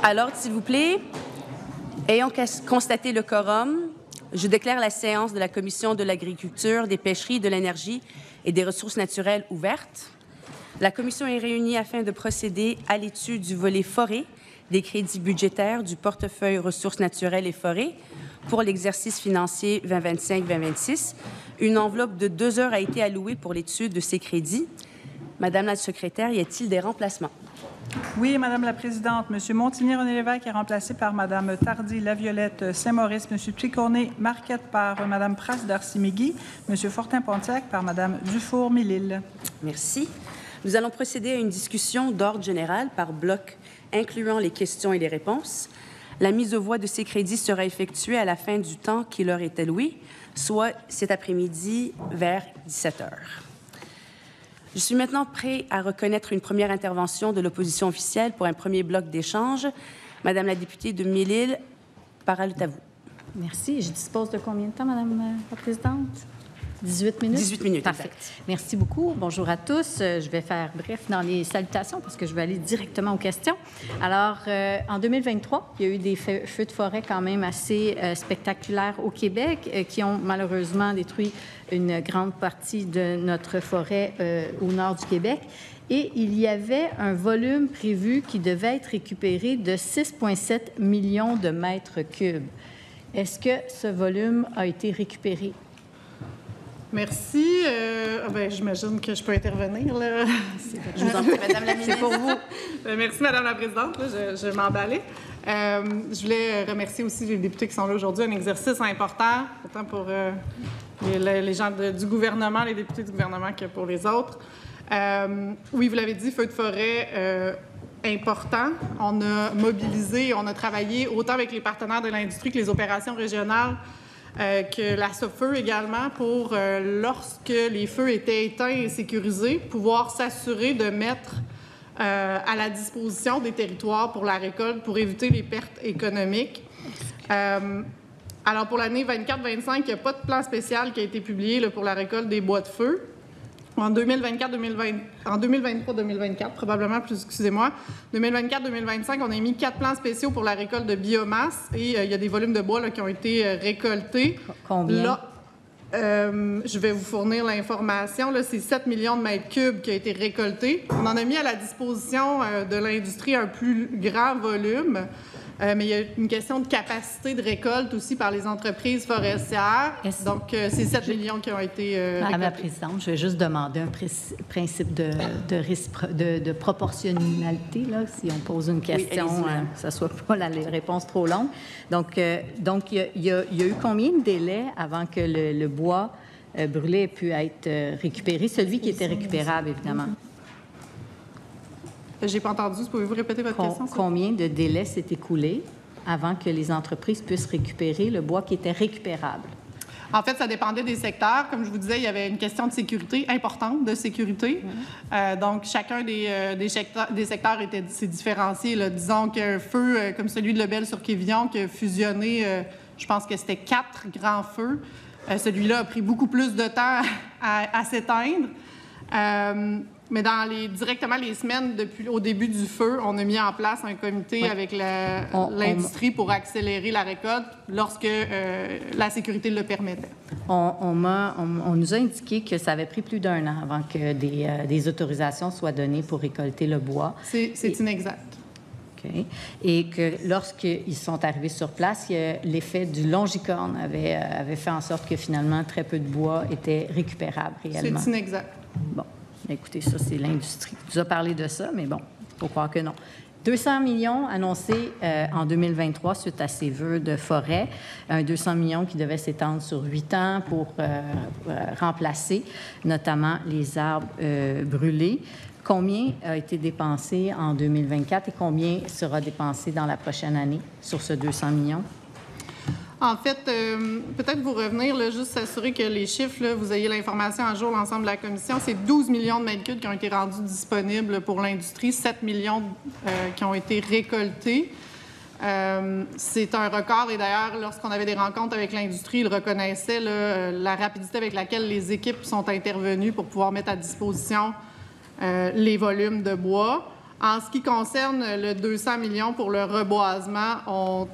À l'ordre, s'il vous plaît. Ayant constaté le quorum, je déclare la séance de la Commission de l'agriculture, des pêcheries, de l'énergie et des ressources naturelles ouverte. La Commission est réunie afin de procéder à l'étude du volet forêt des crédits budgétaires du portefeuille ressources naturelles et forêts pour l'exercice financier 2025-2026. Une enveloppe de 2 heures a été allouée pour l'étude de ces crédits. Madame la secrétaire, y a-t-il des remplacements? Oui, Madame la Présidente. M. Montigny-René-Lévesque est remplacé par Mme Tardy-Laviolette Saint-Maurice, M. Tricourney-Marquette par Mme Prasse-Darcy-Migui, M. Fortin-Pontiac par Mme Dufour-Millil. Merci. Nous allons procéder à une discussion d'ordre général par bloc, incluant les questions et les réponses. La mise aux voix de ces crédits sera effectuée à la fin du temps qui leur est alloué, soit cet après-midi vers 17 heures. Je suis maintenant prêt à reconnaître une première intervention de l'opposition officielle pour un premier bloc d'échange. Madame la députée de Mille-Îles, parole est à vous. Merci. Je dispose de combien de temps, Madame la Présidente? 18 minutes? 18 minutes. Parfait. Exact. Merci beaucoup. Bonjour à tous. Je vais faire bref dans les salutations parce que je vais aller directement aux questions. Alors, en 2023, il y a eu des feux de forêt quand même assez spectaculaires au Québec qui ont malheureusement détruit une grande partie de notre forêt au nord du Québec. Et il y avait un volume prévu qui devait être récupéré de 6,7 millions de mètres cubes. Est-ce que ce volume a été récupéré? Merci. J'imagine que je peux intervenir, là. Je vous en prie, Madame la ministre. C'est pour vous. Merci, Madame la Présidente. Là, je m'emballais. Je voulais remercier aussi les députés qui sont là aujourd'hui. Un exercice important, autant pour les gens du gouvernement, les députés du gouvernement, que pour les autres. Oui, vous l'avez dit, feu de forêt important. On a mobilisé, on a travaillé autant avec les partenaires de l'industrie que les opérations régionales, que la SOFEU également, pour, lorsque les feux étaient éteints et sécurisés, pouvoir s'assurer de mettre à la disposition des territoires pour la récolte, pour éviter les pertes économiques. Alors, pour l'année 24-25, il n'y a pas de plan spécial qui a été publié là, pour la récolte des bois de feu. En 2023-2024, probablement plus, excusez-moi, 2024-2025, on a mis 4 plans spéciaux pour la récolte de biomasse et il y a des volumes de bois là, qui ont été récoltés. Combien? Là, je vais vous fournir l'information. Là, c'est 7 millions de mètres cubes qui a été récolté. On en a mis à la disposition de l'industrie un plus grand volume. Mais il y a une question de capacité de récolte aussi par les entreprises forestières. Donc, c'est 7 millions qui ont été Madame la récoltés. Présidente, je vais juste demander un principe de proportionnalité, là, si on pose une question, que ça ne soit pas la réponse trop longue. Donc il y a eu combien de délais avant que le bois brûlé ait pu être récupéré, celui qui était récupérable, évidemment? J'ai pas entendu. Pouvez-vous répéter votre question? Combien de délais s'est écoulé avant que les entreprises puissent récupérer le bois qui était récupérable? En fait, ça dépendait des secteurs. Comme je vous disais, il y avait une question de sécurité importante, de sécurité. Donc, chacun des secteurs s'est différencié. Là. Disons qu'un feu comme celui de Lebel-sur-Quévillon qui a fusionné, je pense que c'était 4 grands feux. Celui-là a pris beaucoup plus de temps à s'éteindre. Mais directement les semaines au début du feu, on a mis en place un comité avec l'industrie pour accélérer la récolte lorsque la sécurité le permettait. On nous a indiqué que ça avait pris plus d'1 an avant que des autorisations soient données pour récolter le bois. C'est inexact. OK. Et que lorsqu'ils sont arrivés sur place, l'effet du longicorne avait fait en sorte que finalement, très peu de bois était récupérable réellement. C'est inexact. Bon. Écoutez, ça, c'est l'industrie qui nous a parlé de ça, mais bon, il faut croire que non. 200 millions annoncés en 2023 suite à ces vœux de forêt. 200 millions qui devaient s'étendre sur 8 ans pour remplacer notamment les arbres brûlés. Combien a été dépensé en 2024 et combien sera dépensé dans la prochaine année sur ce 200 millions? En fait, peut-être vous revenir, là, juste s'assurer que les chiffres, là, vous ayez l'information à jour, l'ensemble de la commission. C'est 12 millions de mètres cubes qui ont été rendus disponibles pour l'industrie, 7 millions qui ont été récoltés. C'est un record et d'ailleurs, lorsqu'on avait des rencontres avec l'industrie, ils reconnaissaient là, la rapidité avec laquelle les équipes sont intervenues pour pouvoir mettre à disposition les volumes de bois. En ce qui concerne le 200 millions pour le reboisement,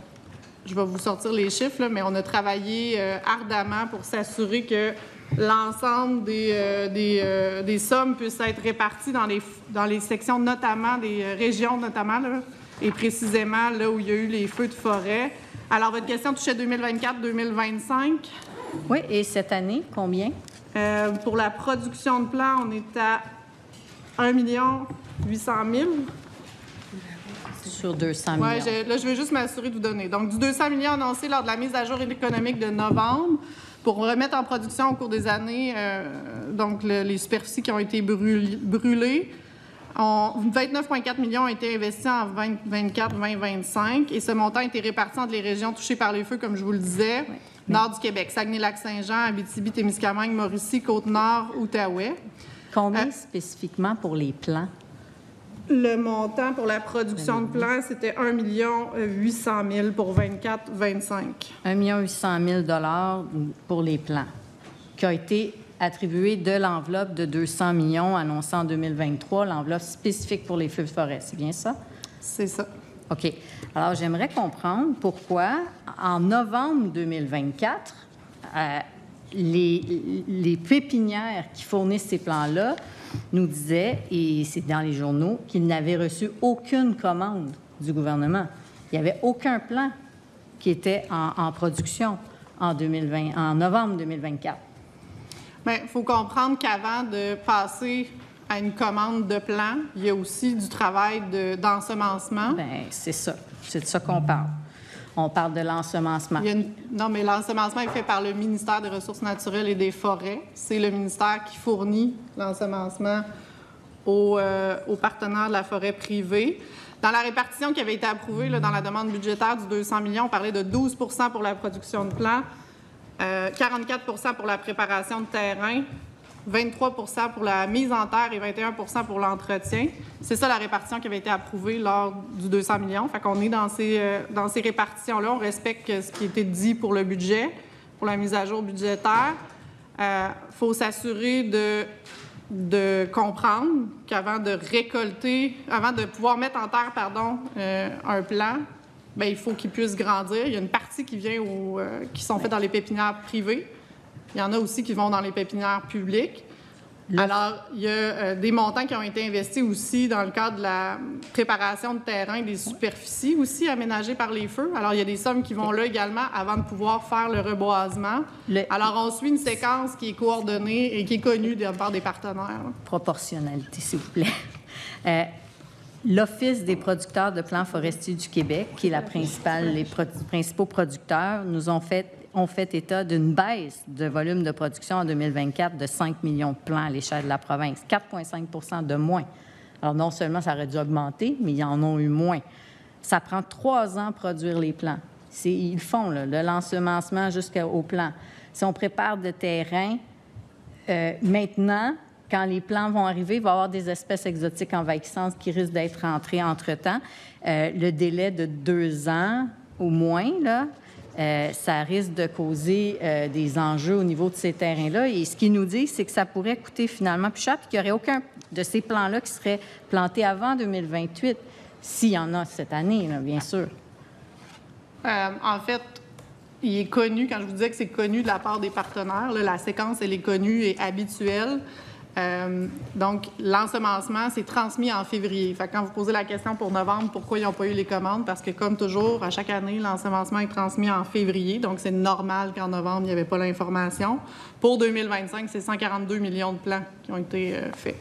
je vais vous sortir les chiffres, là, mais on a travaillé ardemment pour s'assurer que l'ensemble des sommes puissent être réparties dans les sections, notamment des régions, notamment, là, et précisément là où il y a eu les feux de forêt. Alors, votre question touchait 2024-2025. Oui, et cette année, combien? Pour la production de plants, on est à 1 800 000. Sur 200 millions. Oui, là, je veux juste m'assurer de vous donner. Donc, du 200 millions annoncé lors de la mise à jour économique de novembre pour remettre en production au cours des années donc les superficies qui ont été brûlées. 29,4 millions ont été investis en 2024-2025 et ce montant a été réparti entre les régions touchées par les feux, comme je vous le disais, oui. Nord du Québec, Saguenay-Lac-Saint-Jean, Abitibi-Témiscamingue, Mauricie, Côte-Nord, Outaouais. Combien spécifiquement pour les plants? Le montant pour la production de plants, c'était 1 800 000 pour 24-25. 1 800 000 pour les plants, qui a été attribué de l'enveloppe de 200 millions annoncée en 2023, l'enveloppe spécifique pour les feux de forêt. C'est bien ça? C'est ça. OK. Alors, j'aimerais comprendre pourquoi, en novembre 2024, les pépinières qui fournissent ces plants-là nous disaient, et c'est dans les journaux, qu'ils n'avaient reçu aucune commande du gouvernement. Il n'y avait aucun plan qui était en production en novembre 2024. Bien, il faut comprendre qu'avant de passer à une commande de plan, il y a aussi du travail d'ensemencement. Bien, c'est ça. C'est de ça qu'on parle. On parle de l'ensemencement. Non, mais l'ensemencement est fait par le ministère des Ressources naturelles et des Forêts. C'est le ministère qui fournit l'ensemencement aux partenaires de la forêt privée. Dans la répartition qui avait été approuvée là, dans la demande budgétaire du 200 millions, on parlait de 12 % pour la production de plants, 44 % pour la préparation de terrain, 23 % pour la mise en terre et 21 % pour l'entretien. C'est ça la répartition qui avait été approuvée lors du 200 millions. Fait qu'on est dans ces répartitions-là. On respecte ce qui a été dit pour le budget, pour la mise à jour budgétaire. Faut s'assurer de comprendre qu'avant de récolter, avant de pouvoir mettre en terre, un plan, bien, il faut qu'il puisse grandir. Il y a une partie qui vient qui sont faites dans les pépinières privées. Il y en a aussi qui vont dans les pépinières publiques. Alors, il y a des montants qui ont été investis aussi dans le cadre de la préparation de terrain, des superficies aussi aménagées par les feux. Alors, il y a des sommes qui vont là également avant de pouvoir faire le reboisement. Alors, on suit une séquence qui est coordonnée et qui est connue de la part des partenaires. Proportionnalité, s'il vous plaît. L'Office des producteurs de plants forestiers du Québec, qui est les principaux producteurs, ont fait état d'une baisse de volume de production en 2024 de 5 millions de plants à l'échelle de la province, 4,5 % de moins. Alors, non seulement ça aurait dû augmenter, mais ils en ont eu moins. Ça prend 3 ans à produire les plants. Ils font, là, de l'ensemencement jusqu'au plan. Si on prépare le terrain, maintenant, quand les plants vont arriver, il va y avoir des espèces exotiques envahissantes qui risquent d'être rentrées entre-temps. Le délai de 2 ans au moins, là, ça risque de causer des enjeux au niveau de ces terrains-là. Et ce qu'ils nous disent, c'est que ça pourrait coûter finalement plus cher, puis qu'il n'y aurait aucun de ces plants-là qui serait planté avant 2028, s'il y en a cette année, là, bien sûr. En fait, il est connu, quand je vous disais que c'est connu de la part des partenaires, là, la séquence, elle est connue et habituelle. Donc, l'ensemencement, c'est transmis en février. Fait que quand vous posez la question pour novembre, pourquoi ils n'ont pas eu les commandes? Parce que, comme toujours, à chaque année, l'ensemencement est transmis en février. Donc, c'est normal qu'en novembre, il n'y avait pas l'information. Pour 2025, c'est 142 millions de plants qui ont été faits.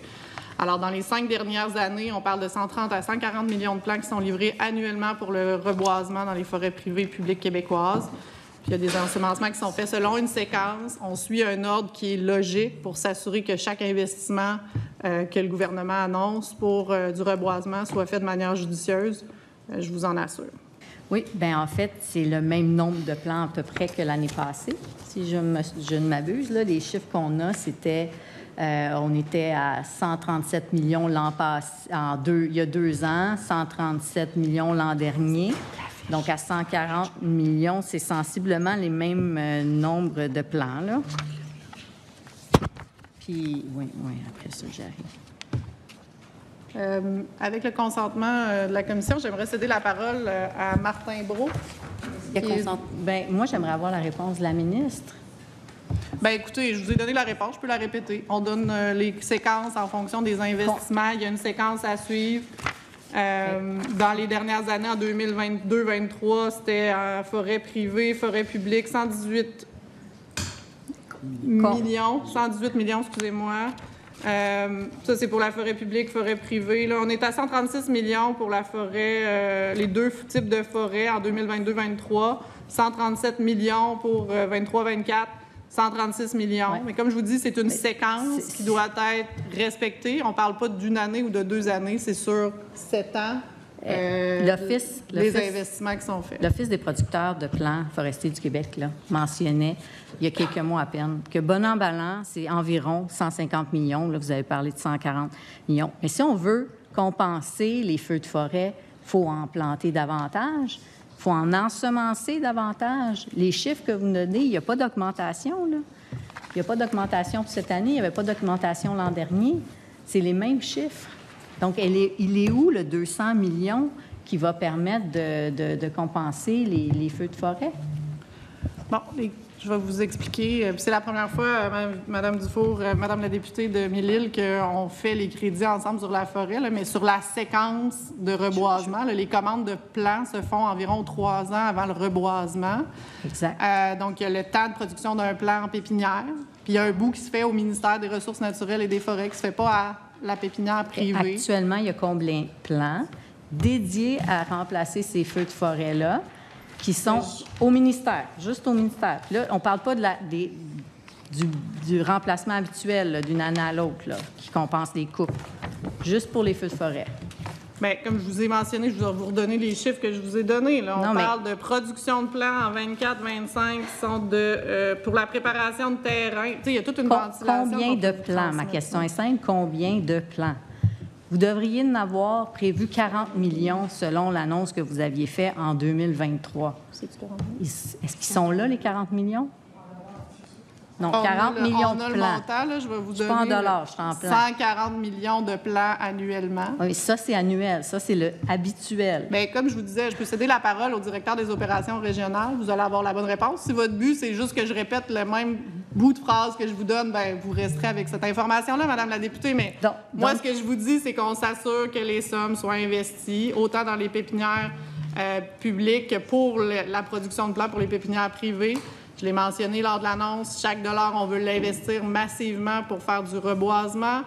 Alors, dans les 5 dernières années, on parle de 130 à 140 millions de plants qui sont livrés annuellement pour le reboisement dans les forêts privées publiques québécoises. Puis il y a des ensemencements qui sont faits selon une séquence. On suit un ordre qui est logique pour s'assurer que chaque investissement que le gouvernement annonce pour du reboisement soit fait de manière judicieuse. Je vous en assure. Oui, bien en fait, c'est le même nombre de plants à peu près que l'année passée. Si je ne m'abuse, là, les chiffres qu'on a, c'était... on était à 137 millions l'an passé, il y a 2 ans, 137 millions l'an dernier. Donc, à 140 millions, c'est sensiblement les mêmes nombres de plants, là. Puis, oui, après ça, j'arrive. Avec le consentement de la commission, j'aimerais céder la parole à Martin Brault. Moi, j'aimerais avoir la réponse de la ministre. Bien, écoutez, je vous ai donné la réponse, je peux la répéter. On donne les séquences en fonction des investissements. Il y a une séquence à suivre. Dans les dernières années, en 2022-2023, c'était forêt privée, forêt publique, 118 millions, excusez-moi. Ça, c'est pour la forêt publique, forêt privée. Là, on est à 136 millions pour la forêt, les deux types de forêts en 2022-2023, 137 millions pour 23-24, 136 millions. Ouais. Mais comme je vous dis, c'est une séquence qui doit être respectée. On ne parle pas d'une année ou de 2 années, c'est sur 7 ans. Les investissements qui sont faits. L'Office des producteurs de plants forestiers du Québec là, mentionnait il y a quelques mois à peine que bon an ballant, c'est environ 150 millions. Là, vous avez parlé de 140 millions. Mais si on veut compenser les feux de forêt, il faut en planter davantage, il faut en ensemencer davantage. Les chiffres que vous donnez, il n'y a pas d'augmentation. Là. Il n'y a pas d'augmentation pour cette année, il n'y avait pas d'augmentation l'an dernier. C'est les mêmes chiffres. Donc, il est où le 200 millions qui va permettre de compenser les feux de forêt? Bon, je vais vous expliquer. C'est la première fois, Mme Dufour, Mme la députée de Mille-Îles, qu'on fait les crédits ensemble sur la forêt, là, mais sur la séquence de reboisement. Là, les commandes de plants se font environ 3 ans avant le reboisement. Exact. Donc, il y a le temps de production d'un plan en pépinière. Puis, il y a un bout qui se fait au ministère des Ressources naturelles et des Forêts qui ne se fait pas à la pépinière privée. Actuellement, il y a combien de plans dédiés à remplacer ces feux de forêt-là qui sont au ministère, juste au ministère. Là, on ne parle pas du remplacement habituel d'une année à l'autre qui compense les coupes, juste pour les feux de forêt. Bien, comme je vous ai mentionné, je vais vous redonner les chiffres que je vous ai donnés. Là. On parle de production de plants en 24-25 qui sont pour la préparation de terrain. Tu sais, il y a toute une ventilation. Combien de plants? Ma question est simple. Combien de plants? Vous devriez en avoir prévu 40 millions selon l'annonce que vous aviez faite en 2023. Est-ce qu'ils sont là, les 40 millions? Non, 40 millions de plans. On a le montant, là, je vais vous donner pas en dollars, je suis en plans. 140 millions de plans annuellement. Oui, ça, c'est annuel. Ça, c'est le habituel. Bien, comme je vous disais, je peux céder la parole au directeur des opérations régionales. Vous allez avoir la bonne réponse. Si votre but, c'est juste que je répète le même bout de phrase que je vous donne, bien, vous resterez avec cette information-là, Madame la députée. Mais moi, ce que je vous dis, c'est qu'on s'assure que les sommes soient investies, autant dans les pépinières publiques que pour la production de plants pour les pépinières privées. Je l'ai mentionné lors de l'annonce, chaque dollar, on veut l'investir massivement pour faire du reboisement.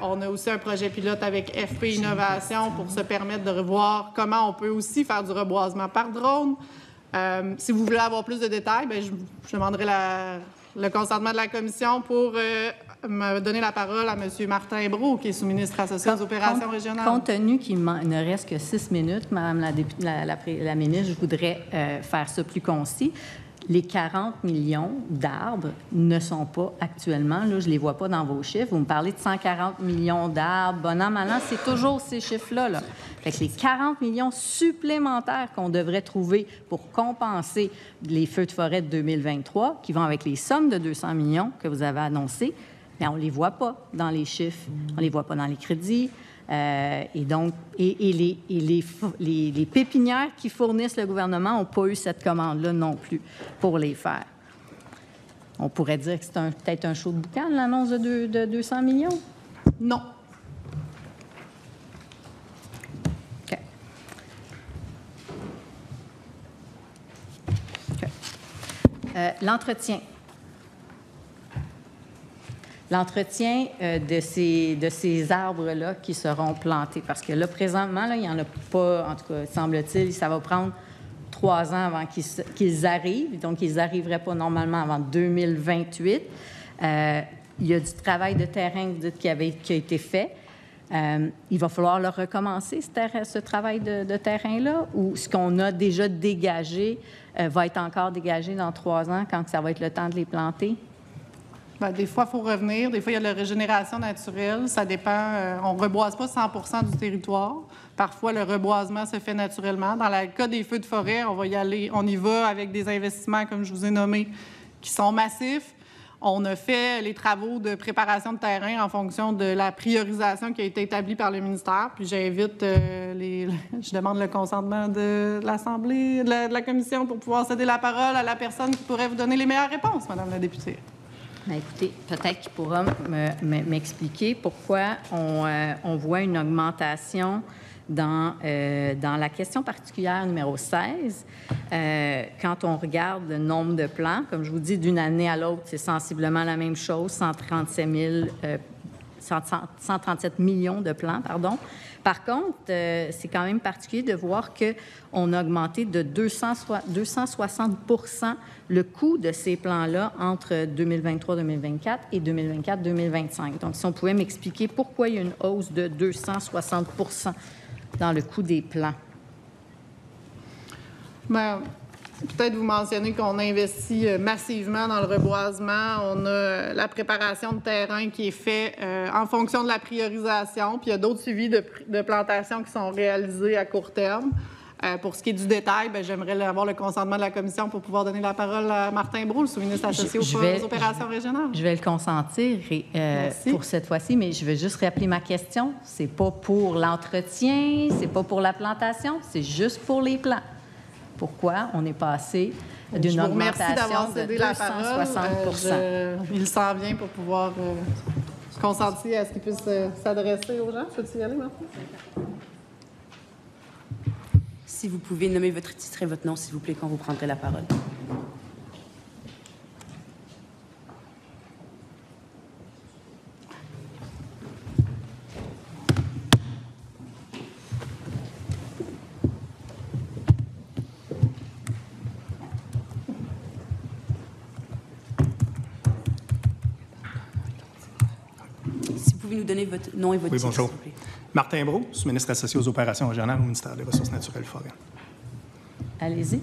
On a aussi un projet pilote avec FP Innovation pour se permettre de revoir comment on peut aussi faire du reboisement par drone. Si vous voulez avoir plus de détails, bien, je demanderai le consentement de la commission pour me donner la parole à M. Martin Brault, qui est sous-ministre associé aux opérations régionales. Compte tenu qu'il ne reste que 6 minutes, Mme la ministre, je voudrais faire ça plus concis. Les 40 millions d'arbres ne sont pas actuellement, là, je ne les vois pas dans vos chiffres. Vous me parlez de 140 millions d'arbres. Bon an, mal an, c'est toujours ces chiffres-là. Là. Fait que les 40 millions supplémentaires qu'on devrait trouver pour compenser les feux de forêt de 2023, qui vont avec les sommes de 200 millions que vous avez annoncées, bien, on ne les voit pas dans les chiffres, on ne les voit pas dans les crédits. Et donc, les pépinières qui fournissent le gouvernement n'ont pas eu cette commande-là non plus pour les faire. On pourrait dire que c'est peut-être un show de boucan, l'annonce de 200 millions? Non. OK. L'entretien. L'entretien de ces arbres-là qui seront plantés. Parce que là, présentement, là, il n'y en a pas, en tout cas, semble-t-il, ça va prendre 3 ans avant qu'ils arrivent. Donc, ils n'arriveraient pas normalement avant 2028. Il y a du travail de terrain, vous dites, qui a été fait. Il va falloir le recommencer, ce travail de terrain-là, ou ce qu'on a déjà dégagé va être encore dégagé dans 3 ans quand ça va être le temps de les planter? Bien, des fois, il faut revenir. Des fois, il y a la régénération naturelle. Ça dépend. On ne reboise pas 100 du territoire. Parfois, le reboisement se fait naturellement. Dans le cas des feux de forêt, on y va avec des investissements, comme je vous ai nommé, qui sont massifs. On a fait les travaux de préparation de terrain en fonction de la priorisation qui a été établie par le ministère. Puis j'invite je demande le consentement de l'Assemblée, de la Commission pour pouvoir céder la parole à la personne qui pourrait vous donner les meilleures réponses, Madame la députée. Bien, écoutez, peut-être qu'il pourra m'expliquer pourquoi on voit une augmentation dans la question particulière numéro 16. Quand on regarde le nombre de plans, comme je vous dis, d'une année à l'autre, c'est sensiblement la même chose, 137 millions de plans, pardon. Par contre, c'est quand même particulier de voir qu'on a augmenté de 260 % le coût de ces plans-là entre 2023-2024 et 2024-2025. Donc, si on pouvait m'expliquer pourquoi il y a une hausse de 260 % dans le coût des plans. Bien, peut-être vous mentionnez qu'on investit massivement dans le reboisement. On a la préparation de terrain qui est faite en fonction de la priorisation. Puis il y a d'autres suivis de plantations qui sont réalisés à court terme. Pour ce qui est du détail, bien, j'aimerais avoir le consentement de la Commission pour pouvoir donner la parole à Martin Brault, le sous-ministre associé aux opérations régionales. Je vais le consentir pour cette fois-ci, mais je vais juste rappeler ma question. C'est pas pour l'entretien, c'est pas pour la plantation, c'est juste pour les plants. Pourquoi on est passé d'une augmentation de 260 % Il s'en vient pour pouvoir consentir à ce qu'il puisse s'adresser aux gens. Peux-tu y aller, Martin? Si vous pouvez nommer votre titre et votre nom, s'il vous plaît, quand vous prendrez la parole. Si vous pouvez nous donner votre nom et votre titre, bonjour. s'il vous plaît. Martin Brault, sous-ministre associé aux opérations régionales au ministère des Ressources naturelles et forêts. Allez-y.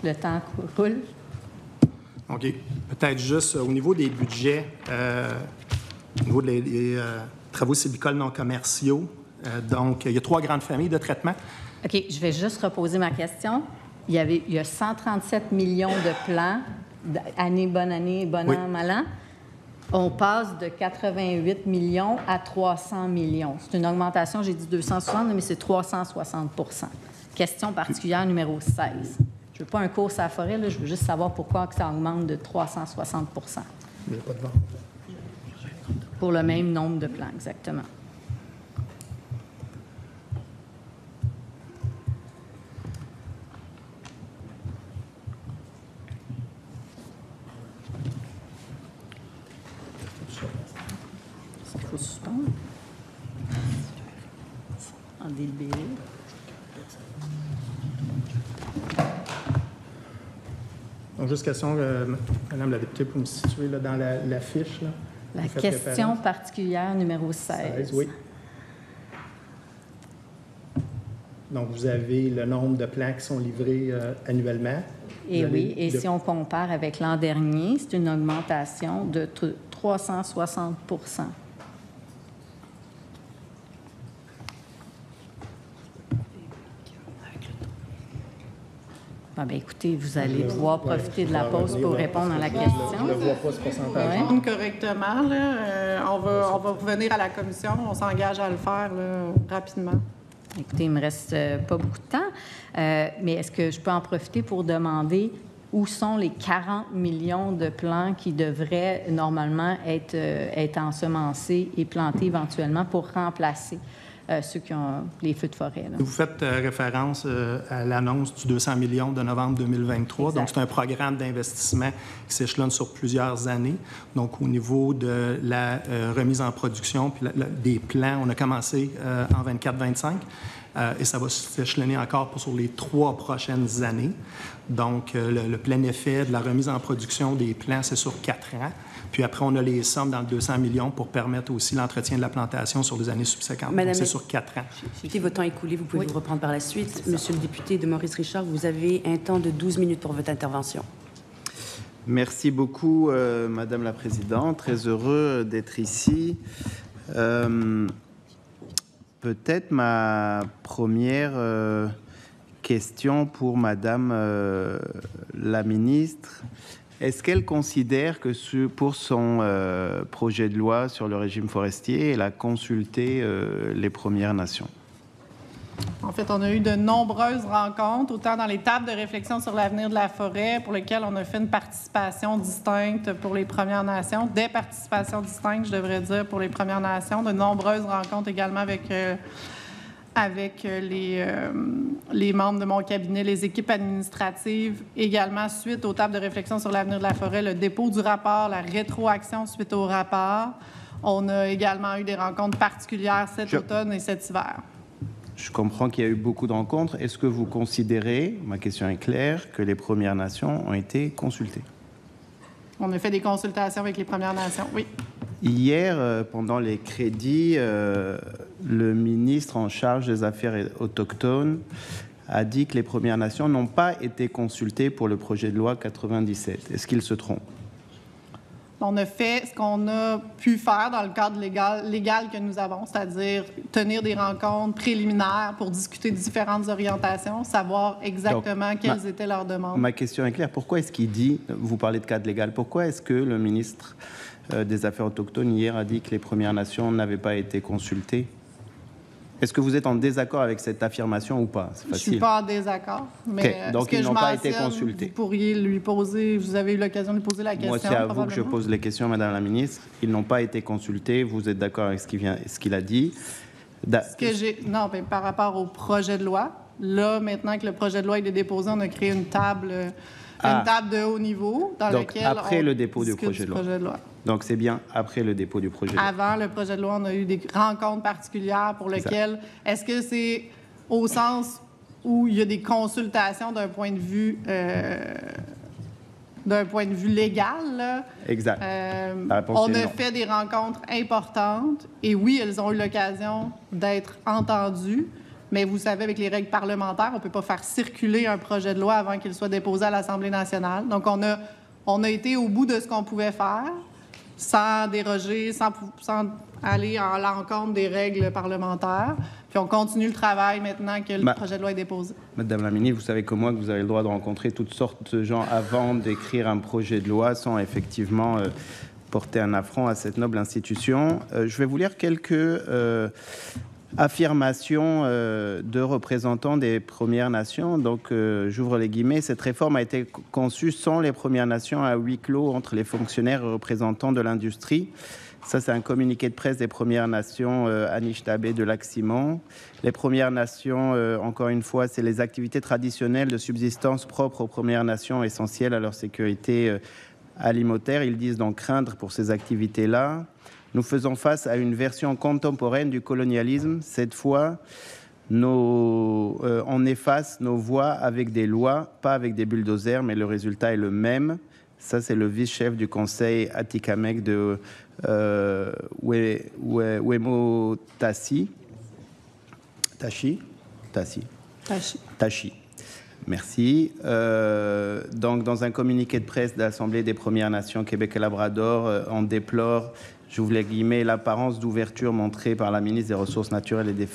Le temps roule. OK. Peut-être juste au niveau des budgets, au niveau des travaux sylvicoles non commerciaux, donc il y a 3 grandes familles de traitement. OK. Je vais juste reposer ma question. Il y a 137 millions de plans, bonne année, bon an, mal an. On passe de 88 millions à 300 millions. C'est une augmentation, j'ai dit 260, mais c'est 360 %. Question particulière numéro 16. Je ne veux pas un cours à la forêt, là, je veux juste savoir pourquoi que ça augmente de 360 %. Il n'y a pas de vente. Pour le même nombre de plans, exactement. Il faut suspendre. En délibéré. Donc, juste question, Madame la députée, pour me situer là, dans la fiche. Là, la question particulière numéro 16. Oui. Donc, vous avez le nombre de plans qui sont livrés annuellement. Et oui, et si on compare avec l'an dernier, c'est une augmentation de 360 %. Ah bien, écoutez, vous allez pouvoir profiter de la pause pour répondre à la question. Je ne le vois pas, ce pourcentage. Ouais. Correctement, là, on va revenir à la Commission. On s'engage à le faire là, rapidement. Écoutez, il ne me reste pas beaucoup de temps, mais est-ce que je peux en profiter pour demander où sont les 40 millions de plants qui devraient normalement être ensemencés et plantés éventuellement pour remplacer ceux qui ont les feux de forêt? Là. Vous faites référence à l'annonce du 200 millions de novembre 2023. Exact. Donc, c'est un programme d'investissement qui s'échelonne sur plusieurs années. Donc, au niveau de la remise en production puis des plans, on a commencé en 24-25 et ça va s'échelonner encore sur les 3 prochaines années. Donc, le plein effet de la remise en production des plants, c'est sur 4 ans. Puis après, on a les sommes dans le 200 millions pour permettre aussi l'entretien de la plantation sur les années subséquentes. Donc, c'est sur 4 ans. Votre temps écoulé, vous pouvez vous reprendre par la suite. Monsieur le député de Maurice-Richard, vous avez un temps de 12 minutes pour votre intervention. Merci beaucoup, Madame la Présidente. Très heureux d'être ici. Peut-être ma première question pour Madame la Ministre. est-ce qu'elle considère que pour son projet de loi sur le régime forestier, elle a consulté les Premières Nations? En fait, on a eu de nombreuses rencontres, autant dans les tables de réflexion sur l'avenir de la forêt, pour lesquelles on a fait une participation distincte pour les Premières Nations, des participations distinctes, je devrais dire, pour les Premières Nations, de nombreuses rencontres également avec les membres de mon cabinet, les équipes administratives, également suite aux tables de réflexion sur l'avenir de la forêt, le dépôt du rapport, la rétroaction suite au rapport. On a également eu des rencontres particulières cet automne et cet hiver. Je comprends qu'il y a eu beaucoup de rencontres. Est-ce que vous considérez, ma question est claire, que les Premières Nations ont été consultées? On a fait des consultations avec les Premières Nations, oui. Hier, pendant les crédits, le ministre en charge des Affaires autochtones a dit que les Premières Nations n'ont pas été consultées pour le projet de loi 97. Est-ce qu'il se trompe? On a fait ce qu'on a pu faire dans le cadre légal que nous avons, c'est-à-dire tenir des rencontres préliminaires pour discuter de différentes orientations, savoir exactement quelles étaient leurs demandes. Ma question est claire. Pourquoi est-ce qu'il dit, vous parlez de cadre légal, pourquoi est-ce que le ministre des Affaires autochtones hier a dit que les Premières Nations n'avaient pas été consultées? Est-ce que vous êtes en désaccord avec cette affirmation ou pas? C'est facile. Je ne suis pas en désaccord. Mais donc, ils n'ont pas été consultés. Vous pourriez lui poser, vous avez eu l'occasion de lui poser la question. Moi, c'est à vous que je pose les questions, Madame la Ministre. Ils n'ont pas été consultés. Vous êtes d'accord avec ce qu'il a dit? Non, mais par rapport au projet de loi, là, maintenant que le projet de loi est déposé, on a créé une table de haut niveau dans laquelle après on le dépôt du projet de loi. Donc, c'est bien après le dépôt du projet de loi. Avant le projet de loi, on a eu des rencontres particulières pour lesquelles, est-ce que c'est au sens où il y a des consultations d'un point de vue légal? Là? Exact. On a fait des rencontres importantes et oui, elles ont eu l'occasion d'être entendues. Mais vous savez, avec les règles parlementaires, on ne peut pas faire circuler un projet de loi avant qu'il soit déposé à l'Assemblée nationale. Donc, on a été au bout de ce qu'on pouvait faire, sans déroger, sans aller à l'encontre des règles parlementaires. Puis on continue le travail maintenant que le projet de loi est déposé. Madame la ministre, vous savez comme moi que vous avez le droit de rencontrer toutes sortes de gens avant d'écrire un projet de loi sans effectivement porter un affront à cette noble institution. Je vais vous lire quelques affirmation de représentants des Premières Nations. Donc, j'ouvre les guillemets. Cette réforme a été conçue sans les Premières Nations à huis clos entre les fonctionnaires et représentants de l'industrie. Ça, c'est un communiqué de presse des Premières Nations, Anishinaabe de Lac-Simon. Les Premières Nations, encore une fois, c'est les activités traditionnelles de subsistance propres aux Premières Nations, essentielles à leur sécurité alimentaire. Ils disent donc craindre pour ces activités-là. Nous faisons face à une version contemporaine du colonialisme. Cette fois, on efface nos voix avec des lois, pas avec des bulldozers, mais le résultat est le même. Ça, c'est le vice-chef du conseil Atikamekw de Wemotaci. Tachi. Merci. Donc, dans un communiqué de presse de l'Assemblée des Premières Nations Québec et Labrador, on déplore, j'ouvre les guillemets, l'apparence d'ouverture montrée par la ministre des Ressources naturelles et des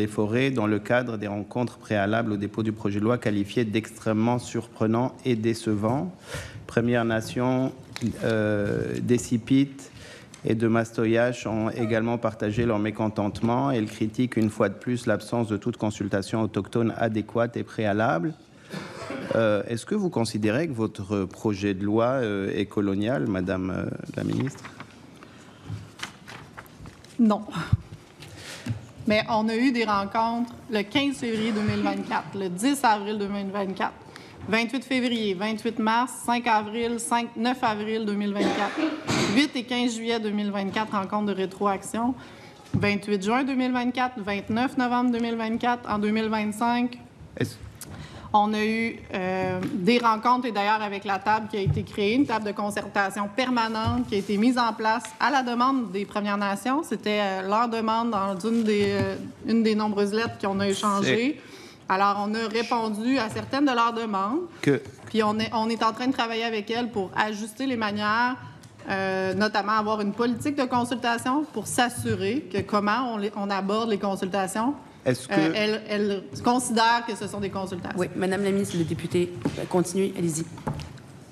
Forêts dans le cadre des rencontres préalables au dépôt du projet de loi, qualifié d'extrêmement surprenant et décevant. Premières Nations, d'Essipit et de Mastoyache ont également partagé leur mécontentement. Elles critiquent une fois de plus l'absence de toute consultation autochtone adéquate et préalable. Est-ce que vous considérez que votre projet de loi est colonial, Madame la ministre? Non. Mais on a eu des rencontres le 15 février 2024, le 10 avril 2024, 28 février, 28 mars, 5 avril, 9 avril 2024, 8 et 15 juillet 2024, rencontre de rétroaction, 28 juin 2024, 29 novembre 2024, en 2025. On a eu des rencontres, et d'ailleurs avec la table qui a été créée, une table de concertation permanente qui a été mise en place à la demande des Premières Nations. C'était leur demande dans une des nombreuses lettres qu'on a échangées. Alors, on a répondu à certaines de leurs demandes. Puis on est en train de travailler avec elles pour ajuster les manières, notamment avoir une politique de consultation pour s'assurer que comment on aborde les consultations. Est-ce que... elle considère que ce sont des consultations. Oui, Madame la ministre, le député, continuez, allez-y.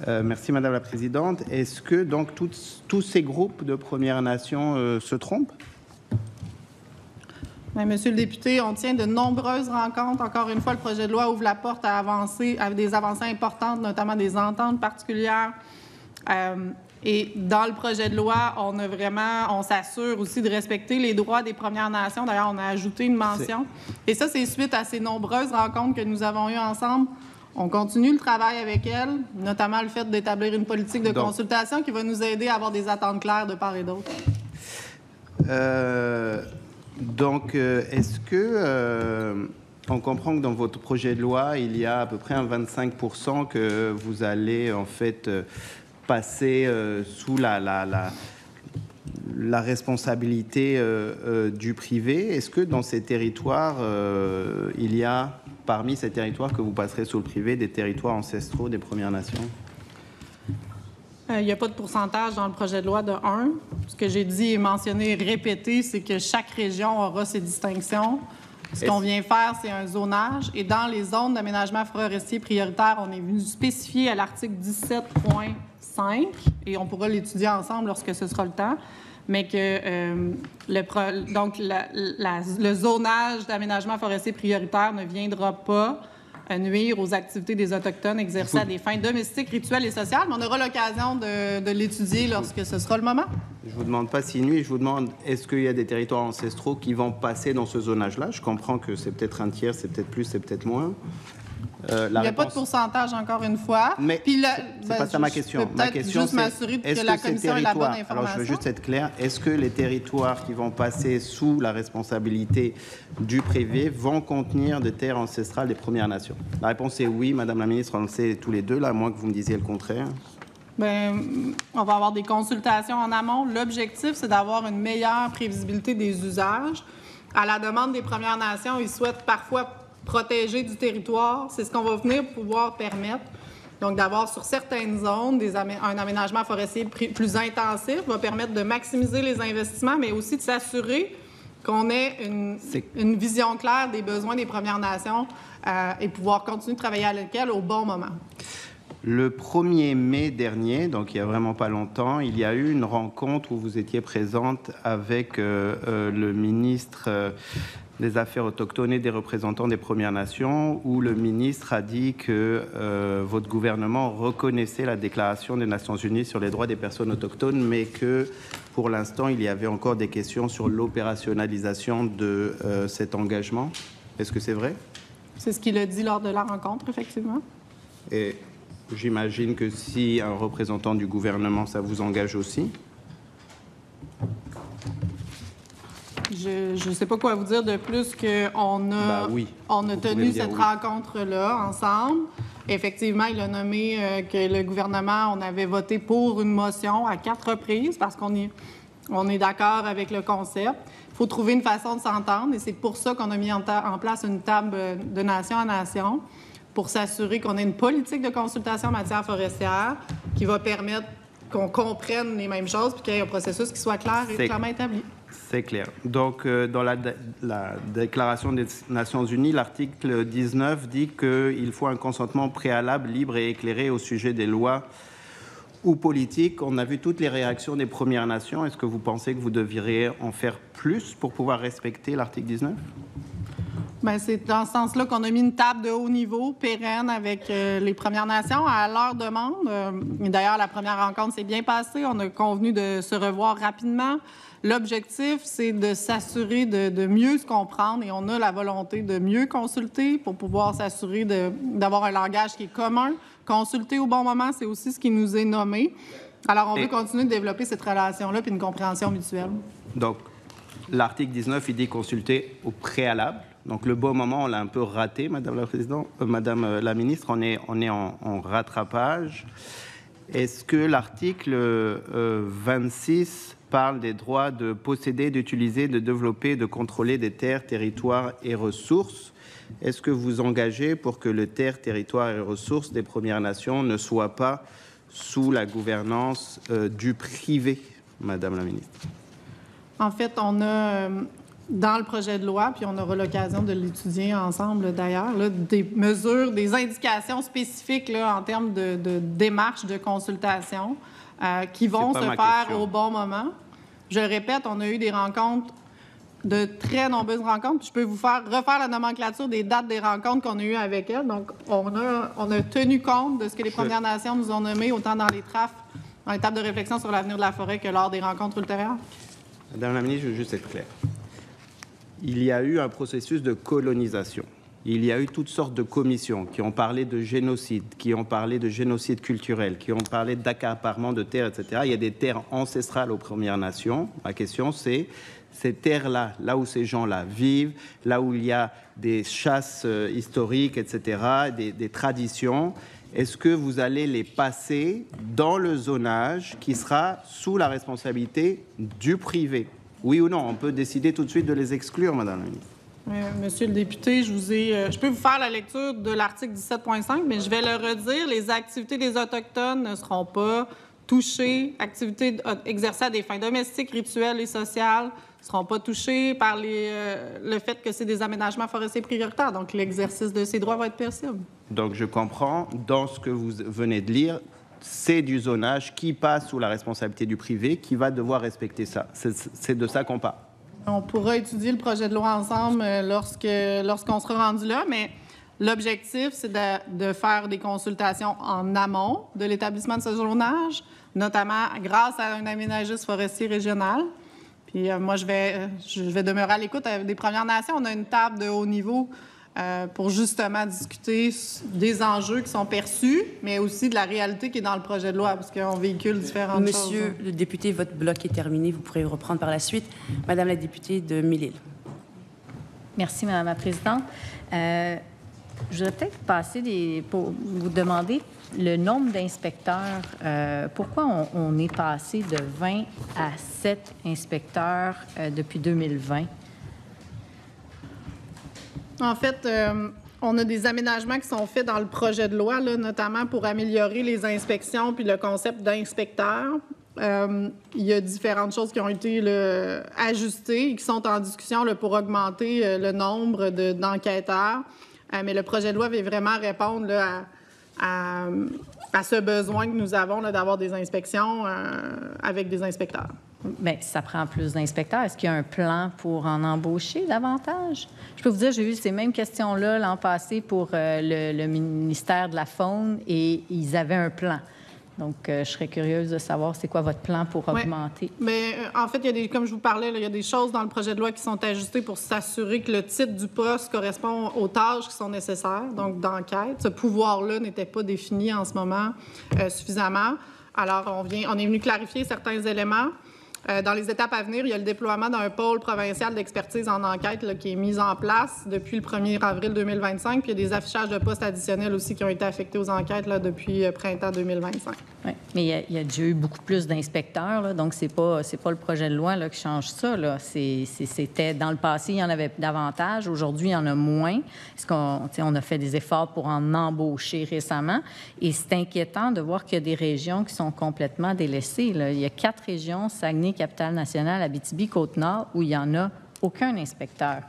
Merci, Madame la Présidente. Est-ce que donc tous ces groupes de Premières Nations se trompent? Bien, Monsieur le député, on tient de nombreuses rencontres. Encore une fois, le projet de loi ouvre la porte à des avancées importantes, notamment des ententes particulières. Et dans le projet de loi, on s'assure aussi de respecter les droits des Premières Nations. D'ailleurs, on a ajouté une mention. Et ça, c'est suite à ces nombreuses rencontres que nous avons eues ensemble. On continue le travail avec elles, notamment le fait d'établir une politique de consultation qui va nous aider à avoir des attentes claires de part et d'autre. Est-ce que on comprend que dans votre projet de loi, il y a à peu près un 25% que vous allez en fait passer sous la responsabilité du privé? Est-ce que dans ces territoires, il y a parmi ces territoires que vous passerez sous le privé des territoires ancestraux des Premières Nations? Il n'y a pas de pourcentage dans le projet de loi de 1. Ce que j'ai dit et mentionné, répété, c'est que chaque région aura ses distinctions. Ce qu'on vient faire, c'est un zonage. Et dans les zones d'aménagement forestier prioritaire, on est venu spécifier à l'article 17.5, et on pourra l'étudier ensemble lorsque ce sera le temps, mais que le zonage d'aménagement forestier prioritaire ne viendra pas nuire aux activités des Autochtones exercées à des fins domestiques, rituelles et sociales. Mais on aura l'occasion de l'étudier lorsque ce sera le moment. Je ne vous demande pas si nuit, je vous demande est-ce qu'il y a des territoires ancestraux qui vont passer dans ce zonage-là? Je comprends que c'est peut-être un tiers, c'est peut-être plus, c'est peut-être moins. Il n'y a pas de pourcentage, encore une fois. Mais c'est pas ça ma question. Ma question, juste m'assurer que la commission ait la bonne information. Alors, je veux juste être clair. Est-ce que les territoires qui vont passer sous la responsabilité du privé vont contenir des terres ancestrales des Premières Nations? La réponse est oui, Madame la Ministre, on le sait tous les deux, là, à moins que vous me disiez le contraire. Bien, on va avoir des consultations en amont. L'objectif, c'est d'avoir une meilleure prévisibilité des usages. À la demande des Premières Nations, ils souhaitent parfois protéger du territoire. C'est ce qu'on va venir pouvoir permettre. Donc, d'avoir sur certaines zones un aménagement forestier plus intensif va permettre de maximiser les investissements, mais aussi de s'assurer qu'on ait une vision claire des besoins des Premières Nations et pouvoir continuer de travailler avec elles au bon moment. Le 1er mai dernier, donc il n'y a vraiment pas longtemps, il y a eu une rencontre où vous étiez présente avec le ministre des Affaires autochtones et des représentants des Premières Nations, où le ministre a dit que votre gouvernement reconnaissait la Déclaration des Nations Unies sur les droits des personnes autochtones, mais que pour l'instant, il y avait encore des questions sur l'opérationnalisation de cet engagement. Est-ce que c'est vrai? C'est ce qu'il a dit lors de la rencontre, effectivement. Et j'imagine que si un représentant du gouvernement, ça vous engage aussi? Je ne sais pas quoi vous dire de plus qu'on a, on a tenu cette rencontre-là ensemble. Effectivement, il a nommé que le gouvernement, on avait voté pour une motion à 4 reprises parce qu'on est d'accord avec le concept. Il faut trouver une façon de s'entendre et c'est pour ça qu'on a mis en place une table de nation à nation pour s'assurer qu'on ait une politique de consultation en matière forestière qui va permettre qu'on comprenne les mêmes choses puis qu'il y ait un processus qui soit clair et clairement établi. C'est clair. Donc, dans la Déclaration des Nations Unies, l'article 19 dit qu'il faut un consentement préalable, libre et éclairé au sujet des lois ou politiques. On a vu toutes les réactions des Premières Nations. Est-ce que vous pensez que vous devriez en faire plus pour pouvoir respecter l'article 19? Bien, c'est dans ce sens-là qu'on a mis une table de haut niveau pérenne avec les Premières Nations à leur demande. D'ailleurs, la première rencontre s'est bien passée. On a convenu de se revoir rapidement. L'objectif, c'est de s'assurer de mieux se comprendre et on a la volonté de mieux consulter pour pouvoir s'assurer d'avoir un langage qui est commun. Consulter au bon moment, c'est aussi ce qui nous est nommé. Alors, on veut continuer de développer cette relation-là puis une compréhension mutuelle. Donc, l'article 19, il dit consulter au préalable. Donc, le bon moment, on l'a un peu raté, Madame la Présidente, Madame la Ministre, on est en rattrapage. Est-ce que l'article 26 parle des droits de posséder, d'utiliser, de développer, de contrôler des terres, territoires et ressources? Est-ce que vous engagez pour que le terre, territoire et ressources des Premières Nations ne soient pas sous la gouvernance du privé, Madame la Ministre? En fait, on a dans le projet de loi, puis on aura l'occasion de l'étudier ensemble d'ailleurs, là, des mesures, des indications spécifiques là, en termes de démarches de consultation qui vont se faire au bon moment. Je le répète, on a eu des rencontres, de très nombreuses rencontres. Puis je peux vous refaire la nomenclature des dates des rencontres qu'on a eues avec elles. Donc, on a tenu compte de ce que les Premières Nations nous ont nommé, autant dans les TRAF, dans les tables de réflexion sur l'avenir de la forêt, que lors des rencontres ultérieures. Madame la ministre, je veux juste être clair. Il y a eu un processus de colonisation. Il y a eu toutes sortes de commissions qui ont parlé de génocide, qui ont parlé de génocide culturel, qui ont parlé d'accaparement de terres, etc. Il y a des terres ancestrales aux Premières Nations. Ma question, c'est ces terres-là, là où ces gens-là vivent, là où il y a des chasses historiques, etc., des traditions, est-ce que vous allez les passer dans le zonage qui sera sous la responsabilité du privé? Oui ou non? On peut décider tout de suite de les exclure, Madame la ministre. Monsieur le député, je peux vous faire la lecture de l'article 17.5, mais je vais le redire. Les activités des Autochtones ne seront pas touchées. Activités exercées à des fins domestiques, rituelles et sociales ne seront pas touchées par le fait que c'est des aménagements forestiers prioritaires. Donc, l'exercice de ces droits va être possible. Donc, je comprends. Dans ce que vous venez de lire, c'est du zonage qui passe sous la responsabilité du privé, qui va devoir respecter ça. C'est de ça qu'on parle. On pourra étudier le projet de loi ensemble lorsqu'on sera rendu là, mais l'objectif, c'est de faire des consultations en amont de l'établissement de ce zonage, notamment grâce à un aménagiste forestier régional. Puis moi, je vais demeurer à l'écoute des Premières Nations. On a une table de haut niveau pour justement discuter des enjeux qui sont perçus, mais aussi de la réalité qui est dans le projet de loi, parce qu'on véhicule différentes choses. Monsieur le député, votre bloc est terminé. Vous pourrez reprendre par la suite. Madame la députée de Mille-Îles. Merci, Madame la présidente. Je voudrais peut-être passer pour vous demander le nombre d'inspecteurs. Pourquoi on est passé de 20 à 7 inspecteurs depuis 2020? En fait, on a des aménagements qui sont faits dans le projet de loi, là, notamment pour améliorer les inspections puis le concept d'inspecteur. Il y a différentes choses qui ont été ajustées et qui sont en discussion pour augmenter le nombre d'enquêteurs. Mais le projet de loi va vraiment répondre à ce besoin que nous avons d'avoir des inspections avec des inspecteurs. Bien, ça prend plus d'inspecteurs. Est-ce qu'il y a un plan pour en embaucher davantage? Je peux vous dire, j'ai eu ces mêmes questions-là l'an passé pour le ministère de la Faune et ils avaient un plan. Donc, je serais curieuse de savoir c'est quoi votre plan pour augmenter. Mais en fait, comme je vous parlais, il y a des choses dans le projet de loi qui sont ajustées pour s'assurer que le titre du poste correspond aux tâches qui sont nécessaires, donc d'enquête. Ce pouvoir-là n'était pas défini en ce moment suffisamment. Alors, on est venu clarifier certains éléments. Dans les étapes à venir, il y a le déploiement d'un pôle provincial d'expertise en enquête là, qui est mis en place depuis le 1er avril 2025. Puis il y a des affichages de postes additionnels aussi qui ont été affectés aux enquêtes là, depuis printemps 2025. Oui, mais il y a déjà eu beaucoup plus d'inspecteurs, là, donc c'est pas le projet de loi là, qui change ça. Là. C'était dans le passé, il y en avait davantage. Aujourd'hui, il y en a moins. On a fait des efforts pour en embaucher récemment. Et c'est inquiétant de voir qu'il y a des régions qui sont complètement délaissées. Là. Il y a 4 régions, Saguenay, Capitale-Nationale, Abitibi, Côte-Nord, où il n'y en a aucun inspecteur.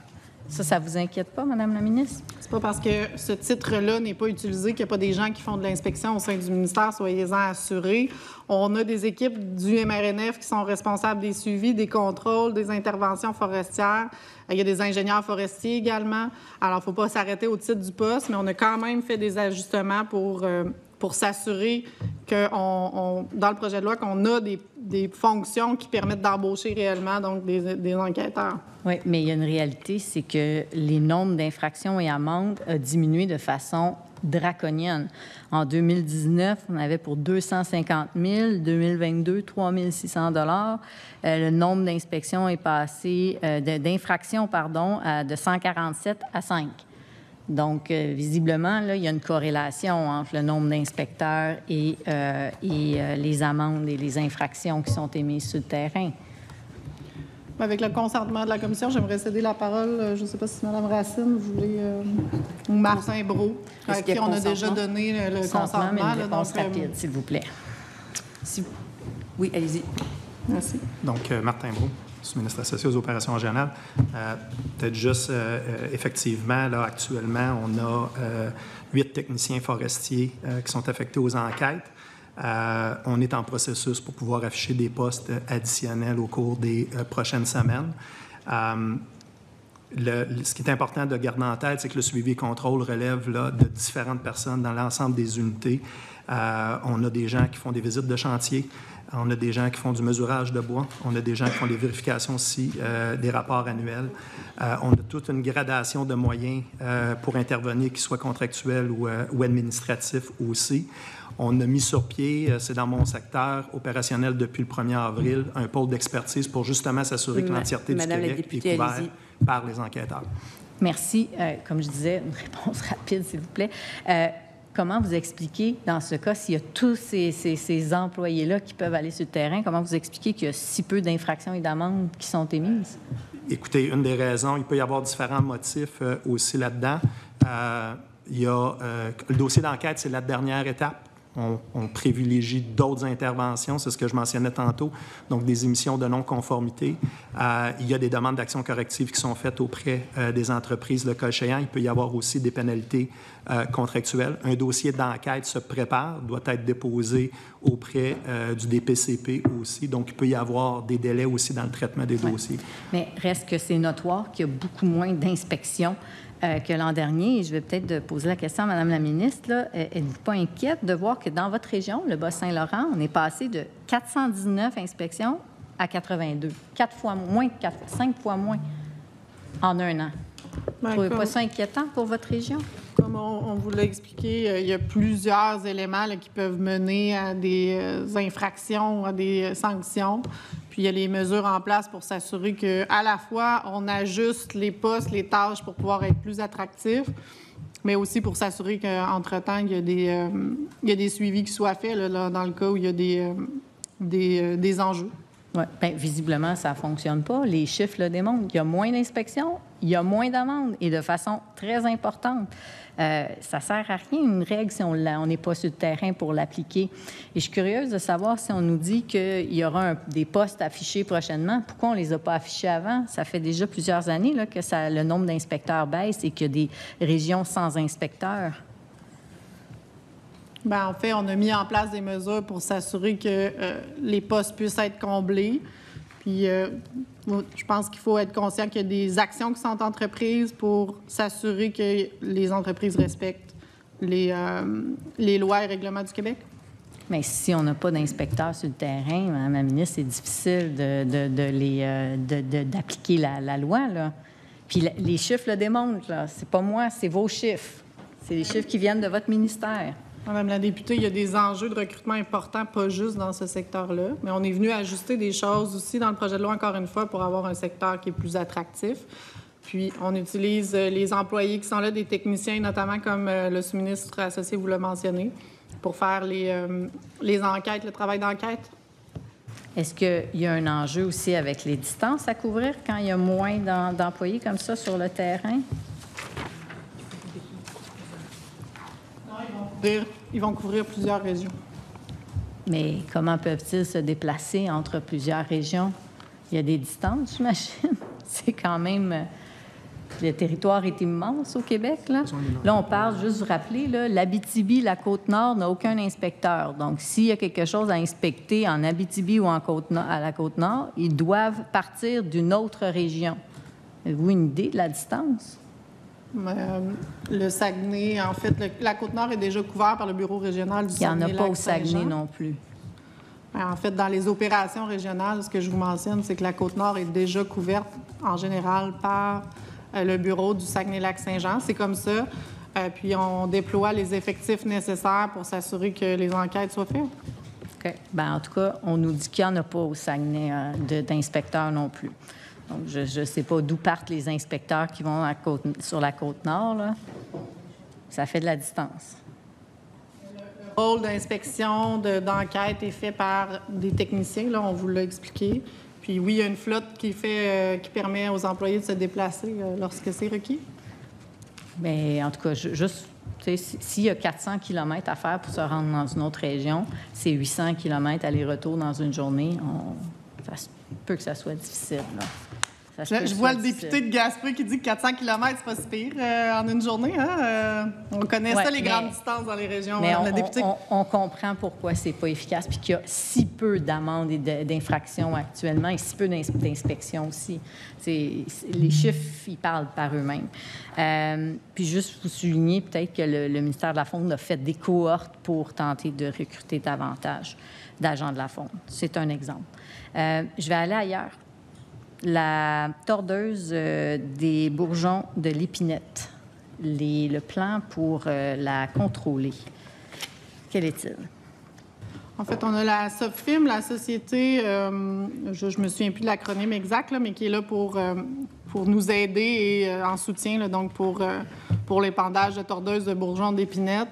Ça vous inquiète pas, Madame la ministre? C'est pas parce que ce titre-là n'est pas utilisé qu'il n'y a pas des gens qui font de l'inspection au sein du ministère, soyez-en assurés. On a des équipes du MRNF qui sont responsables des suivis, des contrôles, des interventions forestières. Il y a des ingénieurs forestiers également. Alors, il ne faut pas s'arrêter au titre du poste, mais on a quand même fait des ajustements pour s'assurer que dans le projet de loi, qu'on a des fonctions qui permettent d'embaucher réellement donc des enquêteurs. Oui, mais il y a une réalité, c'est que les nombres d'infractions et amendes ont diminué de façon draconienne. En 2019, on avait pour 250 000, 2022, 3 600 $. Le nombre d'inspections est passé, d'infractions, de 147 à 5. Donc, visiblement, là, il y a une corrélation entre le nombre d'inspecteurs et les amendes et les infractions qui sont émises sur le terrain. Avec le consentement de la commission, j'aimerais céder la parole. Je ne sais pas si Mme Racine voulait... ou Martin Brault, à qui on a déjà donné le consentement. Mais une réponse rapide, s'il vous plaît. Oui, allez-y. Merci. Donc, Martin Brault. sous-ministre associé aux opérations régionales. Peut-être juste, effectivement, là, actuellement, on a 8 techniciens forestiers qui sont affectés aux enquêtes. On est en processus pour pouvoir afficher des postes additionnels au cours des prochaines semaines. Ce qui est important de garder en tête, c'est que le suivi et contrôle relève là, de différentes personnes dans l'ensemble des unités. On a des gens qui font des visites de chantier, on a des gens qui font du mesurage de bois, on a des gens qui font des vérifications aussi des rapports annuels. On a toute une gradation de moyens pour intervenir, qu'ils soient contractuels ou administratifs aussi. On a mis sur pied, c'est dans mon secteur opérationnel depuis le 1er avril, un pôle d'expertise pour justement s'assurer que l'entièreté du Québec est couverte par les enquêteurs. Merci. Comme je disais, une réponse rapide, s'il vous plaît. Comment vous expliquez, dans ce cas, s'il y a tous ces employés-là qui peuvent aller sur le terrain, comment vous expliquez qu'il y a si peu d'infractions et d'amendes qui sont émises? Écoutez, une des raisons, il peut y avoir différents motifs aussi là-dedans. Le dossier d'enquête, c'est la dernière étape. On privilégie d'autres interventions, c'est ce que je mentionnais tantôt, donc des émissions de non-conformité. Il y a des demandes d'action corrective qui sont faites auprès des entreprises, le cas échéant. Il peut y avoir aussi des pénalités contractuelles. Un dossier d'enquête se prépare, doit être déposé auprès du DPCP aussi, donc il peut y avoir des délais aussi dans le traitement des dossiers. Mais reste que c'est notoire qu'il y a beaucoup moins d'inspections que l'an dernier. Et je vais peut-être poser la question à Mme la ministre. Là, êtes-vous pas inquiète de voir que dans votre région, le Bas-Saint-Laurent, on est passé de 419 inspections à 82? 5 fois moins en un an. Vous ne trouvez pas ça inquiétant pour votre région? Comme on vous l'a expliqué, il y a plusieurs éléments là, qui peuvent mener à des infractions, à des sanctions. Puis il y a les mesures en place pour s'assurer qu'à la fois, on ajuste les postes, les tâches pour pouvoir être plus attractifs, mais aussi pour s'assurer qu'entre-temps, il y a des suivis qui soient faits là, dans le cas où il y a des enjeux. Oui, bien, visiblement, ça ne fonctionne pas. Les chiffres le démontrent. Il y a moins d'inspections, il y a moins d'amendes, et de façon très importante. Ça ne sert à rien, une règle, si on n'est pas sur le terrain pour l'appliquer. Et je suis curieuse de savoir si on nous dit qu'il y aura des postes affichés prochainement, pourquoi on ne les a pas affichés avant? Ça fait déjà plusieurs années là, que le nombre d'inspecteurs baisse et qu'il y a des régions sans inspecteurs. Bien, en fait, on a mis en place des mesures pour s'assurer que les postes puissent être comblés. Puis, je pense qu'il faut être conscient qu'il y a des actions qui sont entreprises pour s'assurer que les entreprises respectent les lois et règlements du Québec. Mais si on n'a pas d'inspecteurs sur le terrain, Mme la ministre, c'est difficile d'appliquer la loi, là. Puis les chiffres le démontrent, là. C'est pas moi, c'est vos chiffres. C'est les chiffres qui viennent de votre ministère. Madame la députée, il y a des enjeux de recrutement importants, pas juste dans ce secteur-là, mais on est venu ajuster des choses aussi dans le projet de loi, encore une fois, pour avoir un secteur qui est plus attractif. Puis, on utilise les employés qui sont là, des techniciens, notamment comme le sous-ministre associé vous l'a mentionné, pour faire les enquêtes, le travail d'enquête. Est-ce qu'il y a un enjeu aussi avec les distances à couvrir quand il y a moins d'employés comme ça sur le terrain? Ils vont couvrir plusieurs régions. Mais comment peuvent-ils se déplacer entre plusieurs régions? Il y a des distances, j'imagine. C'est quand même... Le territoire est immense au Québec, là. Là, on parle, juste vous rappeler, l'Abitibi, la Côte-Nord n'a aucun inspecteur. Donc, s'il y a quelque chose à inspecter en Abitibi ou à la Côte-Nord, ils doivent partir d'une autre région. Avez-vous une idée de la distance? Le Saguenay, en fait, la Côte-Nord est déjà couverte par le bureau régional du Saguenay. Il n'y en a pas au Saguenay non plus. En fait, dans les opérations régionales, ce que je vous mentionne, c'est que la Côte-Nord est déjà couverte, en général, par le bureau du Saguenay-Lac-Saint-Jean. C'est comme ça. Puis, on déploie les effectifs nécessaires pour s'assurer que les enquêtes soient faites. OK. Bien, en tout cas, on nous dit qu'il n'y en a pas au Saguenay d'inspecteurs non plus. Donc, je ne sais pas d'où partent les inspecteurs qui vont sur la Côte-Nord, là. Ça fait de la distance. Le rôle d'inspection, d'enquête est fait par des techniciens, là, on vous l'a expliqué. Puis oui, il y a une flotte qui permet aux employés de se déplacer lorsque c'est requis. Bien, en tout cas, juste, s'il y a 400 km à faire pour se rendre dans une autre région, c'est 800 km aller-retour dans une journée. peut que ça soit difficile. Là. Je vois le député de Gaspé qui dit que 400 km, c'est pas si pire en une journée. Hein? On connaît ça, les grandes distances dans les régions. Mais on comprend pourquoi c'est pas efficace puis qu'il y a si peu d'amendes et d'infractions actuellement et si peu d'inspections aussi. Les chiffres, ils parlent par eux-mêmes. Puis juste vous souligner peut-être que le ministère de la Faune a fait des cohortes pour tenter de recruter davantage d'agents de la Faune. C'est un exemple. Je vais aller ailleurs. La tordeuse des bourgeons de l'épinette, le plan pour la contrôler, quel est-il? En fait, on a la SOFIM, la société, je me souviens plus de l'acronyme exact, là, mais qui est là pour nous aider et en soutien, là, donc pour l'épandage de tordeuses de bourgeons d'épinette.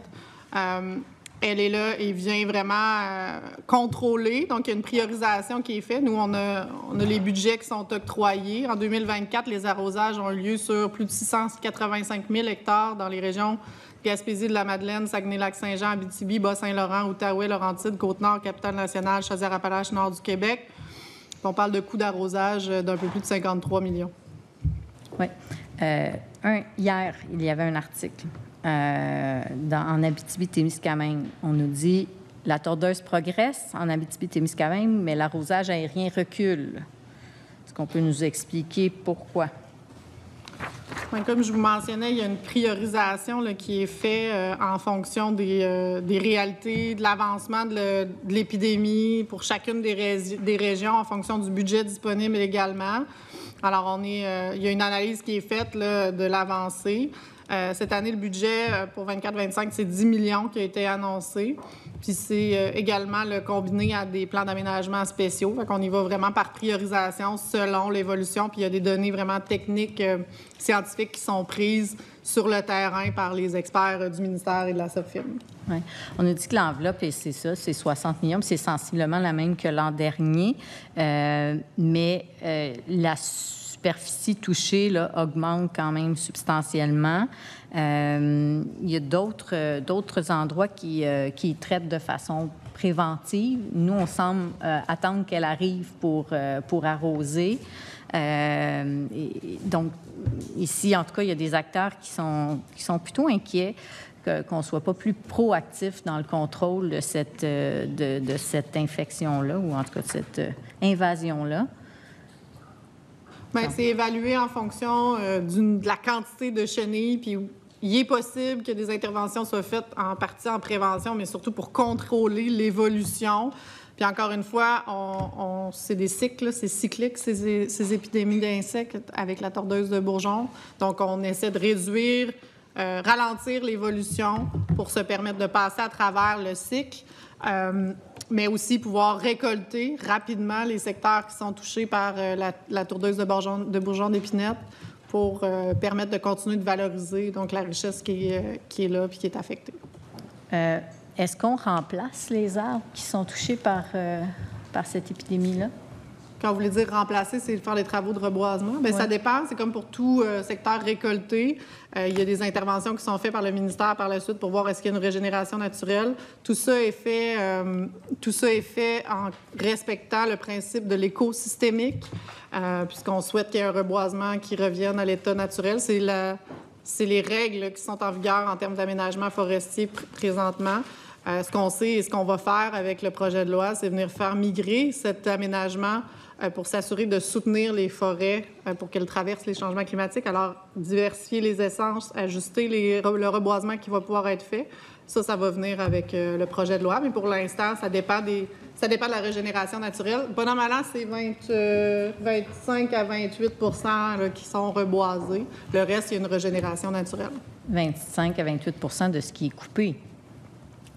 Elle est là et vient vraiment contrôler. Donc, il y a une priorisation qui est faite. Nous, on a les budgets qui sont octroyés. En 2024, les arrosages ont eu lieu sur plus de 685 000 hectares dans les régions Gaspésie, de la Madeleine, Saguenay-Lac-Saint-Jean, Abitibi, Bas-Saint-Laurent, Outaouais, Laurentides, Côte-Nord, Capitale-Nationale, Chaudière-Appalaches, Nord du Québec. On parle de coûts d'arrosage d'un peu plus de 53 millions. Oui. Hier, il y avait un article en Abitibi-Témiscamingue. On nous dit la tordeuse progresse en Abitibi-Témiscamingue, mais l'arrosage aérien recule. Est-ce qu'on peut nous expliquer pourquoi? Bien, comme je vous mentionnais, il y a une priorisation là, qui est faite en fonction des réalités, de l'avancement de l'épidémie pour chacune des régions en fonction du budget disponible également. Alors, il y a une analyse qui est faite là, de l'avancée. Cette année, le budget pour 24-25, c'est 10 millions qui a été annoncé. Puis c'est également le combiné à des plans d'aménagement spéciaux. Fait qu'on y va vraiment par priorisation selon l'évolution. Puis il y a des données vraiment techniques, scientifiques qui sont prises sur le terrain par les experts du ministère et de la SOFIM. Oui. On a dit que l'enveloppe, et c'est ça, c'est 60 millions, c'est sensiblement la même que l'an dernier. Mais la superficie touchée là, augmente quand même substantiellement. Il y a d'autres endroits qui traitent de façon préventive. Nous, on semble attendre qu'elle arrive pour arroser. Donc, ici, en tout cas, il y a des acteurs qui sont plutôt inquiets qu'on ne soit pas plus proactif dans le contrôle de cette infection-là, ou en tout cas de cette invasion-là. Bien, c'est évalué en fonction de la quantité de chenilles, puis il est possible que des interventions soient faites en partie en prévention, mais surtout pour contrôler l'évolution. Puis encore une fois, c'est des cycles, c'est cyclique, ces épidémies d'insectes avec la tordeuse de bourgeons. Donc, on essaie de réduire, ralentir l'évolution pour se permettre de passer à travers le cycle. Mais aussi pouvoir récolter rapidement les secteurs qui sont touchés par la tordeuse de bourgeons d'épinette pour permettre de continuer de valoriser donc, la richesse qui est là et qui est affectée. Est-ce qu'on remplace les arbres qui sont touchés par cette épidémie-là? Quand vous voulez dire remplacer, c'est faire les travaux de reboisement. Bien, ça dépend. C'est comme pour tout secteur récolté. Il y a des interventions qui sont faites par le ministère par la suite pour voir est-ce qu'il y a une régénération naturelle. Tout ça est fait en respectant le principe de l'écosystémique, puisqu'on souhaite qu'il y ait un reboisement qui revienne à l'état naturel. C'est les règles qui sont en vigueur en termes d'aménagement forestier présentement. Ce qu'on sait et ce qu'on va faire avec le projet de loi, c'est venir faire migrer cet aménagement pour s'assurer de soutenir les forêts pour qu'elles traversent les changements climatiques. Alors, diversifier les essences, ajuster le reboisement qui va pouvoir être fait, ça va venir avec le projet de loi. Mais pour l'instant, ça dépend de la régénération naturelle. Bon an, mal an, c'est 25 à 28 là, qui sont reboisés. Le reste, il y a une régénération naturelle. 25 à 28 de ce qui est coupé.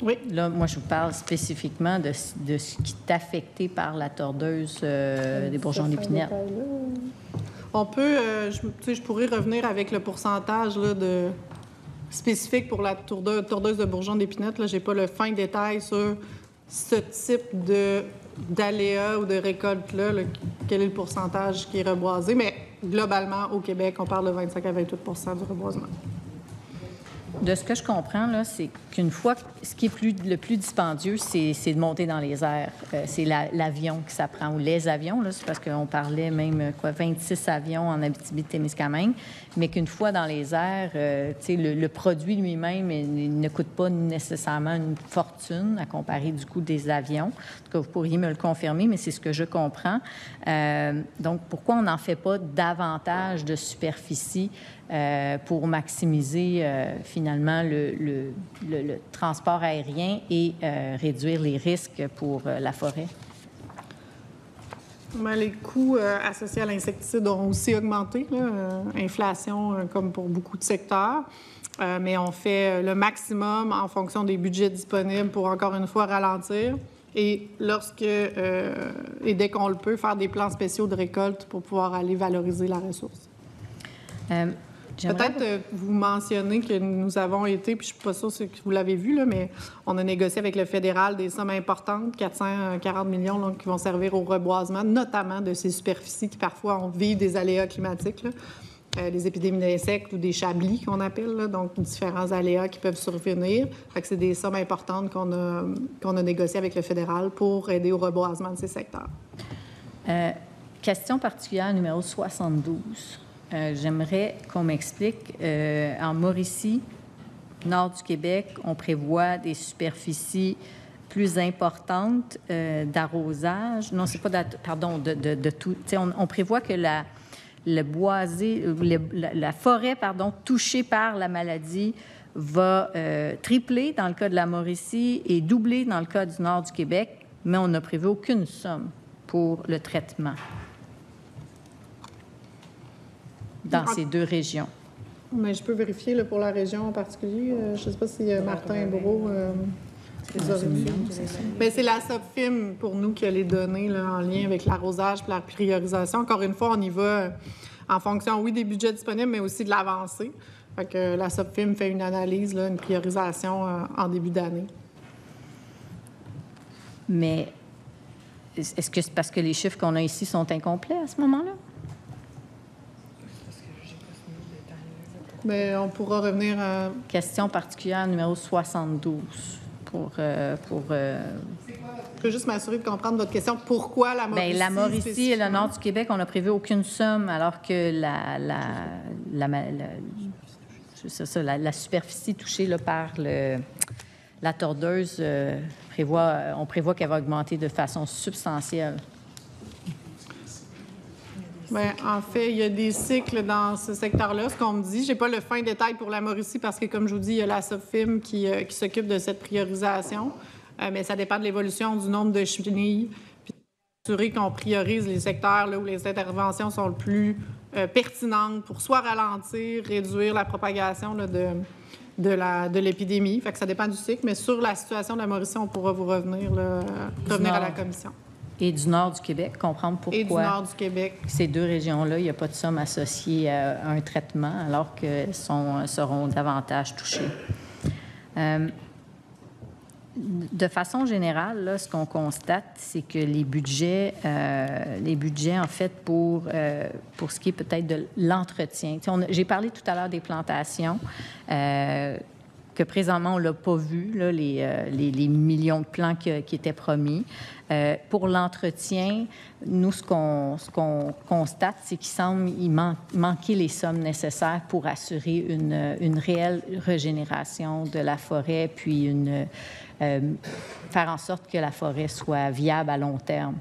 Oui. Là, moi, je vous parle spécifiquement de ce qui est affecté par la tordeuse des bourgeons d'épinette. On peut, je pourrais revenir avec le pourcentage là, spécifique pour la tordeuse de bourgeons d'épinette. Je n'ai pas le fin détail sur ce type d'aléa ou de récolte-là, quel est le pourcentage qui est reboisé. Mais globalement, au Québec, on parle de 25 à 28 du reboisement. De ce que je comprends, là, c'est qu'une fois, ce qui est le plus dispendieux, c'est de monter dans les airs. C'est l'avion que ça prend, ou les avions, là, c'est parce qu'on parlait même, 26 avions en Abitibi-Témiscamingue, mais qu'une fois dans les airs, le produit lui-même, il ne coûte pas nécessairement une fortune à comparer du coût des avions. En tout cas, vous pourriez me le confirmer, mais c'est ce que je comprends. Donc, pourquoi on n'en fait pas davantage de superficie pour maximiser finalement le transport aérien et réduire les risques pour la forêt? Bien, les coûts associés à l'insecticide ont aussi augmenté, inflation comme pour beaucoup de secteurs. Mais on fait le maximum en fonction des budgets disponibles pour, encore une fois, ralentir. Et et dès qu'on le peut, faire des plans spéciaux de récolte pour pouvoir aller valoriser la ressource. Peut-être vous mentionnez que nous avons été, puis je ne suis pas sûre que vous l'avez vu, là, mais on a négocié avec le fédéral des sommes importantes, 440 millions là, qui vont servir au reboisement, notamment de ces superficies qui parfois vivent des aléas climatiques, les épidémies d'insectes ou des chablis qu'on appelle, là, donc différents aléas qui peuvent survenir. Fait que c'est des sommes importantes qu'on a négociées avec le fédéral pour aider au reboisement de ces secteurs. Question particulière numéro 72. J'aimerais qu'on m'explique, en Mauricie, nord du Québec, on prévoit des superficies plus importantes d'arrosage. Non, c'est pas de tout. On prévoit que le boisé, la forêt, touchée par la maladie va tripler dans le cas de la Mauricie et doubler dans le cas du nord du Québec, mais on n'a prévu aucune somme pour le traitement dans ces deux régions. Mais je peux vérifier là, pour la région en particulier. Je ne sais pas si Martin Brault c'est la SOPFIM pour nous qui a les données là, en lien avec l'arrosage et la priorisation. Encore une fois, on y va en fonction, oui, des budgets disponibles, mais aussi de l'avancée. Fait que la SOPFIM fait une analyse, là, une priorisation en début d'année. Mais est-ce que c'est parce que les chiffres qu'on a ici sont incomplets à ce moment-là? Bien, on pourra revenir à... Question particulière numéro 72 Je peux juste m'assurer de comprendre votre question. Pourquoi la Mauricie? Bien, la Mauricie et le nord du Québec, on n'a prévu aucune somme, alors que la superficie touchée là, par la tordeuse, on prévoit qu'elle va augmenter de façon substantielle. Bien, en fait, il y a des cycles dans ce secteur-là, ce qu'on me dit. Je n'ai pas le fin détail pour la Mauricie parce que, comme je vous dis, il y a la SOPFIM qui s'occupe de cette priorisation. Mais ça dépend de l'évolution du nombre de chenilles. Puis, s'assurer qu'on priorise les secteurs là, où les interventions sont le plus pertinentes pour soit ralentir, réduire la propagation là, de l'épidémie. Fait que ça dépend du cycle. Mais sur la situation de la Mauricie, on pourra vous revenir à la commission. Et du nord du Québec, comprendre pourquoi. Et du nord du Québec. Ces deux régions-là, il n'y a pas de somme associée à un traitement, alors qu'elles seront davantage touchées. De façon générale, là, ce qu'on constate, c'est que les budgets, en fait, pour ce qui est peut-être de l'entretien. J'ai parlé tout à l'heure des plantations, que présentement, on ne l'a pas vu, là, les millions de plants qui étaient promis. Pour l'entretien, nous, ce qu'on constate, c'est qu'il semble manquer les sommes nécessaires pour assurer une réelle régénération de la forêt, puis faire en sorte que la forêt soit viable à long terme.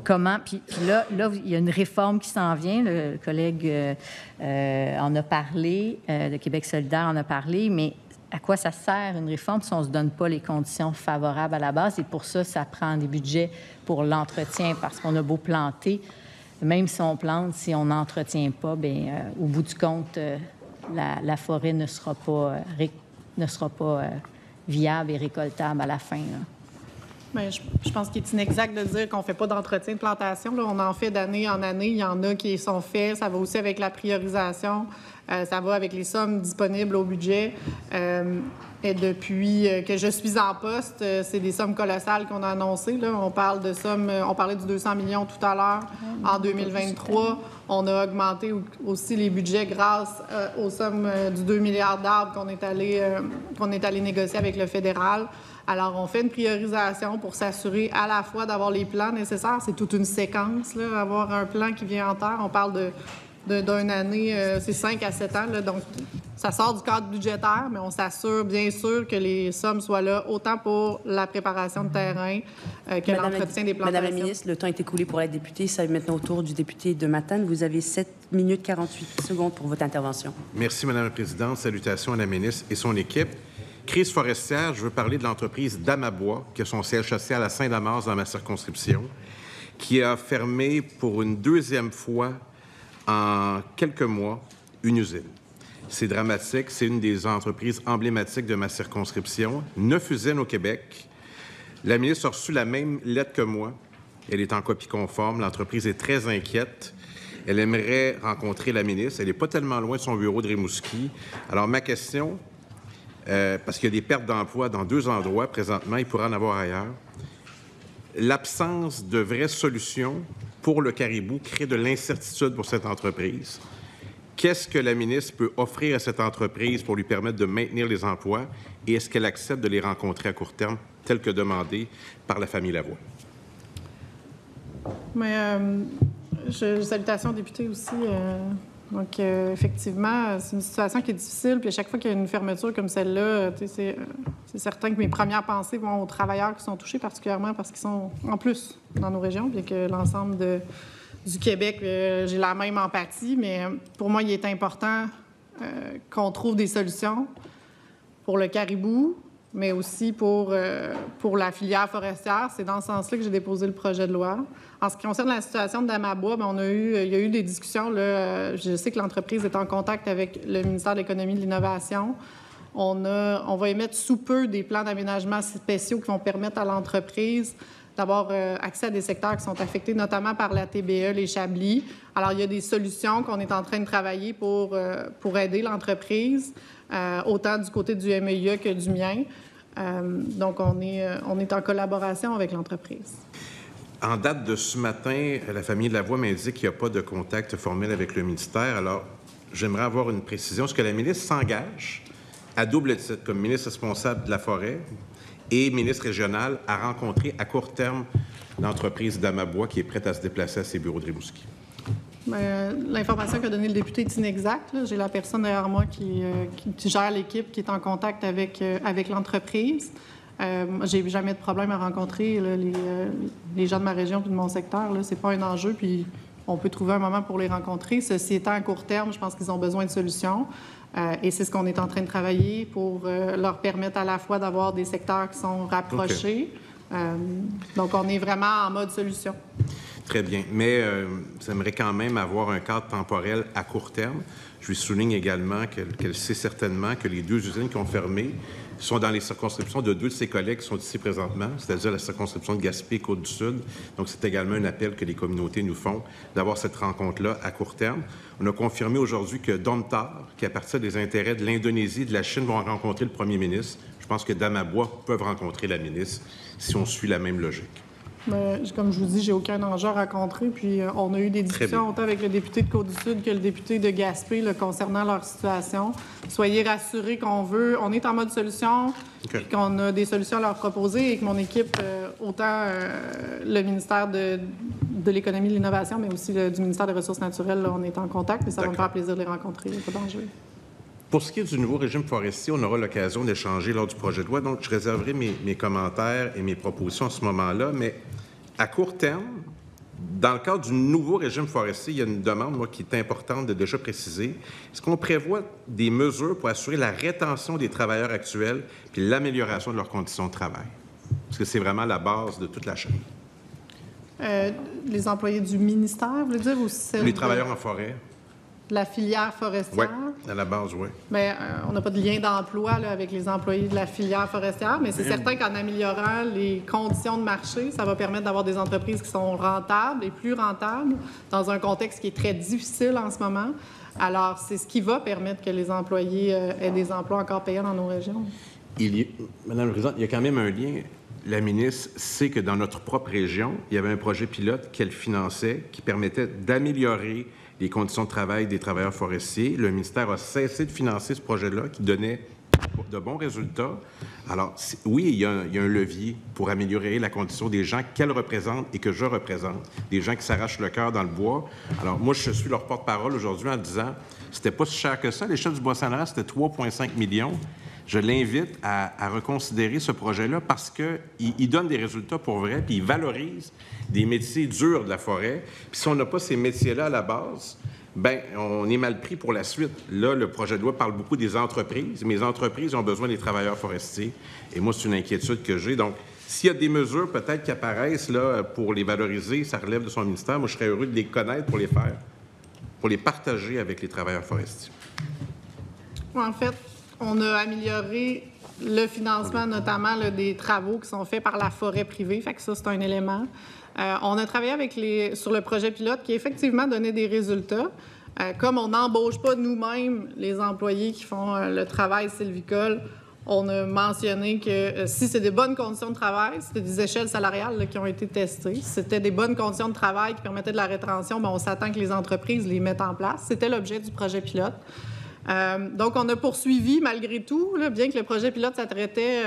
Comment? Puis là, il y a une réforme qui s'en vient. Le collègue en a parlé, de Québec solidaire en a parlé, mais à quoi ça sert une réforme si on ne se donne pas les conditions favorables à la base? Et pour ça, ça prend des budgets pour l'entretien, parce qu'on a beau planter, même si on plante, si on n'entretient pas, bien, au bout du compte, la forêt ne sera pas viable et récoltable à la fin, là. Bien, je pense qu'il est inexact de dire qu'on ne fait pas d'entretien de plantation. Là, on en fait d'année en année. Il y en a qui sont faits. Ça va aussi avec la priorisation. Ça va avec les sommes disponibles au budget. Et depuis que je suis en poste, c'est des sommes colossales qu'on a annoncées. Là. On parle de sommes, on parlait du 200 millions tout à l'heure. En 2023, on a augmenté aussi les budgets grâce aux sommes du 2 milliards d'arbres qu'on est allé négocier avec le fédéral. Alors, on fait une priorisation pour s'assurer à la fois d'avoir les plans nécessaires. C'est toute une séquence, là, avoir un plan qui vient en terre. On parle d'une année, c'est 5 à 7 ans. Là, donc, ça sort du cadre budgétaire, mais on s'assure bien sûr que les sommes soient là, autant pour la préparation de terrain que l'entretien des plantations. Madame la ministre, le temps est écoulé pour la députée. Ça est maintenant au tour du député de Matane. Vous avez 7 minutes 48 secondes pour votre intervention. Merci, Madame la Présidente. Salutations à la ministre et son équipe. Crise forestière, je veux parler de l'entreprise Damabois, qui a son siège social à Saint-Damas dans ma circonscription, qui a fermé pour une deuxième fois en quelques mois une usine. C'est dramatique. C'est une des entreprises emblématiques de ma circonscription. 9 usines au Québec. La ministre a reçu la même lettre que moi. Elle est en copie conforme. L'entreprise est très inquiète. Elle aimerait rencontrer la ministre. Elle n'est pas tellement loin de son bureau de Rimouski. Alors, ma question, parce qu'il y a des pertes d'emploi dans 2 endroits présentement, il pourrait en avoir ailleurs. L'absence de vraies solutions pour le caribou crée de l'incertitude pour cette entreprise. Qu'est-ce que la ministre peut offrir à cette entreprise pour lui permettre de maintenir les emplois et est-ce qu'elle accepte de les rencontrer à court terme, tel que demandé par la famille Lavoie? Mais, salutations aux députés aussi. Donc, effectivement, c'est une situation qui est difficile. Puis à chaque fois qu'il y a une fermeture comme celle-là, c'est certain que mes premières pensées vont aux travailleurs qui sont touchés, particulièrement parce qu'ils sont en plus dans nos régions, puis que l'ensemble du Québec, j'ai la même empathie. Mais pour moi, il est important qu'on trouve des solutions pour le caribou, mais aussi pour la filière forestière. C'est dans ce sens-là que j'ai déposé le projet de loi. En ce qui concerne la situation de Damabois, il y a eu des discussions. Là, je sais que l'entreprise est en contact avec le ministère de l'Économie et de l'Innovation. On va émettre sous peu des plans d'aménagement spéciaux qui vont permettre à l'entreprise d'avoir accès à des secteurs qui sont affectés, notamment par la TBE, les Chablis. Alors, il y a des solutions qu'on est en train de travailler pour aider l'entreprise, autant du côté du MEIA que du mien. Donc, on est en collaboration avec l'entreprise. En date de ce matin, la famille Lavoie m'indique qu'il n'y a pas de contact formel avec le ministère. Alors, j'aimerais avoir une précision. Est-ce que la ministre s'engage à double titre, comme ministre responsable de la forêt et ministre régional, à rencontrer à court terme l'entreprise Damabois qui est prête à se déplacer à ses bureaux de Rimouski? L'information qu'a donnée le député est inexacte. J'ai la personne derrière moi qui gère l'équipe, qui est en contact avec l'entreprise. J'ai jamais de problème à rencontrer les gens de ma région et de mon secteur. Ce n'est pas un enjeu, puis on peut trouver un moment pour les rencontrer. Ceci étant, à court terme, je pense qu'ils ont besoin de solutions. Et c'est ce qu'on est en train de travailler pour leur permettre à la fois d'avoir des secteurs qui sont rapprochés. Okay. Donc, on est vraiment en mode solution. Très bien. Mais j'aimerais quand même avoir un cadre temporel à court terme. Je lui souligne également qu'elle sait certainement que les 2 usines qui ont fermé sont dans les circonscriptions de 2 de ses collègues qui sont ici présentement, c'est-à-dire la circonscription de Gaspé et Côte-du-Sud. Donc, c'est également un appel que les communautés nous font d'avoir cette rencontre-là à court terme. On a confirmé aujourd'hui que Domtar, qui appartient des intérêts de l'Indonésie et de la Chine, vont rencontrer le premier ministre. Je pense que Damabois peuvent rencontrer la ministre si on suit la même logique. Mais, comme je vous dis, j'ai aucun enjeu à rencontrer. Puis on a eu des discussions autant avec le député de Côte-du-Sud que le député de Gaspé concernant leur situation. Soyez rassurés on est en mode solution, okay. Qu'on a des solutions à leur proposer et que mon équipe, autant le ministère de l'Économie et de l'Innovation, mais aussi du ministère des Ressources naturelles, là, on est en contact et ça va me faire plaisir de les rencontrer. Il n'y a pas d'enjeu. Pour ce qui est du nouveau régime forestier, on aura l'occasion d'échanger lors du projet de loi. Donc, je réserverai mes commentaires et mes propositions à ce moment-là. Mais à court terme, dans le cadre du nouveau régime forestier, il y a une demande, moi, qui est importante de déjà préciser. Est-ce qu'on prévoit des mesures pour assurer la rétention des travailleurs actuels puis l'amélioration de leurs conditions de travail? Parce que c'est vraiment la base de toute la chaîne. Les employés du ministère, vous voulez dire, ou celles les travailleurs en forêt? La filière forestière? Oui, à la base, oui. Bien, on n'a pas de lien d'emploi avec les employés de la filière forestière, mais c'est certain qu'en améliorant les conditions de marché, ça va permettre d'avoir des entreprises qui sont rentables et plus rentables dans un contexte qui est très difficile en ce moment. Alors, c'est ce qui va permettre que les employés aient des emplois encore payants dans nos régions. Madame la Présidente, il y a quand même un lien. La ministre sait que dans notre propre région, il y avait un projet pilote qu'elle finançait qui permettait d'améliorer les conditions de travail des travailleurs forestiers. Le ministère a cessé de financer ce projet-là qui donnait de bons résultats. Alors, oui, il y a un levier pour améliorer la condition des gens qu'elle représente et que je représente, des gens qui s'arrachent le cœur dans le bois. Alors, moi, je suis leur porte-parole aujourd'hui en disant, c'était pas si cher que ça. L'échelle du Bois-Saint-Laurent, c'était 3,5 millions. Je l'invite à reconsidérer ce projet-là parce qu'il donne des résultats pour vrai, puis il valorise des métiers durs de la forêt. Puis si on n'a pas ces métiers-là à la base, bien, on est mal pris pour la suite. Là, le projet de loi parle beaucoup des entreprises, mais les entreprises ont besoin des travailleurs forestiers. Et moi, c'est une inquiétude que j'ai. Donc, s'il y a des mesures peut-être qui apparaissent là, pour les valoriser, ça relève de son ministère. Moi, je serais heureux de les connaître pour les faire, pour les partager avec les travailleurs forestiers. En fait, on a amélioré le financement, notamment là, des travaux qui sont faits par la forêt privée. Fait que ça, c'est un élément. On a travaillé sur le projet pilote qui a effectivement donné des résultats. Comme on n'embauche pas nous-mêmes les employés qui font le travail sylvicole, on a mentionné que si c'est des bonnes conditions de travail, c'était des échelles salariales là, qui ont été testées, si c'était des bonnes conditions de travail qui permettaient de la rétention, bien, on s'attend que les entreprises les mettent en place. C'était l'objet du projet pilote. Donc, on a poursuivi malgré tout, là, bien que le projet pilote s'arrêtait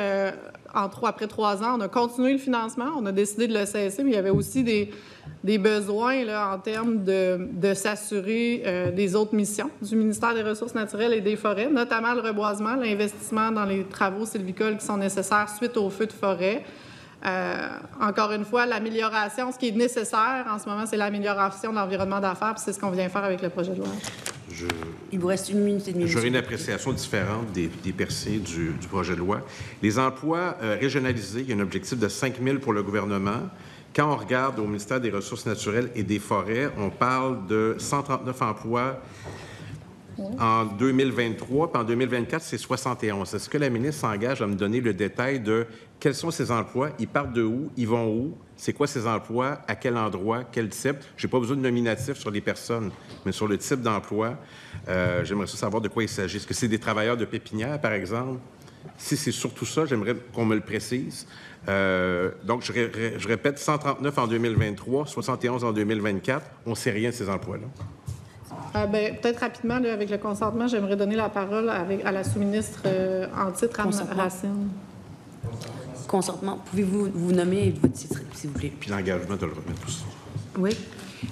après 3 ans, on a continué le financement, on a décidé de le cesser, mais il y avait aussi des besoins là, en termes de s'assurer des autres missions du ministère des Ressources naturelles et des Forêts, notamment le reboisement, l'investissement dans les travaux sylvicoles qui sont nécessaires suite aux feux de forêt. Encore une fois, l'amélioration, ce qui est nécessaire en ce moment, c'est l'amélioration de l'environnement d'affaires, puis c'est ce qu'on vient faire avec le projet de loi. Il vous reste 1 minute et demie. J'aurais une appréciation différente des percées du projet de loi. Les emplois régionalisés, il y a un objectif de 5 000 pour le gouvernement. Quand on regarde au ministère des Ressources naturelles et des Forêts, on parle de 139 emplois en 2023, puis en 2024, c'est 71. Est-ce que la ministre s'engage à me donner le détail de quels sont ces emplois? Ils partent de où? Ils vont où? C'est quoi ces emplois? À quel endroit? Quel type? Je n'ai pas besoin de nominatif sur les personnes, mais sur le type d'emploi. J'aimerais savoir de quoi il s'agit. Est-ce que c'est des travailleurs de pépinière, par exemple? Si c'est surtout ça, j'aimerais qu'on me le précise. Donc, je répète, 139 en 2023, 71 en 2024. On ne sait rien de ces emplois-là. Peut-être rapidement, là, avec le consentement, j'aimerais donner la parole à la sous-ministre en titre, Anne Racine. Consentement. Pouvez-vous vous nommer votre titre, s'il vous plaît? Puis l'engagement de le remettre aussi. Oui.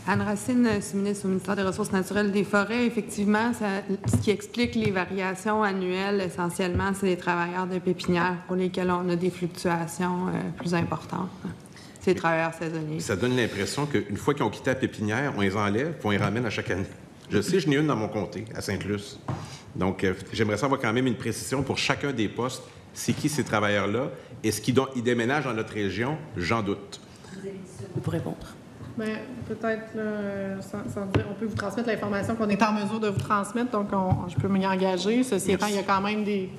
Anne Racine, sous-ministre au ministère des Ressources naturelles et des Forêts. Effectivement, ce qui explique les variations annuelles, essentiellement, c'est les travailleurs de pépinière pour lesquels on a des fluctuations plus importantes. C'est les travailleurs saisonniers. Ça donne l'impression qu'une fois qu'ils ont quitté la pépinière, on les enlève puis on les ramène à chaque année. Je sais, je n'ai une dans mon comté, à Sainte-Luce. Donc, j'aimerais savoir quand même une précision pour chacun des postes. C'est qui ces travailleurs-là? Est-ce qu'ils déménagent dans notre région? J'en doute. Pour répondre. Bien, peut-être, sans dire, on peut vous transmettre l'information qu'on est en mesure de vous transmettre, donc je peux m'y engager. Ceci étant, il y a quand même des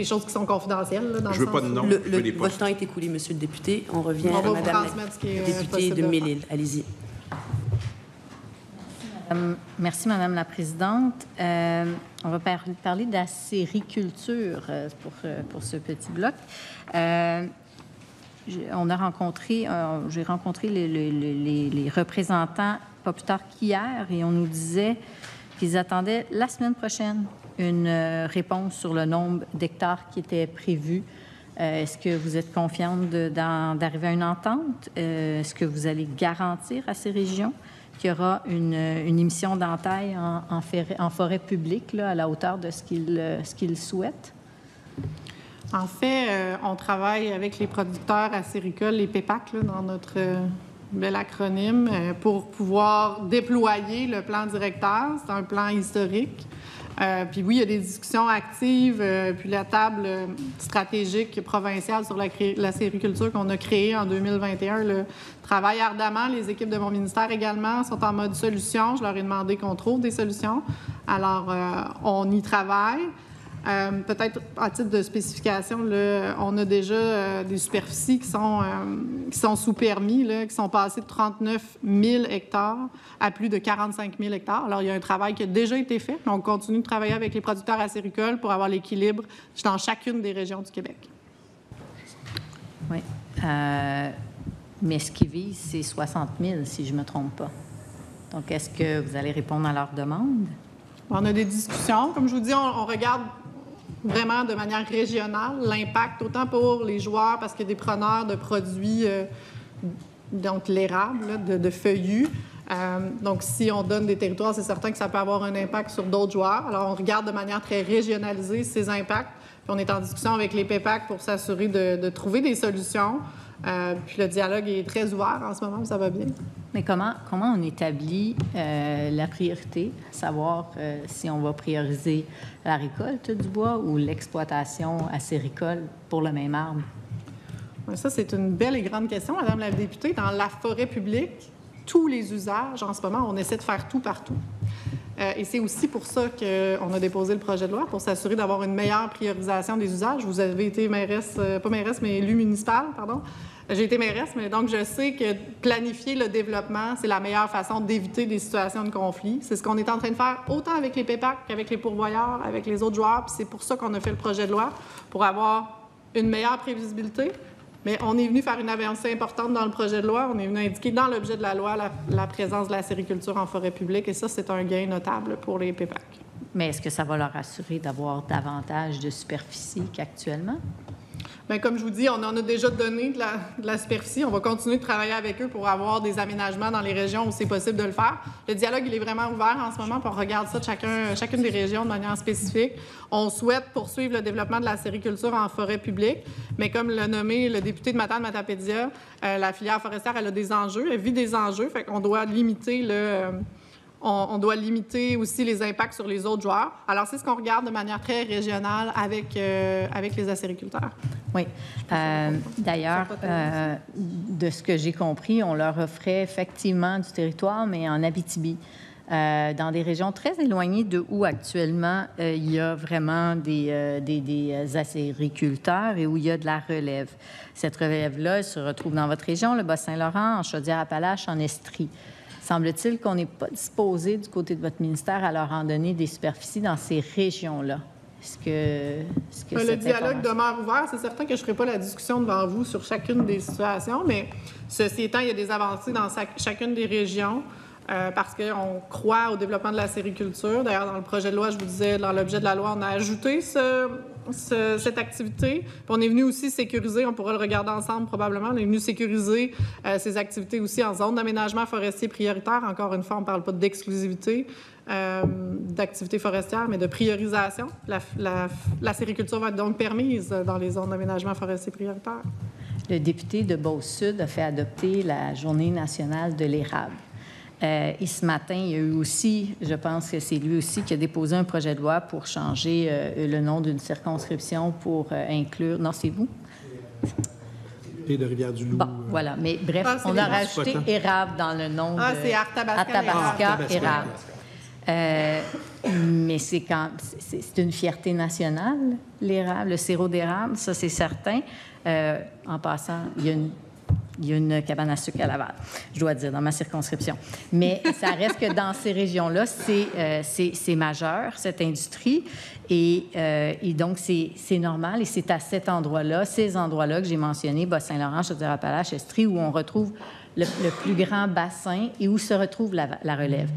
choses qui sont confidentielles. Là, dans je ne veux pas de nom, je veux des postes. Votre temps est écoulé, Monsieur le député. On revient à Madame la députée de Mille-Îles. Allez-y. Merci, Madame la Présidente. On va parler de la sériculture pour ce petit bloc. J'ai rencontré les représentants pas plus tard qu'hier et on nous disait qu'ils attendaient la semaine prochaine une réponse sur le nombre d'hectares qui était prévu. Est-ce que vous êtes confiante d'arriver à une entente? Est-ce que vous allez garantir à ces régions qu'il y aura une émission d'entaille en forêt publique là, à la hauteur de ce qu'ils souhaitent? En fait, on travaille avec les producteurs acéricoles, les PEPAC, là, dans notre bel acronyme, pour pouvoir déployer le plan directeur. C'est un plan historique. Puis oui, il y a des discussions actives, puis la table stratégique provinciale sur la sériculture qu'on a créée en 2021 là, travaille ardemment. Les équipes de mon ministère également sont en mode solution. Je leur ai demandé qu'on trouve des solutions. Alors, on y travaille. Peut-être à titre de spécification, là, on a déjà des superficies qui sont sous permis, là, qui sont passées de 39 000 hectares à plus de 45 000 hectares. Alors, il y a un travail qui a déjà été fait, mais on continue de travailler avec les producteurs acéricoles pour avoir l'équilibre dans chacune des régions du Québec. Oui. Mais ce qu'ils visent, c'est 60 000, si je ne me trompe pas. Donc, est-ce que vous allez répondre à leurs demandes? On a des discussions. Comme je vous dis, on regarde vraiment de manière régionale l'impact, autant pour les joueurs, parce qu'il y a des preneurs de produits, donc l'érable, là, de feuillus. Donc, si on donne des territoires, c'est certain que ça peut avoir un impact sur d'autres joueurs. Alors, on regarde de manière très régionalisée ces impacts. Puis on est en discussion avec les PEPAC pour s'assurer de trouver des solutions. Puis le dialogue est très ouvert en ce moment, ça va bien. Mais comment on établit la priorité, savoir si on va prioriser la récolte du bois ou l'exploitation acéricole pour le même arbre? Ça, c'est une belle et grande question, Madame la députée. Dans la forêt publique, tous les usages, en ce moment, on essaie de faire tout partout. Et c'est aussi pour ça qu'on a déposé le projet de loi, pour s'assurer d'avoir une meilleure priorisation des usages. Vous avez été mairesse, pas mairesse, mais élue municipale, pardon. J'ai été mairesse, mais donc je sais que planifier le développement, c'est la meilleure façon d'éviter des situations de conflit. C'est ce qu'on est en train de faire autant avec les PEPAC qu'avec les pourvoyeurs, avec les autres joueurs. Puis c'est pour ça qu'on a fait le projet de loi, pour avoir une meilleure prévisibilité. Mais on est venu faire une avancée importante dans le projet de loi. On est venu indiquer dans l'objet de la loi la présence de la sériculture en forêt publique. Et ça, c'est un gain notable pour les PEPAC. Mais est-ce que ça va leur assurer d'avoir davantage de superficie qu'actuellement? Bien, comme je vous dis, on en a déjà donné de la superficie. On va continuer de travailler avec eux pour avoir des aménagements dans les régions où c'est possible de le faire. Le dialogue, il est vraiment ouvert en ce moment, puis on regarde ça de chacune des régions de manière spécifique. On souhaite poursuivre le développement de la sériculture en forêt publique, mais comme l'a nommé le député de Matane-Matapédia, la filière forestière, elle a des enjeux, elle vit des enjeux, fait qu'on doit limiter on doit limiter aussi les impacts sur les autres joueurs. Alors, c'est ce qu'on regarde de manière très régionale avec les acériculteurs. Oui. D'ailleurs, de ce que j'ai compris, on leur offrait effectivement du territoire, mais en Abitibi, dans des régions très éloignées de où actuellement il y a vraiment des acériculteurs et où il y a de la relève. Cette relève-là, elle se retrouve dans votre région, le Bas-Saint-Laurent, en Chaudière-Appalaches, en Estrie. Semble-t-il qu'on n'est pas disposé du côté de votre ministère à leur en donner des superficies dans ces régions-là. Est-ce que le dialogue demeure ouvert. C'est certain que je ne ferai pas la discussion devant vous sur chacune des situations, mais ceci étant, il y a des avancées dans chacune des régions parce qu'on croit au développement de la sériculture. D'ailleurs, dans le projet de loi, je vous disais, dans l'objet de la loi, on a ajouté cette activité. Puis on est venu aussi sécuriser, on pourra le regarder ensemble probablement, on est venu sécuriser ces activités aussi en zone d'aménagement forestier prioritaire. Encore une fois, on ne parle pas d'exclusivité d'activité forestière, mais de priorisation. La sériculture va être donc permise dans les zones d'aménagement forestier prioritaire. Le député de Beauce-Sud a fait adopter la Journée nationale de l'érable. Et ce matin, il y a eu aussi, je pense que c'est lui aussi qui a déposé un projet de loi pour changer le nom d'une circonscription pour inclure... Non, c'est vous? Et de Rivière-du-Loup. Bon, voilà. Mais bref, on a rajouté érable dans le nom de... c'est Arthabasca érable. Mais c'est une fierté nationale, l'érable, le sirop d'érable, ça c'est certain. En passant, il y a une cabane à sucre à Laval, je dois dire, dans ma circonscription. Mais ça reste que dans ces régions-là, c'est majeur, cette industrie. Et donc, c'est normal. Et c'est à cet endroit-là, ces endroits-là que j'ai mentionnés, Bas-Saint-Laurent, Chaudière-Appalaches, Estrie, où on retrouve le plus grand bassin et où se retrouve la relève.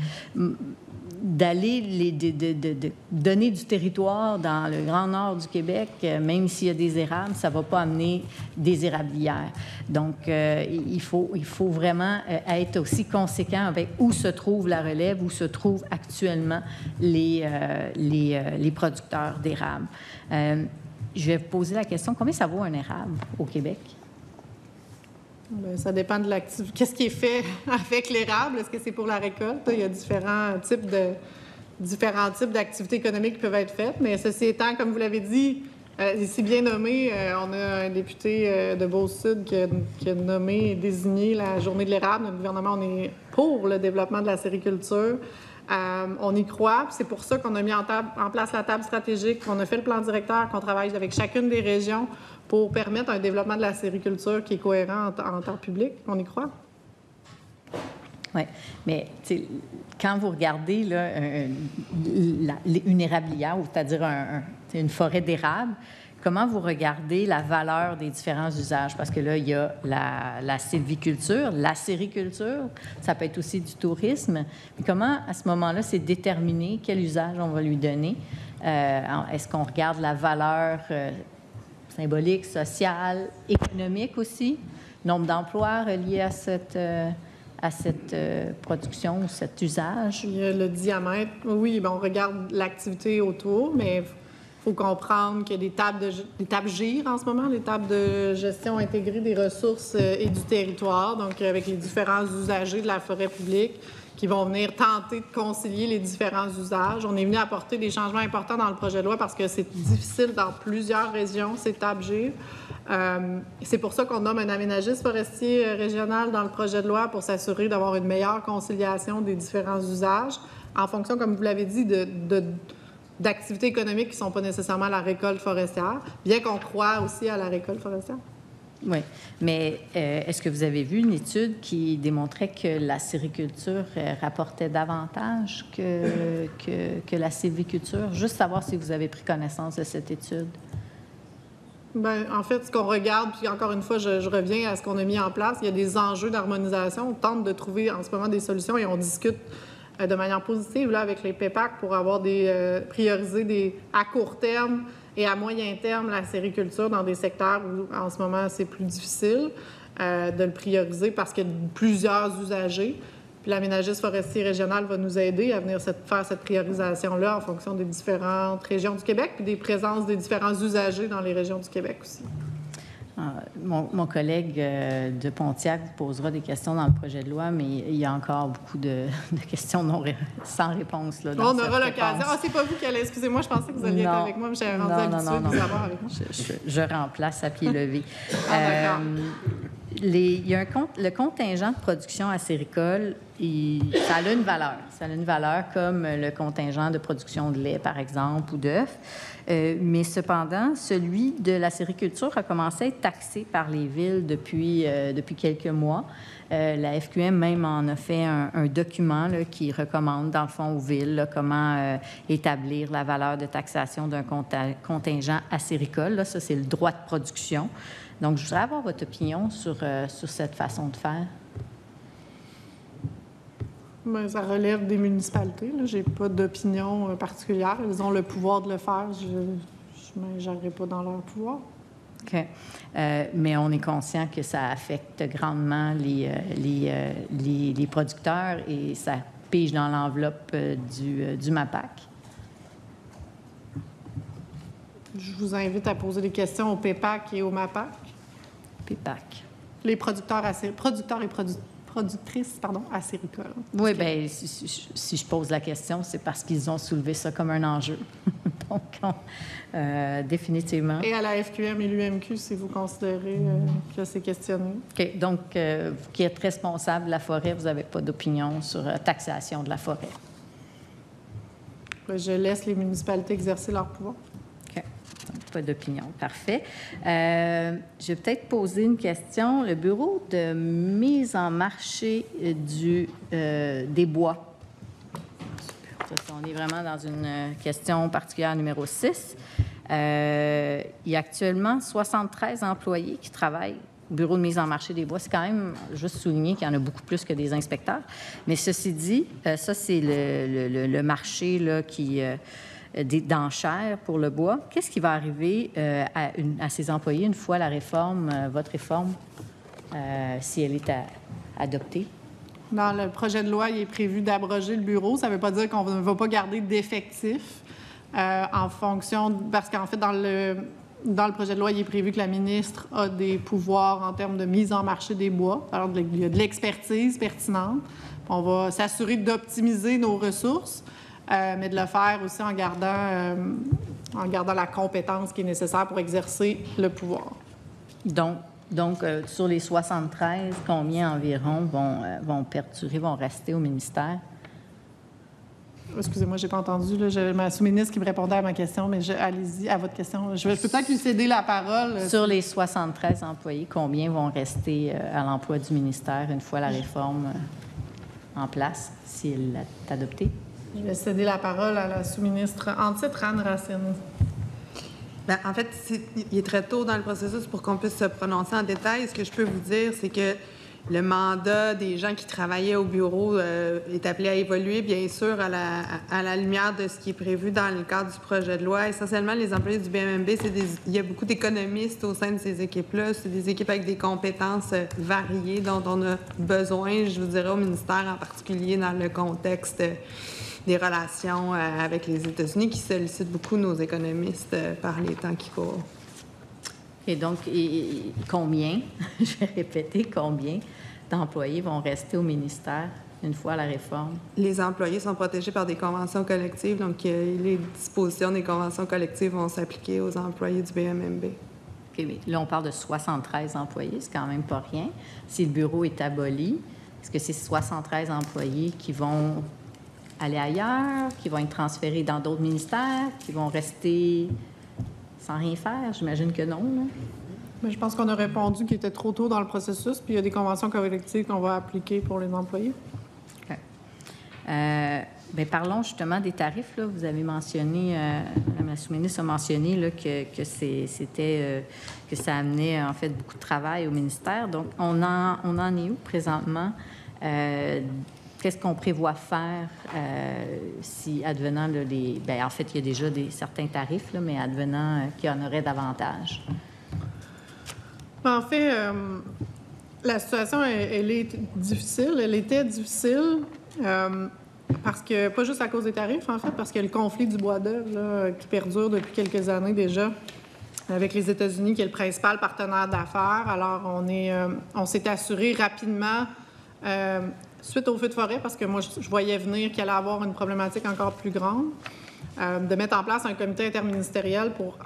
D'aller donner du territoire dans le Grand Nord du Québec, même s'il y a des érables, ça ne va pas amener des érablières. Donc, il faut vraiment être aussi conséquent avec où se trouve la relève, où se trouvent actuellement les producteurs d'érables. Je vais vous poser la question, combien ça vaut un érable au Québec? Bien, ça dépend de l'activité. Qu'est-ce qui est fait avec l'érable? Est-ce que c'est pour la récolte? Il y a différents types d'activités économiques qui peuvent être faites. Mais ceci étant, comme vous l'avez dit, c'est bien nommé. On a un député de Beauce-Sud qui a nommé et désigné la Journée de l'érable. Notre gouvernement, on est pour le développement de la sériculture. On y croit, c'est pour ça qu'on a mis en place la table stratégique, qu'on a fait le plan directeur, qu'on travaille avec chacune des régions pour permettre un développement de la sériculture qui est cohérent en temps public. On y croit. Oui, mais quand vous regardez là, une érablière, c'est-à-dire une forêt d'érable, comment vous regardez la valeur des différents usages? Parce que là, il y a la sylviculture, la sériculture, ça peut être aussi du tourisme. Mais comment, à ce moment-là, c'est déterminé quel usage on va lui donner? Est-ce qu'on regarde la valeur symbolique, sociale, économique aussi? Nombre d'emplois reliés à cette production ou cet usage? Il y a le diamètre. Oui, on regarde l'activité autour, mais il faut comprendre qu'il y a des tables GIR en ce moment, les tables de gestion intégrée des ressources et du territoire, donc avec les différents usagers de la forêt publique qui vont venir tenter de concilier les différents usages. On est venu apporter des changements importants dans le projet de loi parce que c'est difficile dans plusieurs régions, ces tables GIR. C'est pour ça qu'on nomme un aménagiste forestier régional dans le projet de loi pour s'assurer d'avoir une meilleure conciliation des différents usages en fonction, comme vous l'avez dit, d'activités économiques qui ne sont pas nécessairement la récolte forestière, bien qu'on croit aussi à la récolte forestière. Oui, mais est-ce que vous avez vu une étude qui démontrait que la sériculture rapportait davantage que la sylviculture? Juste savoir si vous avez pris connaissance de cette étude. Bien, en fait, ce qu'on regarde, puis encore une fois, je reviens à ce qu'on a mis en place, il y a des enjeux d'harmonisation. On tente de trouver en ce moment des solutions et on discute de manière positive là, avec les PEPAC pour avoir prioriser à court terme et à moyen terme la sériculture dans des secteurs où en ce moment c'est plus difficile de le prioriser parce qu'il y a plusieurs usagers. Puis l'aménagiste forestier régional va nous aider à venir faire cette priorisation-là en fonction des différentes régions du Québec puis des présences des différents usagers dans les régions du Québec aussi. Mon collègue de Pontiac vous posera des questions dans le projet de loi, mais il y a encore beaucoup de questions sans réponse. Là, on aura l'occasion. Ah, c'est pas vous qui allez. Excusez-moi, je pensais que vous alliez être avec moi, mais j'avais rendu habituée de vous avoir avec moi. Je remplace à pied levé. D'accord. Il y a le contingent de production acéricole, ça a une valeur. Ça a une valeur comme le contingent de production de lait, par exemple, ou d'œufs. Mais cependant, celui de la sériculture a commencé à être taxé par les villes depuis quelques mois. La FQM même en a fait un document là, qui recommande, dans le fond, aux villes là, comment établir la valeur de taxation d'un contingent acéricole. Là, ça, c'est le droit de production. Donc, je voudrais avoir votre opinion sur cette façon de faire. Bien, ça relève des municipalités. Je n'ai pas d'opinion particulière. Ils ont le pouvoir de le faire. Je ne m'ingérerai pas dans leur pouvoir. OK. Mais on est conscient que ça affecte grandement les producteurs et ça pige dans l'enveloppe du MAPAC. Je vous invite à poser des questions au PEPAC et au MAPAC. PEPAC. Les producteurs et productrices acéricoles. Oui, bien, si je pose la question, c'est parce qu'ils ont soulevé ça comme un enjeu. Donc, définitivement. Et à la FQM et l'UMQ, si vous considérez que c'est questionné. OK. Donc, vous qui êtes responsable de la forêt, vous n'avez pas d'opinion sur la taxation de la forêt? Je laisse les municipalités exercer leur pouvoir. OK. Donc, pas d'opinion. Parfait. Je vais peut-être poser une question. Le bureau de mise en marché des bois. On est vraiment dans une question particulière numéro 6. Il y a actuellement 73 employés qui travaillent au bureau de mise en marché des bois. C'est quand même juste souligner qu'il y en a beaucoup plus que des inspecteurs. Mais ceci dit, ça, c'est le marché là, d'enchères pour le bois. Qu'est-ce qui va arriver à ces employés une fois la réforme, votre réforme, si elle est adoptée? Dans le projet de loi, il est prévu d'abroger le bureau. Ça ne veut pas dire qu'on ne va pas garder d'effectifs en fonction... Parce qu'en fait, dans le projet de loi, il est prévu que la ministre a des pouvoirs en termes de mise en marché des bois. Alors, il y a de l'expertise pertinente. On va s'assurer d'optimiser nos ressources, mais de le faire aussi en gardant la compétence qui est nécessaire pour exercer le pouvoir. Donc, sur les 73, combien environ vont rester au ministère? Excusez-moi, j'ai pas entendu. Là, j'ai ma sous-ministre qui me répondait à ma question, mais allez-y, à votre question. Je vais peut-être lui céder la parole. Sur les 73 employés, combien vont rester à l'emploi du ministère une fois la réforme en place, si elle est adoptée? Je vais céder la parole à la sous-ministre en titre, Anne Racine. Bien, en fait, il est très tôt dans le processus pour qu'on puisse se prononcer en détail. Ce que je peux vous dire, c'est que le mandat des gens qui travaillaient au bureau est appelé à évoluer, bien sûr, à la lumière de ce qui est prévu dans le cadre du projet de loi. Essentiellement, les employés du BMMB, il y a beaucoup d'économistes au sein de ces équipes-là. C'est des équipes avec des compétences variées dont on a besoin, je vous dirais, au ministère, en particulier dans le contexte des relations avec les États-Unis, qui sollicitent beaucoup nos économistes par les temps qui courent. Et donc, combien, je vais répéter, combien d'employés vont rester au ministère une fois la réforme? Les employés sont protégés par des conventions collectives, donc les dispositions des conventions collectives vont s'appliquer aux employés du BMMB. OK, mais là, on parle de 73 employés, c'est quand même pas rien. Si le bureau est aboli, est-ce que c'est 73 employés qui vont aller ailleurs, qui vont être transférés dans d'autres ministères, qui vont rester sans rien faire? J'imagine que non, là. Mais je pense qu'on a répondu qu'il était trop tôt dans le processus, puis il y a des conventions collectives qu'on va appliquer pour les employés. OK. Bien, parlons justement des tarifs. Là. Vous avez mentionné, Mme la sous-ministre a mentionné là, que ça amenait en fait beaucoup de travail au ministère. Donc, on en est où présentement? Qu'est-ce qu'on prévoit faire si, advenant là, bien, en fait, il y a déjà certains tarifs, là, mais advenant qu'il y en aurait davantage? En fait, la situation, elle est difficile. Elle était difficile parce que, pas juste à cause des tarifs, en fait, parce qu'il y a le conflit du bois d'œuvre qui perdure depuis quelques années déjà avec les États-Unis, qui est le principal partenaire d'affaires. Alors, on s'est assuré rapidement, suite au feu de forêt, parce que moi, je voyais venir qu'il allait avoir une problématique encore plus grande, de mettre en place un comité interministériel pour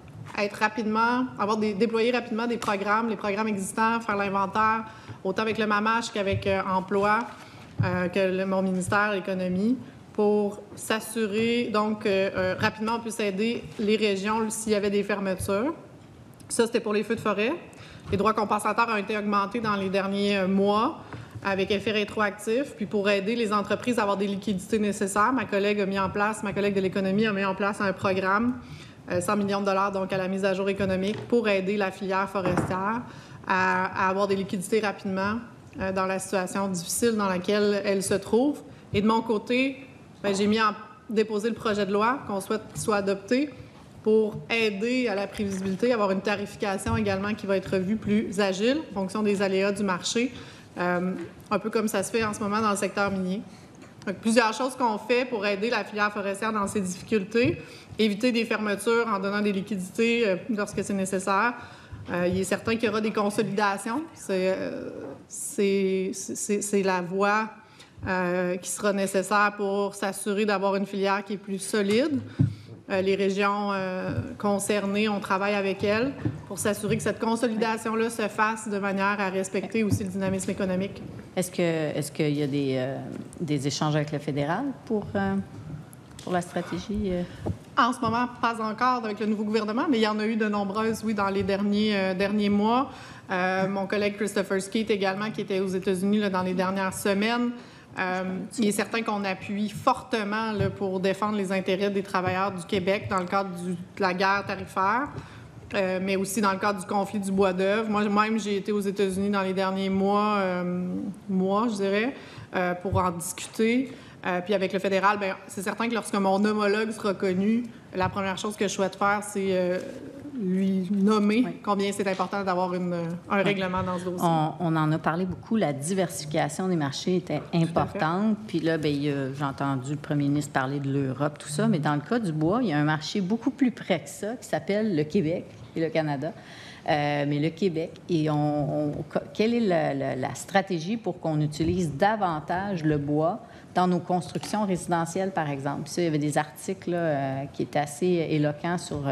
déployer rapidement des programmes, les programmes existants, faire l'inventaire, autant avec le MAMACH qu'avec Emploi, que mon ministère, l'Économie, pour s'assurer, donc, rapidement, on puisse aider les régions s'il y avait des fermetures. Ça, c'était pour les feux de forêt. Les droits compensateurs ont été augmentés dans les derniers mois, avec effet rétroactif, puis pour aider les entreprises à avoir des liquidités nécessaires, ma collègue de l'Économie a mis en place un programme, 100 millions de dollars, donc à la mise à jour économique, pour aider la filière forestière à avoir des liquidités rapidement dans la situation difficile dans laquelle elle se trouve. Et de mon côté, bien, j'ai déposé le projet de loi qu'on souhaite qu'il soit adopté pour aider à la prévisibilité, avoir une tarification également qui va être revue plus agile en fonction des aléas du marché, un peu comme ça se fait en ce moment dans le secteur minier. Donc, plusieurs choses qu'on fait pour aider la filière forestière dans ses difficultés, éviter des fermetures en donnant des liquidités lorsque c'est nécessaire. Il est certain qu'il y aura des consolidations. C'est la voie qui sera nécessaire pour s'assurer d'avoir une filière qui est plus solide. Les régions concernées, on travaille avec elles pour s'assurer que cette consolidation-là se fasse de manière à respecter aussi le dynamisme économique. Est-ce qu'il y a des échanges avec le fédéral pour la stratégie? En ce moment, pas encore avec le nouveau gouvernement, mais il y en a eu de nombreuses, oui, dans les derniers mois. Mon collègue Christopher Skeet également, qui était aux États-Unis là, dans les dernières semaines. Il est certain qu'on appuie fortement là, pour défendre les intérêts des travailleurs du Québec dans le cadre de la guerre tarifaire, mais aussi dans le cadre du conflit du bois d'œuvre. Moi-même, j'ai été aux États-Unis dans les derniers mois, je dirais, pour en discuter. Puis avec le fédéral, bien, c'est certain que lorsque mon homologue sera connu, la première chose que je souhaite faire, c'est lui nommer combien c'est important d'avoir un règlement dans ce dossier. On en a parlé beaucoup. La diversification des marchés était importante. Puis là, j'ai entendu le premier ministre parler de l'Europe, tout ça. Mais dans le cas du bois, il y a un marché beaucoup plus près que ça qui s'appelle le Québec et le Canada. Mais le Québec, et quelle est la stratégie pour qu'on utilise davantage le bois dans nos constructions résidentielles, par exemple? Puis ça, il y avait des articles là, qui étaient assez éloquents sur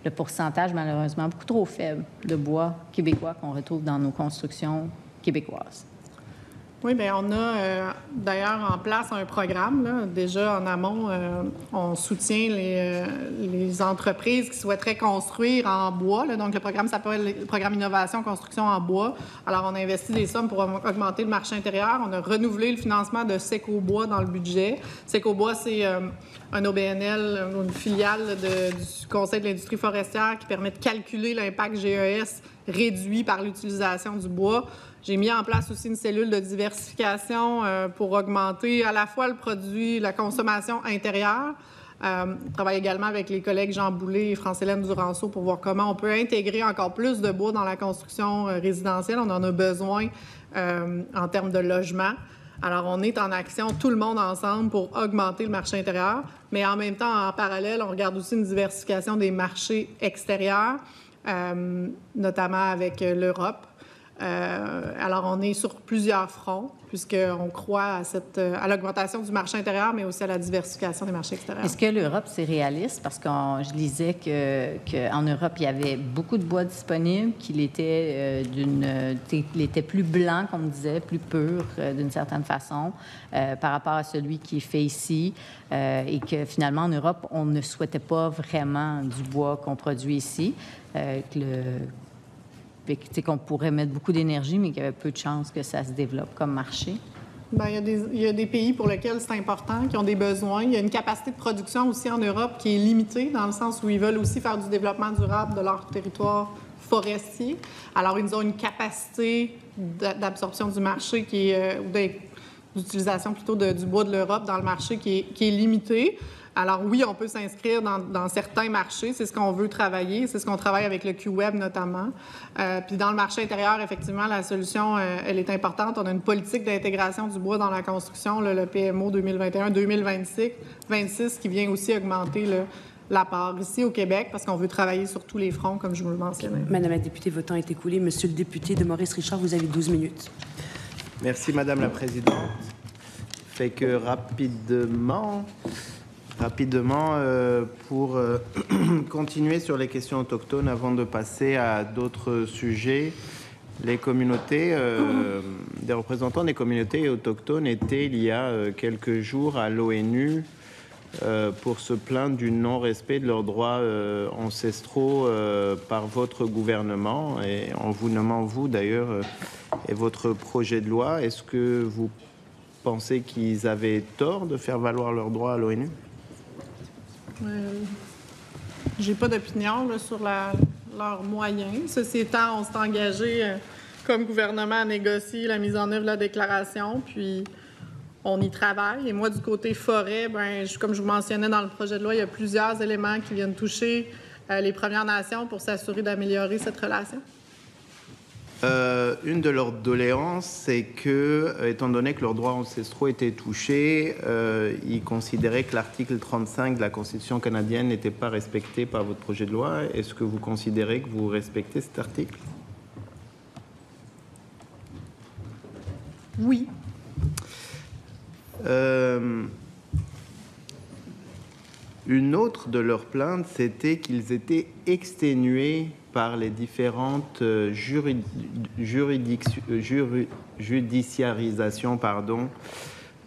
le pourcentage, malheureusement, beaucoup trop faible de bois québécois qu'on retrouve dans nos constructions québécoises. Oui, bien, on a d'ailleurs en place un programme. Là. Déjà, en amont, on soutient les entreprises qui souhaiteraient construire en bois. Là. Donc, le programme s'appelle le programme Innovation Construction en bois. Alors, on a investi des sommes pour augmenter le marché intérieur. On a renouvelé le financement de Secobois dans le budget. Secobois, c'est un OBNL, une filiale du Conseil de l'industrie forestière qui permet de calculer l'impact GES réduit par l'utilisation du bois. J'ai mis en place aussi une cellule de diversification pour augmenter à la fois le produit, la consommation intérieure. Je travaille également avec les collègues Jean Boulet et France-Hélène Duranceau pour voir comment on peut intégrer encore plus de bois dans la construction résidentielle. On en a besoin en termes de logement. Alors, on est en action, tout le monde ensemble, pour augmenter le marché intérieur. Mais en même temps, en parallèle, on regarde aussi une diversification des marchés extérieurs, notamment avec l'Europe. Alors, on est sur plusieurs fronts, puisqu'on croit à l'augmentation du marché intérieur, mais aussi à la diversification des marchés extérieurs. Est-ce que l'Europe, c'est réaliste? Parce que je lisais qu'en Europe, il y avait beaucoup de bois disponible, qu'il était, il était plus blanc, comme on disait, plus pur, d'une certaine façon, par rapport à celui qui est fait ici, et que finalement, en Europe, on ne souhaitait pas vraiment du bois qu'on produit ici, qu'on pourrait mettre beaucoup d'énergie, mais qu'il y avait peu de chances que ça se développe comme marché? Bien, il y a des pays pour lesquels c'est important, qui ont des besoins. Il y a une capacité de production aussi en Europe qui est limitée, dans le sens où ils veulent aussi faire du développement durable de leur territoire forestier. Alors, ils ont une capacité d'absorption du marché qui est, ou d'utilisation plutôt du bois de l'Europe dans le marché qui est limitée. Alors oui, on peut s'inscrire dans certains marchés. C'est ce qu'on veut travailler. C'est ce qu'on travaille avec le QWeb notamment. Puis dans le marché intérieur, effectivement, la solution, elle est importante. On a une politique d'intégration du bois dans la construction, le PMO 2021-2026, qui vient aussi augmenter la part ici au Québec parce qu'on veut travailler sur tous les fronts, comme je vous le mentionnais. Madame la députée, votre temps est écoulé. Monsieur le député de Maurice-Richard, vous avez 12 minutes. Merci, Madame la Présidente. Fait que rapidement, pour continuer sur les questions autochtones avant de passer à d'autres sujets, les communautés, des représentants des communautés autochtones étaient il y a quelques jours à l'ONU pour se plaindre du non-respect de leurs droits ancestraux par votre gouvernement et en vous nommant vous d'ailleurs et votre projet de loi. Est-ce que vous pensez qu'ils avaient tort de faire valoir leurs droits à l'ONU? J'ai pas d'opinion sur leurs moyens. Ceci étant, on s'est engagé comme gouvernement à négocier la mise en œuvre de la déclaration, puis on y travaille. Et moi, du côté forêt, comme je vous mentionnais dans le projet de loi, il y a plusieurs éléments qui viennent toucher les Premières Nations pour s'assurer d'améliorer cette relation. Une de leurs doléances, c'est que, étant donné que leurs droits ancestraux étaient touchés, ils considéraient que l'article 35 de la Constitution canadienne n'était pas respecté par votre projet de loi. Est-ce que vous considérez que vous respectez cet article? Oui. Une autre de leurs plaintes, c'était qu'ils étaient exténués par les différentes judiciarisations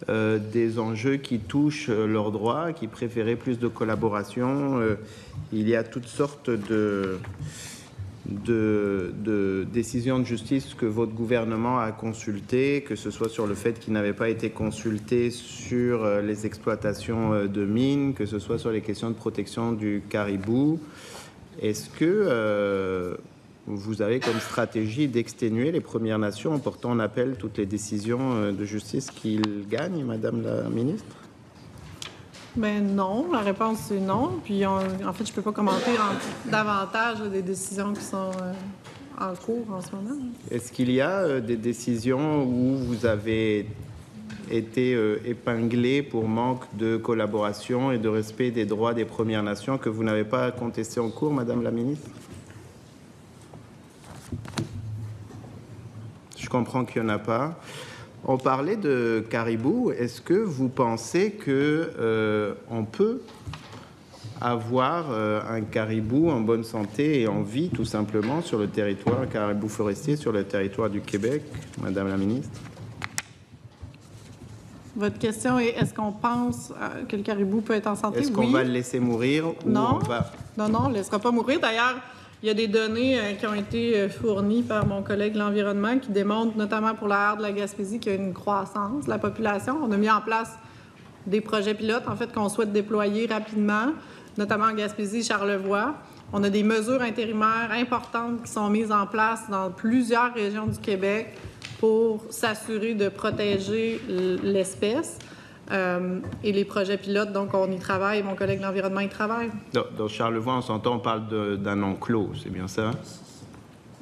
des enjeux qui touchent leurs droits, qui préféraient plus de collaboration. Il y a toutes sortes de décisions de justice que votre gouvernement a consultées, que ce soit sur le fait qu'il n'avait pas été consulté sur les exploitations de mines, que ce soit sur les questions de protection du caribou. Est-ce que vous avez comme stratégie d'exténuer les Premières Nations en portant en appel toutes les décisions de justice qu'ils gagnent, Madame la ministre? Ben non, la réponse c'est non. Puis en fait, je ne peux pas commenter davantage des décisions qui sont en cours en ce moment. Est-ce qu'il y a des décisions où vous avez été épinglé pour manque de collaboration et de respect des droits des Premières Nations que vous n'avez pas contesté en cours, Madame la ministre? Je comprends qu'il n'y en a pas. On parlait de caribou. Est-ce que vous pensez qu'on peut avoir un caribou en bonne santé et en vie, tout simplement, sur le territoire, un caribou forestier sur le territoire du Québec, Madame la ministre? Votre question est, est-ce qu'on pense que le caribou peut être en santé? Est-ce qu'on va le laisser mourir ou non. on va... Non, on ne le laissera pas mourir. D'ailleurs, il y a des données qui ont été fournies par mon collègue de l'Environnement qui démontrent, notamment pour l'aire de la Gaspésie, qu'il y a une croissance de la population. On a mis en place des projets pilotes, en fait, qu'on souhaite déployer rapidement, notamment en Gaspésie, Charlevoix. On a des mesures intérimaires importantes qui sont mises en place dans plusieurs régions du Québec pour s'assurer de protéger l'espèce. Et les projets pilotes, donc on y travaille, mon collègue de l'Environnement y travaille. Dans Charlevoix, on s'entend, on parle d'un enclos, c'est bien ça?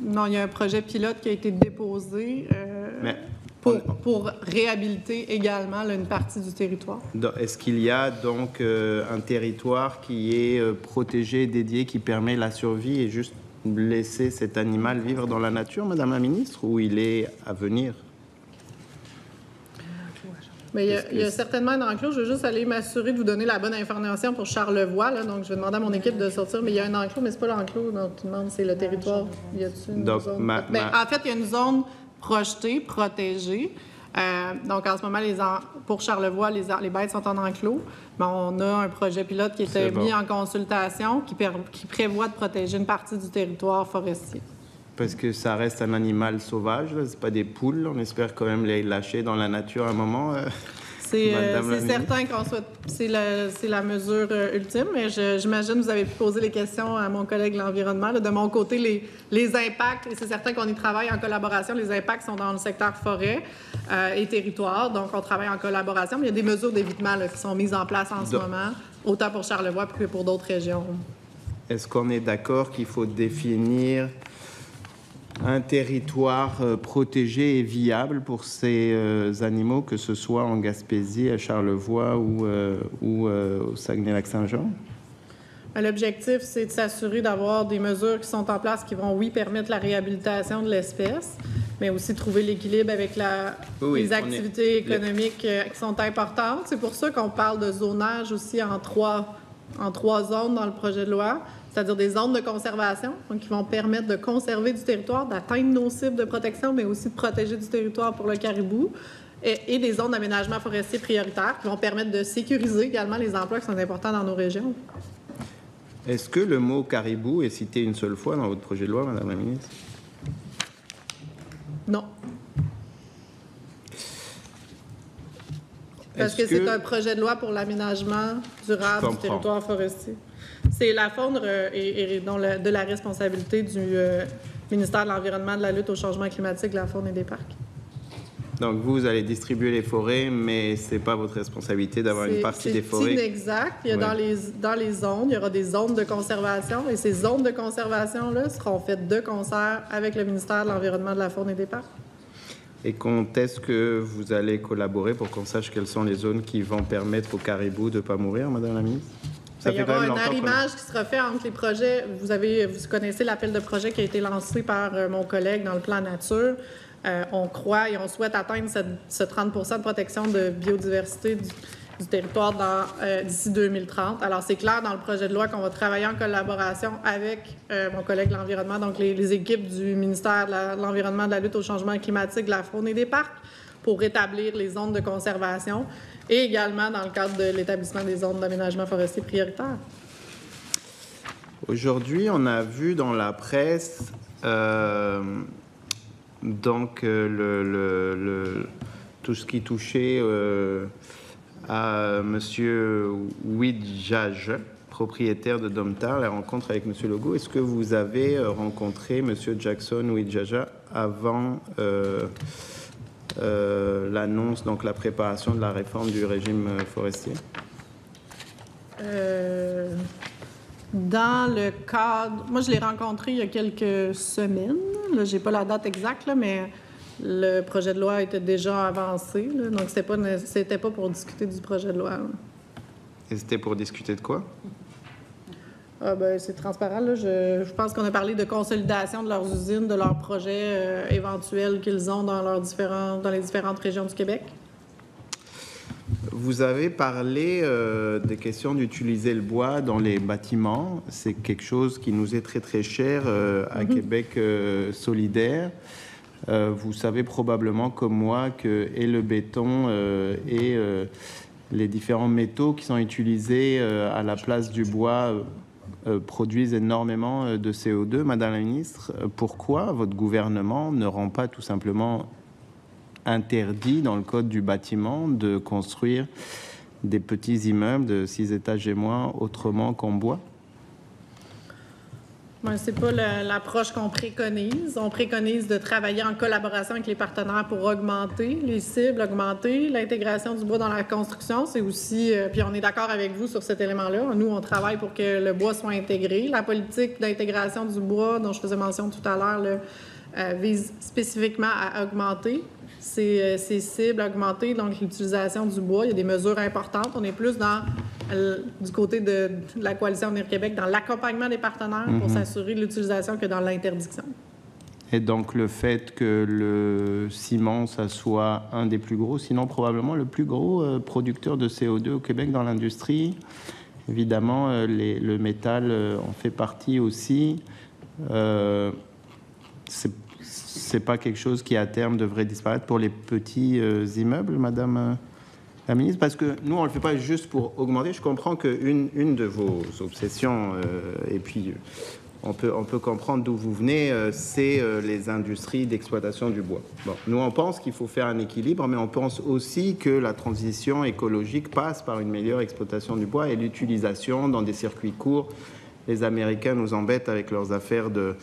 Non, il y a un projet pilote qui a été déposé pour réhabiliter également là, une partie du territoire. Est-ce qu'il y a donc un territoire qui est protégé, dédié, qui permet la survie et juste laisser cet animal vivre dans la nature, Madame la Ministre, ou il est à venir? Mais il y a certainement un enclos. Je veux juste aller m'assurer de vous donner la bonne information pour Charlevoix. Là. Donc, je vais demander à mon équipe de sortir. Mais il y a un enclos, mais ce n'est pas l'enclos dont tu demandes, c'est le territoire. Y a-t-il une zone? En fait, il y a une zone projetée, protégée. Donc, en ce moment, pour Charlevoix, les bêtes sont en enclos. Mais on a un projet pilote qui était mis en consultation qui prévoit de protéger une partie du territoire forestier. Parce que ça reste un animal sauvage, ce n'est pas des poules. On espère quand même les lâcher dans la nature à un moment. C'est certain qu'on souhaite... C'est la mesure ultime, mais j'imagine que vous avez pu poser les questions à mon collègue de l'Environnement. De mon côté, les impacts, et c'est certain qu'on y travaille en collaboration, les impacts sont dans le secteur forêt et territoire, donc on travaille en collaboration, mais il y a des mesures d'évitement qui sont mises en place en ce moment, autant pour Charlevoix que pour d'autres régions. Est-ce qu'on est d'accord qu'il faut définir un territoire protégé et viable pour ces animaux, que ce soit en Gaspésie, à Charlevoix ou au Saguenay-Lac-Saint-Jean? L'objectif, c'est de s'assurer d'avoir des mesures qui sont en place qui vont, oui, permettre la réhabilitation de l'espèce, mais aussi trouver l'équilibre avec les activités économiques qui sont importantes. C'est pour ça qu'on parle de zonage aussi en trois zones dans le projet de loi. C'est-à-dire des zones de conservation, donc qui vont permettre de conserver du territoire, d'atteindre nos cibles de protection, mais aussi de protéger du territoire pour le caribou, et des zones d'aménagement forestier prioritaires qui vont permettre de sécuriser également les emplois qui sont importants dans nos régions. Est-ce que le mot caribou est cité une seule fois dans votre projet de loi, Madame la Ministre? Non. Parce que c'est un projet de loi pour l'aménagement durable du territoire forestier. C'est la faune et de la responsabilité du ministère de l'Environnement, de la lutte au changement climatique, de la faune et des parcs. Donc, vous allez distribuer les forêts, mais ce n'est pas votre responsabilité d'avoir une partie des forêts. C'est inexact. Il y a dans les zones, il y aura des zones de conservation, et ces zones de conservation-là seront faites de concert avec le ministère de l'Environnement, de la faune et des parcs. Et quand est-ce que vous allez collaborer pour qu'on sache quelles sont les zones qui vont permettre aux caribous de ne pas mourir, Madame la Ministre? Il y aura un arrimage qui sera fait entre les projets. Vous connaissez l'appel de projet qui a été lancé par mon collègue dans le plan nature. On croit et on souhaite atteindre ce 30 % de protection de biodiversité du territoire d'ici 2030. Alors, c'est clair dans le projet de loi qu'on va travailler en collaboration avec mon collègue de l'Environnement, donc les équipes du ministère de l'Environnement, de la lutte au changement climatique, de la faune et des parcs, pour rétablir les zones de conservation et également dans le cadre de l'établissement des zones d'aménagement forestier prioritaires. Aujourd'hui, on a vu dans la presse tout ce qui touchait à M. Ouidjaja, propriétaire de Domtar, la rencontre avec M. Legault. Est-ce que vous avez rencontré M. Jackson Ouidjaja avant l'annonce, donc la préparation de la réforme du régime forestier? Dans le cadre... Moi, je l'ai rencontré il y a quelques semaines. Là, je n'ai pas la date exacte, là, mais le projet de loi était déjà avancé. Là, donc, c'était pas pour discuter du projet de loi. Là. Et c'était pour discuter de quoi? C'est transparent. Là. Je pense qu'on a parlé de consolidation de leurs usines, de leurs projets éventuels qu'ils ont dans les différentes régions du Québec. Vous avez parlé des questions d'utiliser le bois dans les bâtiments. C'est quelque chose qui nous est très, très cher à Québec solidaire. Vous savez probablement comme moi que et le béton et les différents métaux qui sont utilisés à la place du bois produisent énormément de CO2. Madame la ministre, pourquoi votre gouvernement ne rend pas tout simplement interdit dans le code du bâtiment de construire des petits immeubles de 6 étages et moins autrement qu'en bois? Ce n'est pas l'approche qu'on préconise. On préconise de travailler en collaboration avec les partenaires pour augmenter les cibles, augmenter l'intégration du bois dans la construction. C'est aussi, puis on est d'accord avec vous sur cet élément-là. Nous, on travaille pour que le bois soit intégré. La politique d'intégration du bois, dont je faisais mention tout à l'heure, vise spécifiquement à augmenter ces cibles, augmenter donc l'utilisation du bois. Il y a des mesures importantes. On est plus du côté de la Coalition Avenir Québec, dans l'accompagnement des partenaires pour s'assurer de l'utilisation que dans l'interdiction. Et donc le fait que le ciment, ça soit un des plus gros, sinon probablement le plus gros producteur de CO2 au Québec dans l'industrie. Évidemment, le métal en fait partie aussi. C'est pas quelque chose qui, à terme, devrait disparaître pour les petits immeubles, Madame la ministre? Parce que nous, on ne le fait pas juste pour augmenter. Je comprends qu'une de vos obsessions, et puis on peut comprendre d'où vous venez, c'est les industries d'exploitation du bois. Bon, nous, on pense qu'il faut faire un équilibre, mais on pense aussi que la transition écologique passe par une meilleure exploitation du bois et l'utilisation dans des circuits courts. Les Américains nous embêtent avec leurs affaires de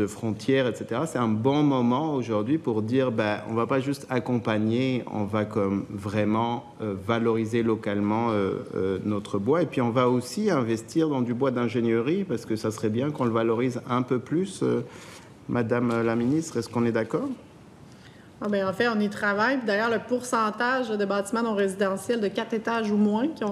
frontières, etc. C'est un bon moment aujourd'hui pour dire on ne va pas juste accompagner, on va comme vraiment valoriser localement notre bois, et puis on va aussi investir dans du bois d'ingénierie, parce que ça serait bien qu'on le valorise un peu plus. Madame la ministre, est-ce qu'on est d'accord? En fait, on y travaille. D'ailleurs, le pourcentage de bâtiments non résidentiels de 4 étages ou moins qui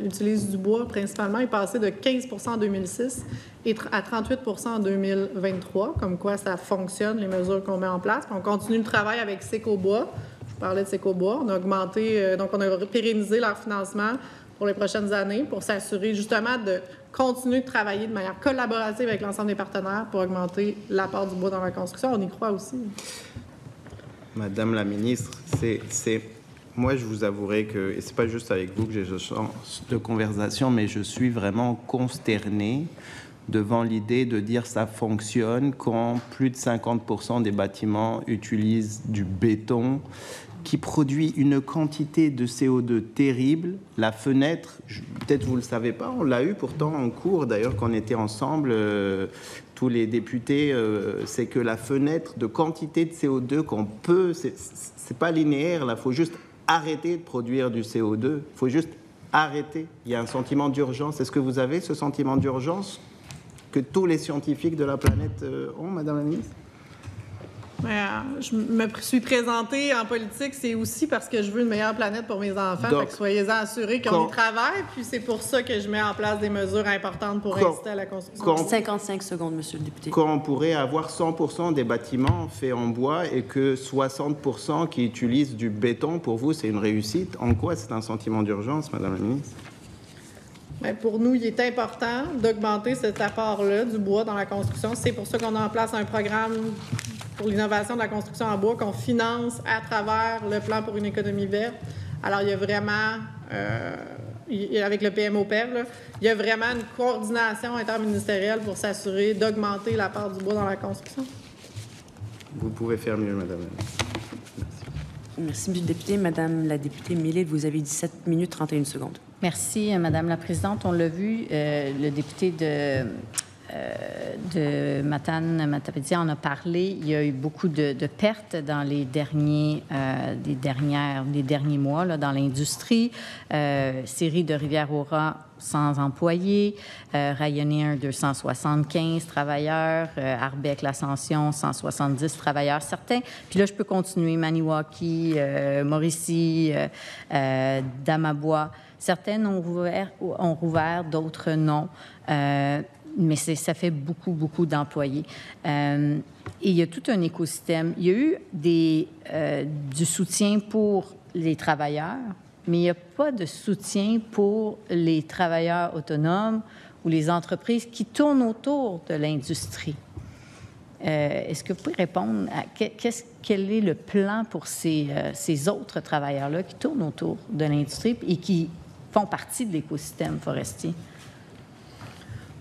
utilisent du bois principalement est passé de 15 % en 2006 et à 38 % en 2023, comme quoi ça fonctionne, les mesures qu'on met en place. Puis on continue le travail avec Sécobois. Je parlais de Sécobois. On a augmenté, donc on a pérennisé leur financement pour les prochaines années pour s'assurer justement de continuer de travailler de manière collaborative avec l'ensemble des partenaires pour augmenter l'apport du bois dans la construction. On y croit aussi. Madame la ministre, moi, je vous avouerai que, et c'est pas juste avec vous que j'ai ce chance de conversation, mais je suis vraiment consterné devant l'idée de dire ça fonctionne quand plus de 50% des bâtiments utilisent du béton qui produit une quantité de CO2 terrible. La fenêtre, peut-être vous le savez pas, on l'a eu pourtant en cours, d'ailleurs, quand on était ensemble, tous les députés, c'est que la fenêtre de quantité de CO2 qu'on peut, c'est pas linéaire, là, il faut juste arrêter de produire du CO2, il faut juste arrêter. Il y a un sentiment d'urgence. Est-ce que vous avez ce sentiment d'urgence que tous les scientifiques de la planète ont, Madame la ministre? Je me suis présentée en politique, c'est aussi parce que je veux une meilleure planète pour mes enfants. Donc, soyez-en assurés qu'on y travaille. Puis c'est pour ça que je mets en place des mesures importantes pour inciter à la construction. 55 secondes, Monsieur le député. Quand on pourrait avoir 100% des bâtiments faits en bois et que 60% qui utilisent du béton, pour vous, c'est une réussite. En quoi c'est un sentiment d'urgence, Madame la ministre? Pour nous, il est important d'augmenter cet apport-là du bois dans la construction. C'est pour ça qu'on a en place un programme pour l'innovation de la construction en bois qu'on finance à travers le plan pour une économie verte. Alors, il y a vraiment, avec le PMO-PEV, il y a vraiment une coordination interministérielle pour s'assurer d'augmenter la part du bois dans la construction. Vous pouvez faire mieux, Madame la ministre. Merci, M. le député. Madame la députée Millet, vous avez 17 minutes 31 secondes. Merci, Madame la présidente. On l'a vu, le député de Matane-Matapédia en a parlé. Il y a eu beaucoup de pertes dans les derniers mois là, dans l'industrie. Série de Rivière-au-Ras sans employés, Rayonier 275 travailleurs, Arbec l'Ascension 170 travailleurs certains. Puis là, je peux continuer, Maniwaki, Mauricie, Damabois. Certaines ont rouvert, d'autres non. Mais ça fait beaucoup d'employés. Et il y a tout un écosystème. Il y a eu du soutien pour les travailleurs, mais il n'y a pas de soutien pour les travailleurs autonomes ou les entreprises qui tournent autour de l'industrie. Est-ce que vous pouvez répondre à quel est le plan pour ces autres travailleurs-là qui tournent autour de l'industrie et qui font partie de l'écosystème forestier?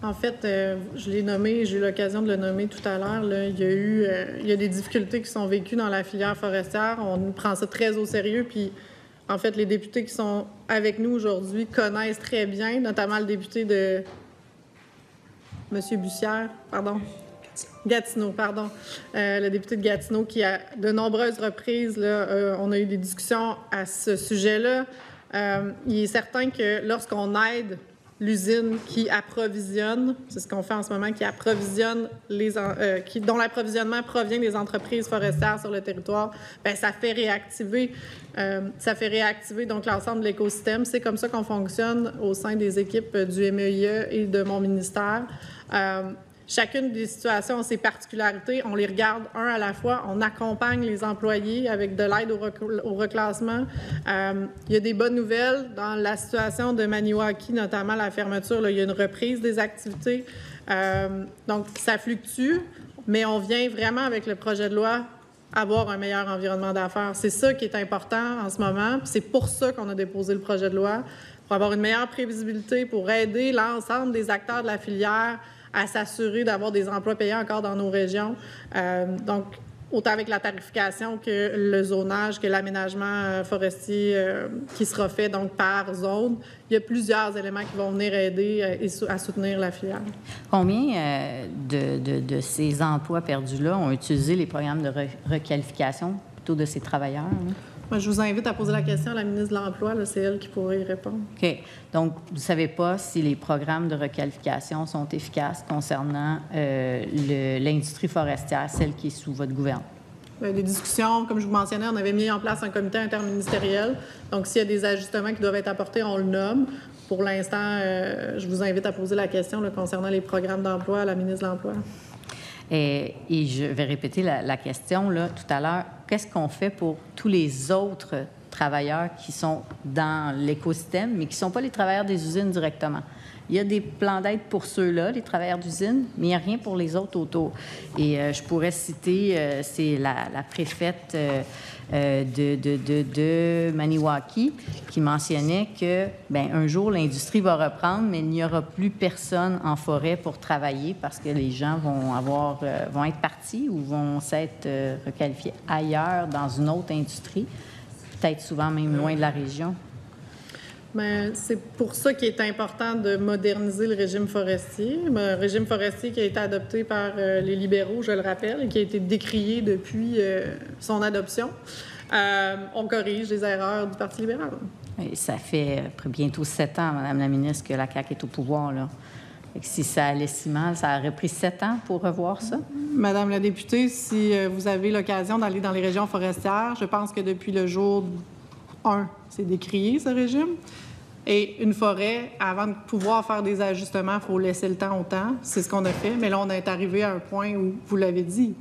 En fait, je l'ai nommé, j'ai eu l'occasion de le nommer tout à l'heure. Il y a des difficultés qui sont vécues dans la filière forestière. On prend ça très au sérieux. Puis, en fait, les députés qui sont avec nous aujourd'hui connaissent très bien, notamment le député de M. Bussière, pardon. Gatineau, pardon. Le député de Gatineau qui, à de nombreuses reprises, là, on a eu des discussions à ce sujet-là. Il est certain que lorsqu'on aide l'usine qui approvisionne, c'est ce qu'on fait en ce moment, qui approvisionne dont l'approvisionnement provient des entreprises forestières sur le territoire, bien, ça fait réactiver donc l'ensemble de l'écosystème. C'est comme ça qu'on fonctionne au sein des équipes du MEIE et de mon ministère. Chacune des situations a ses particularités. On les regarde un à la fois. On accompagne les employés avec de l'aide au reclassement. Il y a des bonnes nouvelles. Dans la situation de Maniwaki, notamment la fermeture, là, il y a une reprise des activités. Donc, ça fluctue, mais on vient vraiment avec le projet de loi avoir un meilleur environnement d'affaires. C'est ça qui est important en ce moment. C'est pour ça qu'on a déposé le projet de loi, pour avoir une meilleure prévisibilité, pour aider l'ensemble des acteurs de la filière à s'assurer d'avoir des emplois payants encore dans nos régions. Donc, autant avec la tarification que le zonage, que l'aménagement forestier qui sera fait donc par zone. Il y a plusieurs éléments qui vont venir aider à soutenir la filière. Combien de ces emplois perdus-là ont utilisé les programmes de requalification plutôt de ces travailleurs? Hein? Moi, je vous invite à poser la question à la ministre de l'Emploi. C'est elle qui pourrait y répondre. OK. Donc, vous ne savez pas si les programmes de requalification sont efficaces concernant l'industrie forestière, celle qui est sous votre gouvernement? Des discussions, comme je vous mentionnais, on avait mis en place un comité interministériel. Donc, s'il y a des ajustements qui doivent être apportés, on le nomme. Pour l'instant, je vous invite à poser la question là, concernant les programmes d'emploi à la ministre de l'Emploi. Et je vais répéter la question là, tout à l'heure. Qu'est-ce qu'on fait pour tous les autres travailleurs qui sont dans l'écosystème, mais qui ne sont pas les travailleurs des usines directement? Il y a des plans d'aide pour ceux-là, les travailleurs d'usine, mais il n'y a rien pour les autres autour. Et je pourrais citer, c'est la préfète de Maniwaki qui mentionnait que, bien, un jour, l'industrie va reprendre, mais il n'y aura plus personne en forêt pour travailler parce que les gens vont être partis ou vont s'être requalifiés ailleurs dans une autre industrie, peut-être souvent même loin de la région. Bien, c'est pour ça qu'il est important de moderniser le régime forestier. Un régime forestier qui a été adopté par les libéraux, je le rappelle, et qui a été décrié depuis son adoption. On corrige les erreurs du Parti libéral. Et ça fait bientôt 7 ans, Madame la ministre, que la CAQ est au pouvoir, là. Et que si ça allait si mal, ça aurait pris 7 ans pour revoir ça? Madame la députée, si vous avez l'occasion d'aller dans les régions forestières, je pense que depuis le jour 1, c'est décrié, ce régime. Et une forêt, avant de pouvoir faire des ajustements, il faut laisser le temps au temps. C'est ce qu'on a fait. Mais là, on est arrivé à un point où, vous l'avez dit,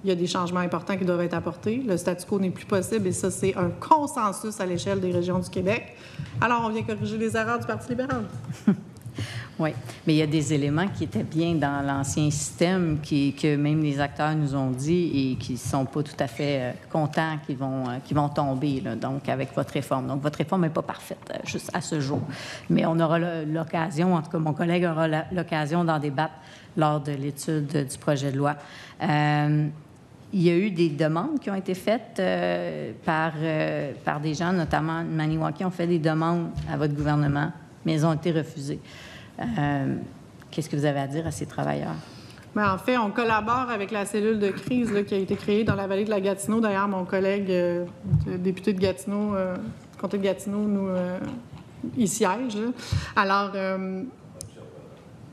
il y a des changements importants qui doivent être apportés. Le statu quo n'est plus possible et ça, c'est un consensus à l'échelle des régions du Québec. Alors, on vient corriger les erreurs du Parti libéral. Oui, mais il y a des éléments qui étaient bien dans l'ancien système que même les acteurs nous ont dit et qui ne sont pas tout à fait contents qu'ils vont tomber, là, donc, avec votre réforme. Donc, votre réforme n'est pas parfaite, juste à ce jour. Mais on aura l'occasion, en tout cas, mon collègue aura l'occasion d'en débattre lors de l'étude du projet de loi. Il y a eu des demandes qui ont été faites par des gens, notamment Maniwaki, ont fait des demandes à votre gouvernement, mais elles ont été refusées. Qu'est-ce que vous avez à dire à ces travailleurs? Bien, en fait, on collabore avec la cellule de crise là, qui a été créée dans la vallée de la Gatineau. D'ailleurs, mon collègue député de Gatineau, du comté de Gatineau, il siège. Là. Alors,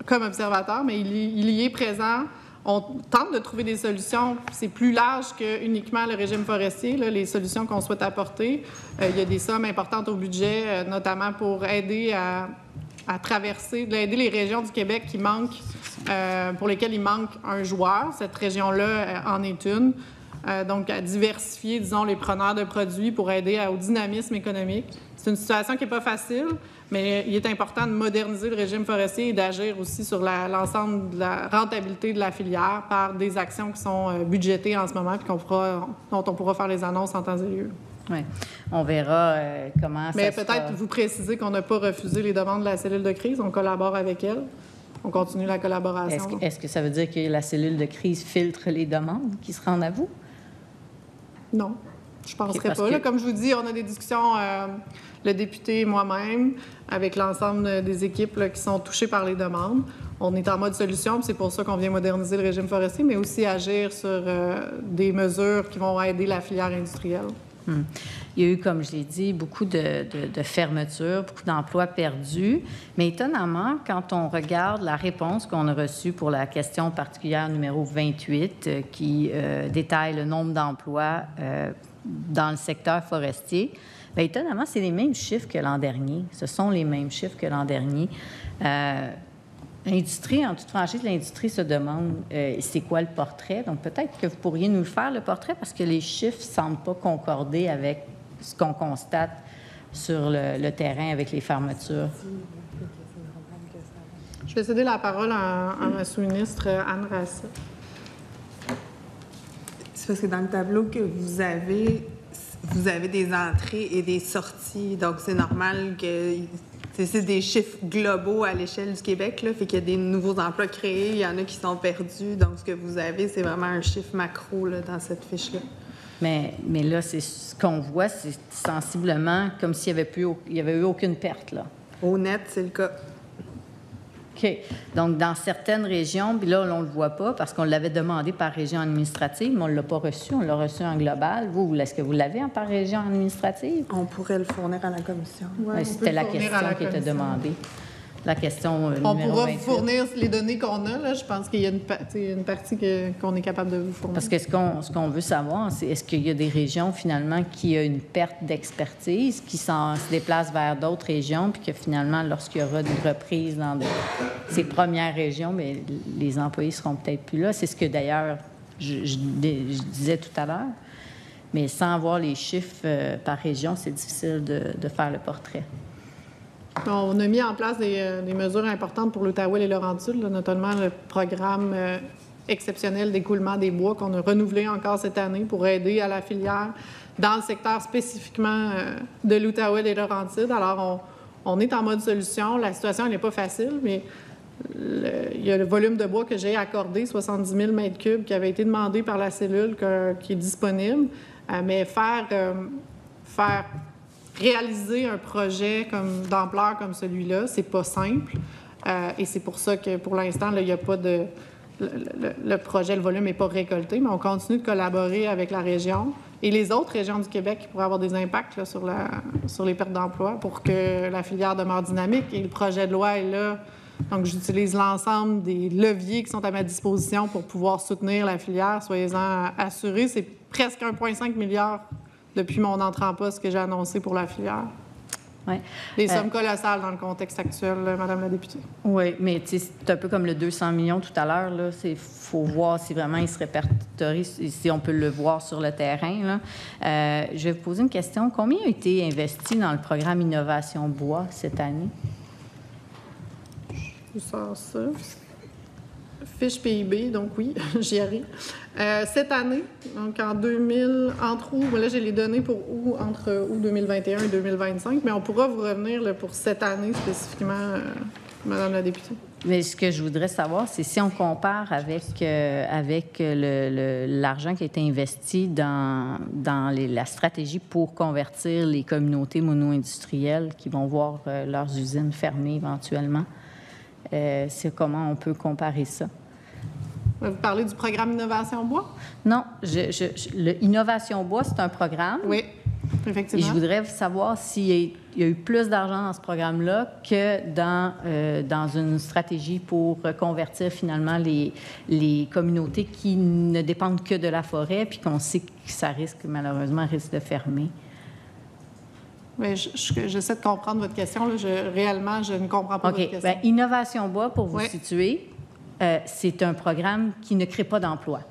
comme observateur, mais il y est présent. On tente de trouver des solutions. C'est plus large que uniquement le régime forestier, là, les solutions qu'on souhaite apporter. Il y a des sommes importantes au budget, notamment pour aider à traverser, aider les régions du Québec qui manquent, pour lesquelles il manque un joueur. Cette région-là en est une. Donc, à diversifier, disons, les preneurs de produits pour aider au dynamisme économique. C'est une situation qui n'est pas facile, Mais il est important de moderniser le régime forestier et d'agir aussi sur l'ensemble de la rentabilité de la filière par des actions qui sont budgétées en ce moment et dont on pourra faire les annonces en temps et lieu. Oui. On verra comment ça Mais se peut-être vous préciser qu'on n'a pas refusé les demandes de la cellule de crise. On collabore avec elle. On continue la collaboration. Est-ce que ça veut dire que la cellule de crise filtre les demandes qui se rendent à vous? Non, je ne penserais pas. Là, comme je vous dis, on a des discussions, le député et moi-même, avec l'ensemble des équipes là, qui sont touchées par les demandes. On est en mode solution, c'est pour ça qu'on vient moderniser le régime forestier, mais aussi agir sur des mesures qui vont aider la filière industrielle. Il y a eu, comme je l'ai dit, beaucoup de fermetures, beaucoup d'emplois perdus. Mais étonnamment, quand on regarde la réponse qu'on a reçue pour la question particulière numéro 28, qui détaille le nombre d'emplois dans le secteur forestier, bien, étonnamment, c'est les mêmes chiffres que l'an dernier. Ce sont les mêmes chiffres que l'an dernier. L'industrie, en toute franchise, l'industrie se demande c'est quoi le portrait. Donc, peut-être que vous pourriez nous le faire, le portrait, parce que les chiffres ne semblent pas concorder avec ce qu'on constate sur le terrain avec les fermetures. Je vais céder la parole à ma sous-ministre Anne Racine. C'est parce que dans le tableau que vous avez des entrées et des sorties. Donc, c'est normal que... C'est des chiffres globaux à l'échelle du Québec, là, fait qu'il y a des nouveaux emplois créés, il y en a qui sont perdus. Donc, ce que vous avez, c'est vraiment un chiffre macro là, dans cette fiche-là. Mais là, c'est ce qu'on voit, c'est sensiblement comme s'il n'y avait eu aucune perte, là. Au net, c'est le cas. OK. Donc, dans certaines régions, puis là, on ne le voit pas parce qu'on l'avait demandé par région administrative, mais on ne l'a pas reçu. On l'a reçu en global. Vous, est-ce que vous l'avez par région administrative? On pourrait le fournir à la commission. Ouais, c'était la question qui était demandée. La question on numéro pourra 28. vous fournir les données qu'on a. Là. Je pense qu'il y a une partie qu'on est capable de vous fournir. Parce que ce qu'on veut savoir, c'est est-ce qu'il y a des régions, finalement, qui ont une perte d'expertise, qui se déplacent vers d'autres régions, puis que, finalement, lorsqu'il y aura une reprise dans ces premières régions, bien, les employés ne seront peut-être plus là. C'est ce que, d'ailleurs, je disais tout à l'heure. Mais sans voir les chiffres par région, c'est difficile de faire le portrait. On a mis en place des mesures importantes pour l'Outaouais et Laurentides, notamment le programme exceptionnel d'écoulement des bois qu'on a renouvelé encore cette année pour aider à la filière dans le secteur spécifiquement de l'Outaouais et des Laurentides. Alors, on est en mode solution. La situation n'est pas facile, mais il y a le volume de bois que j'ai accordé, 70 000 mètres cubes, qui avait été demandé par la cellule, qui est disponible. Mais réaliser un projet d'ampleur comme celui-là, c'est pas simple. Et c'est pour ça que, pour l'instant, il n'y a pas de... Le projet, le volume n'est pas récolté, mais on continue de collaborer avec la région et les autres régions du Québec qui pourraient avoir des impacts là, sur les pertes d'emplois pour que la filière demeure dynamique. Et le projet de loi est là. Donc, j'utilise l'ensemble des leviers qui sont à ma disposition pour pouvoir soutenir la filière. Soyez-en assurés, c'est presque 1,5 milliard depuis mon entrée en poste que j'ai annoncé pour la filière. Ouais. Des sommes colossales dans le contexte actuel, Madame la députée. Oui, mais c'est un peu comme le 200 millions tout à l'heure. Il faut voir si vraiment il se répertorie, si on peut le voir sur le terrain. Là. Je vais vous poser une question. Combien a été investi dans le programme Innovation Bois cette année? Je vous sors ça. Fiche PIB, donc oui, j'y arrive. Cette année, donc en 2000, entre août, là j'ai les données pour entre août 2021 et 2025, mais on pourra vous revenir là, pour cette année spécifiquement, Madame la députée. Mais ce que je voudrais savoir, c'est si on compare avec l'argent qui a été investi dans la stratégie pour convertir les communautés mono-industrielles qui vont voir leurs usines fermées éventuellement. C'est comment on peut comparer ça? Vous parlez du programme Innovation Bois? Non, le Innovation Bois, c'est un programme. Oui, effectivement. Et je voudrais savoir s'il y a eu plus d'argent dans ce programme-là que dans une stratégie pour convertir finalement les communautés qui ne dépendent que de la forêt, puis qu'on sait que ça malheureusement risque de fermer. Mais j'essaie de comprendre votre question. Là. Réellement, je ne comprends pas votre question. Bien, Innovation Bois, pour vous situer, c'est un programme qui ne crée pas d'emploi.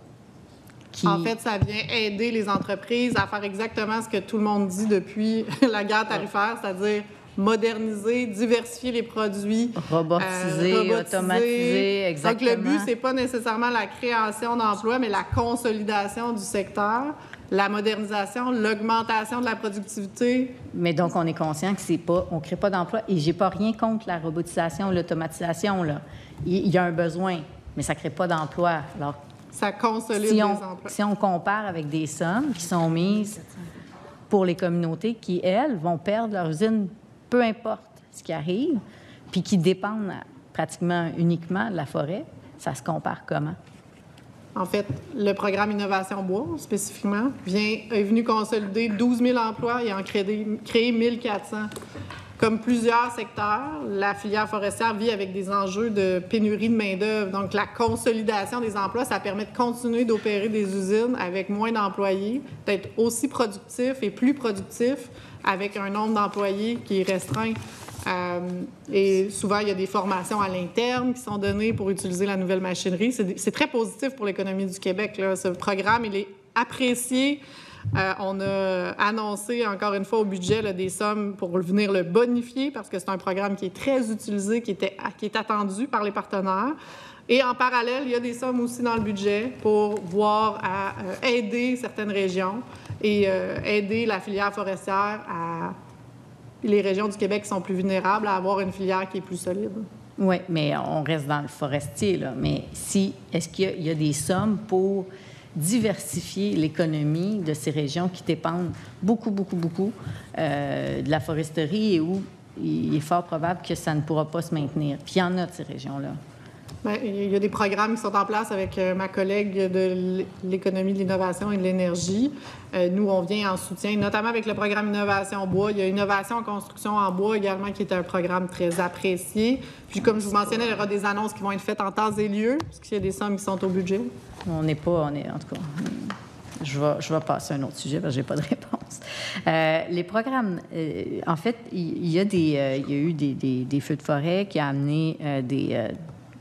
En fait, ça vient aider les entreprises à faire exactement ce que tout le monde dit depuis la guerre tarifaire, c'est-à-dire moderniser, diversifier les produits. Robotiser, automatiser, exactement. Donc, le but, c'est pas nécessairement la création d'emplois, mais la consolidation du secteur, la modernisation, l'augmentation de la productivité. Mais donc, on est conscient que on ne crée pas d'emplois. Et j'ai pas rien contre la robotisation, l'automatisation, là. Il y a un besoin, mais ça ne crée pas d'emplois. Alors, ça consolide les emplois. Si on compare avec des sommes qui sont mises pour les communautés qui, elles, vont perdre leur usine, peu importe ce qui arrive, puis qui dépendent pratiquement uniquement de la forêt, ça se compare comment? En fait, le programme Innovation Bois, spécifiquement, est venu consolider 12 000 emplois et en créer 1 400. Comme plusieurs secteurs, la filière forestière vit avec des enjeux de pénurie de main-d'œuvre. Donc, la consolidation des emplois, ça permet de continuer d'opérer des usines avec moins d'employés, d'être aussi productif et plus productif avec un nombre d'employés qui est restreint. Et souvent, il y a des formations à l'interne qui sont données pour utiliser la nouvelle machinerie. C'est très positif pour l'économie du Québec, là. Ce programme, il est apprécié. On a annoncé, encore une fois, au budget là, des sommes pour venir le bonifier parce que c'est un programme qui est très utilisé, qui est attendu par les partenaires. Et en parallèle, il y a des sommes aussi dans le budget pour voir à aider certaines régions et aider la filière forestière les régions du Québec qui sont plus vulnérables à avoir une filière qui est plus solide. Oui, mais on reste dans le forestier, là. Mais est-ce qu'il y a des sommes pour diversifier l'économie de ces régions qui dépendent beaucoup de la foresterie et où il est fort probable que ça ne pourra pas se maintenir? Puis il y en a de ces régions-là. Bien, il y a des programmes qui sont en place avec ma collègue de l'économie, de l'innovation et de l'énergie. Nous, on vient en soutien, notamment avec le programme Innovation Bois. Il y a Innovation en construction en bois également, qui est un programme très apprécié. Puis, comme je vous mentionnais, il y aura des annonces qui vont être faites en temps et lieu, puisqu'il y a des sommes qui sont au budget. En tout cas, je vais passer à un autre sujet parce que je n'ai pas de réponse. Les programmes, en fait, il y a eu des feux de forêt qui ont amené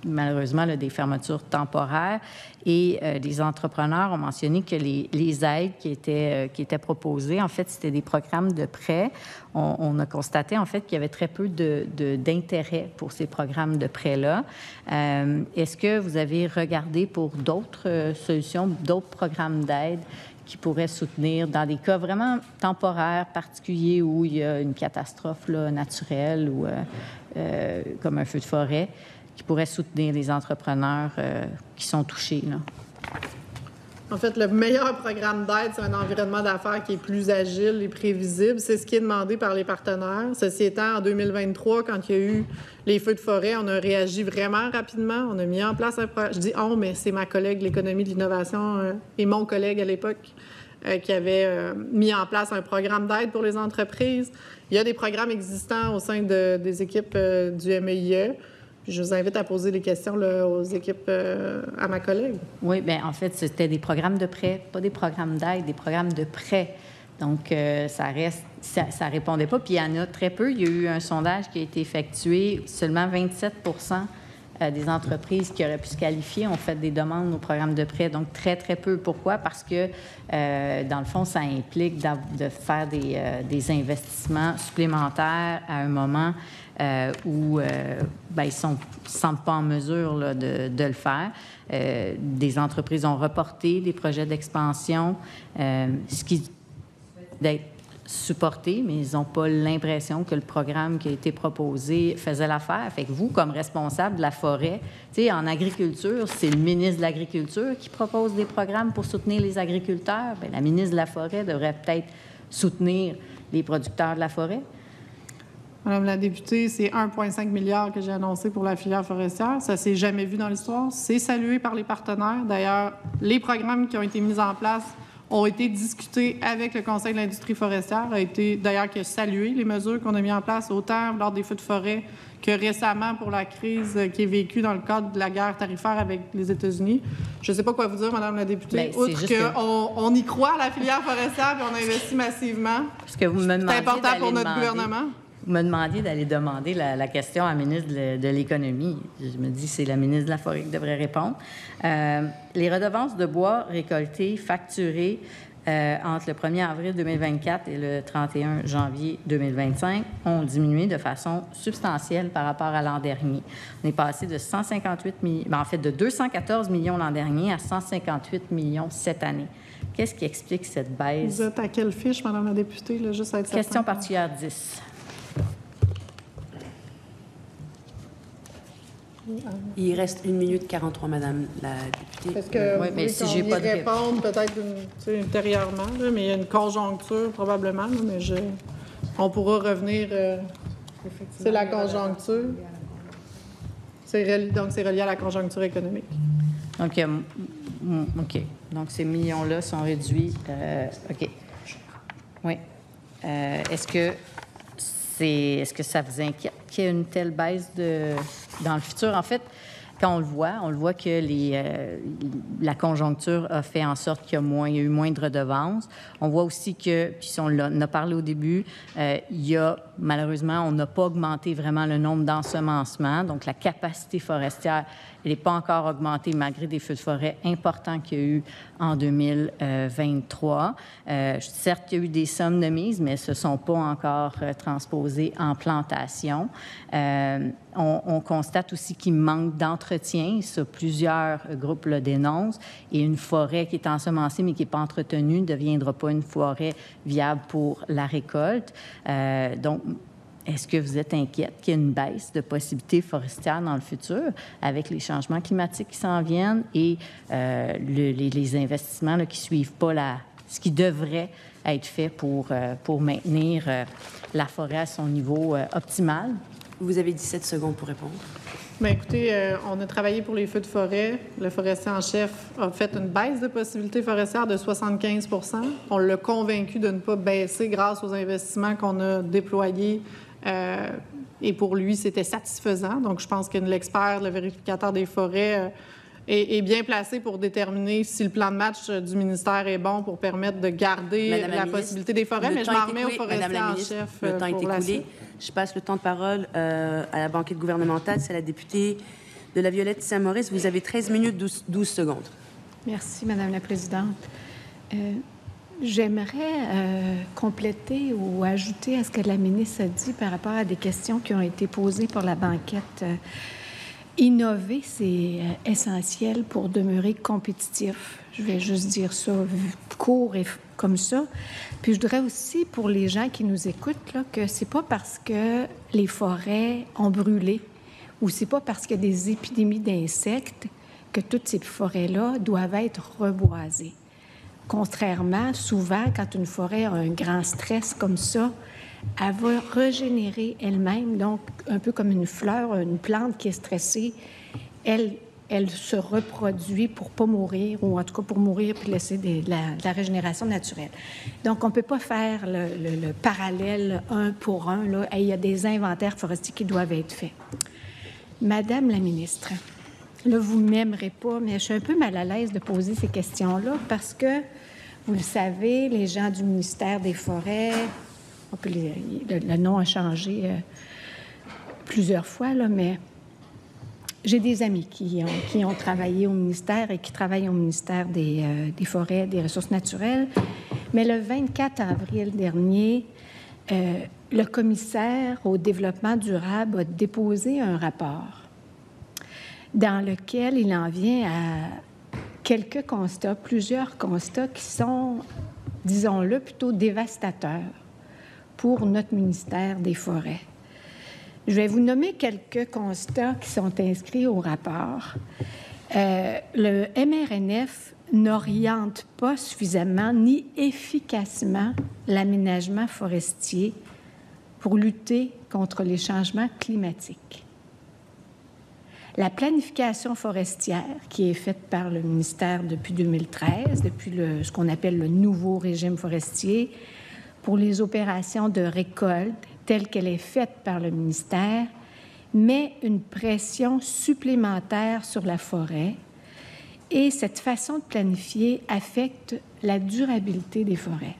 malheureusement, des fermetures temporaires. Et les entrepreneurs ont mentionné que les aides qui étaient proposées, en fait, c'était des programmes de prêts. On a constaté, en fait, qu'il y avait très peu d'intérêt pour ces programmes de prêts-là. Est-ce que vous avez regardé pour d'autres solutions, d'autres programmes d'aide qui pourraient soutenir dans des cas vraiment temporaires, particuliers, où il y a une catastrophe là, naturelle ou comme un feu de forêt, qui pourrait soutenir les entrepreneurs qui sont touchés, là? En fait, le meilleur programme d'aide, c'est un environnement d'affaires qui est plus agile et prévisible. C'est ce qui est demandé par les partenaires. Ceci étant, en 2023, quand il y a eu les feux de forêt, on a réagi vraiment rapidement. On a mis en place un programme. Je dis « on », mais c'est ma collègue de l'économie de l'innovation et mon collègue à l'époque qui avait mis en place un programme d'aide pour les entreprises. Il y a des programmes existants au sein des équipes du MEIE. Puis je vous invite à poser des questions là, aux équipes, à ma collègue. Oui, bien, en fait, c'était des programmes de prêt, pas des programmes d'aide, des programmes de prêt. Donc, ça répondait pas. Puis il y en a très peu. Il y a eu un sondage qui a été effectué. Seulement 27 des entreprises qui auraient pu se qualifier ont fait des demandes au programme de prêt. Donc, très, très peu. Pourquoi? Parce que, dans le fond, ça implique de faire des investissements supplémentaires à un moment où ils ne se sentent pas en mesure là, de le faire. Des entreprises ont reporté des projets d'expansion, ce qui d'être supporté, mais ils n'ont pas l'impression que le programme qui a été proposé faisait l'affaire. Fait que vous, comme responsable de la forêt, tu sais, en agriculture, c'est le ministre de l'Agriculture qui propose des programmes pour soutenir les agriculteurs. Bien, la ministre de la Forêt devrait peut-être soutenir les producteurs de la forêt. Madame la députée, c'est 1,5 milliard que j'ai annoncé pour la filière forestière. Ça ne s'est jamais vu dans l'histoire. C'est salué par les partenaires. D'ailleurs, les programmes qui ont été mis en place ont été discutés avec le Conseil de l'industrie forestière, qui a salué les mesures qu'on a mises en place, autant lors des feux de forêt que récemment pour la crise qui est vécue dans le cadre de la guerre tarifaire avec les États-Unis. Je ne sais pas quoi vous dire, Madame la députée, outre qu'on y croit à la filière forestière et on investit massivement. Parce que vous me demandez, c'est important pour notre gouvernement. Vous me demandiez d'aller demander la question à la ministre de l'Économie. Je me dis c'est la ministre de la Forêt qui devrait répondre. Les redevances de bois récoltées, facturées, entre le 1er avril 2024 et le 31 janvier 2025 ont diminué de façon substantielle par rapport à l'an dernier. On est passé de 214 millions l'an dernier à 158 millions cette année. Qu'est-ce qui explique cette baisse? Vous êtes à quelle fiche, Madame la députée, là, juste à être certain? Question particulière 10. Il reste 1 minute 43, Madame la députée. Est-ce que Oui, vous mais voulez si qu'on j'ai y pas de réponde peut-être ultérieurement, là, mais il y a une conjoncture probablement, là, mais on pourra revenir. C'est la conjoncture. Donc, c'est relié à la conjoncture économique. Donc, OK. Donc, ces millions-là sont réduits. OK. Oui. Est-ce que ça vous inquiète qu'il y ait une telle baisse dans le futur? En fait, quand on le voit que la conjoncture a fait en sorte qu'il y a eu moins de redevances. On voit aussi que, puis on en a parlé au début, malheureusement, on n'a pas augmenté vraiment le nombre d'ensemencements. Donc, la capacité forestière, elle n'est pas encore augmentée malgré des feux de forêt importants qu'il y a eu en 2023. Certes, il y a eu des sommes de mise, mais ce ne sont pas encore transposées en plantation. On constate aussi qu'il manque d'entretien. Ça, plusieurs groupes le dénoncent. Et une forêt qui est ensemencée mais qui n'est pas entretenue ne deviendra pas une forêt viable pour la récolte. Donc, est-ce que vous êtes inquiète qu'il y ait une baisse de possibilités forestières dans le futur avec les changements climatiques qui s'en viennent et les investissements là, qui ne suivent pas ce qui devrait être fait pour maintenir la forêt à son niveau optimal? Vous avez 17 secondes pour répondre. Bien, écoutez, on a travaillé pour les feux de forêt. Le forestier en chef a fait une baisse de possibilités forestières de 75 %. On l'a convaincu de ne pas baisser grâce aux investissements qu'on a déployés. Et pour lui, c'était satisfaisant. Donc, je pense que l'expert, le vérificateur des forêts, est bien placé pour déterminer si le plan de match du ministère est bon pour permettre de garder la possibilité des forêts. Mais je m'en remets au forestier en chef. Le temps est écoulé. Je passe le temps de parole à la banquette gouvernementale. C'est la députée de La Violette Saint-Maurice. Vous avez 13 minutes 12 secondes. Merci, Madame la Présidente. J'aimerais compléter ou ajouter à ce que la ministre a dit par rapport à des questions qui ont été posées pour la banquette. Innover, c'est essentiel pour demeurer compétitif. Je vais juste dire ça court et comme ça. Puis je voudrais aussi, pour les gens qui nous écoutent, là, que c'est pas parce que les forêts ont brûlé ou c'est pas parce qu'il y a des épidémies d'insectes que toutes ces forêts-là doivent être reboisées. Contrairement, souvent, quand une forêt a un grand stress comme ça, elle va régénérer elle-même. Donc, un peu comme une fleur, une plante qui est stressée, elle se reproduit pour pas mourir, ou en tout cas pour mourir puis laisser de la régénération naturelle. Donc, on ne peut pas faire le parallèle un pour un. Là. Il y a des inventaires forestiers qui doivent être faits. Madame la ministre, là, vous ne m'aimerez pas, mais je suis un peu mal à l'aise de poser ces questions-là parce que, vous le savez, les gens du ministère des Forêts, le nom a changé plusieurs fois, là, mais j'ai des amis qui ont travaillé au ministère et qui travaillent au ministère des Forêts, des Ressources naturelles. Mais le 24 avril dernier, le commissaire au développement durable a déposé un rapport dans lequel il en vient à quelques constats, plusieurs constats qui sont, disons-le, plutôt dévastateurs pour notre ministère des Forêts. Je vais vous nommer quelques constats qui sont inscrits au rapport. Le MRNF n'oriente pas suffisamment ni efficacement l'aménagement forestier pour lutter contre les changements climatiques. La planification forestière qui est faite par le ministère depuis 2013, depuis ce qu'on appelle le nouveau régime forestier, pour les opérations de récolte telle qu'elle est faite par le ministère, met une pression supplémentaire sur la forêt et cette façon de planifier affecte la durabilité des forêts.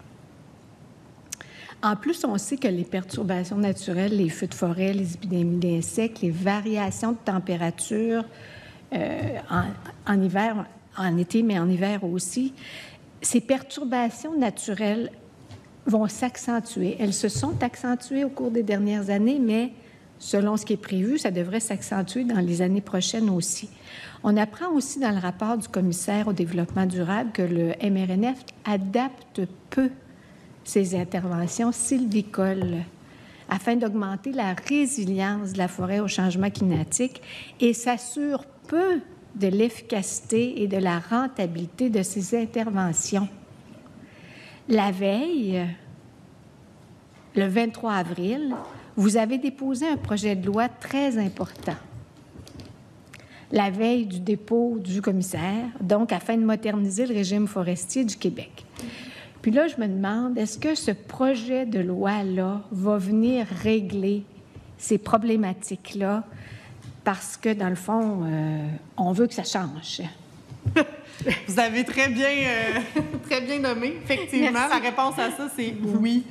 En plus, on sait que les perturbations naturelles, les feux de forêt, les épidémies d'insectes, les variations de température en hiver, en été, mais en hiver aussi, ces perturbations naturelles vont s'accentuer. Elles se sont accentuées au cours des dernières années, mais selon ce qui est prévu, ça devrait s'accentuer dans les années prochaines aussi. On apprend aussi dans le rapport du commissaire au développement durable que le MRNF adapte peu ses interventions sylvicoles afin d'augmenter la résilience de la forêt au changement climatique et s'assure peu de l'efficacité et de la rentabilité de ces interventions. La veille, le 23 avril, vous avez déposé un projet de loi très important, la veille du dépôt du commissaire, donc afin de moderniser le régime forestier du Québec. Puis là, je me demande, est-ce que ce projet de loi-là va venir régler ces problématiques-là parce que, dans le fond, on veut que ça change? Vous avez très bien nommé. Effectivement, Merci. la réponse à ça, c'est oui.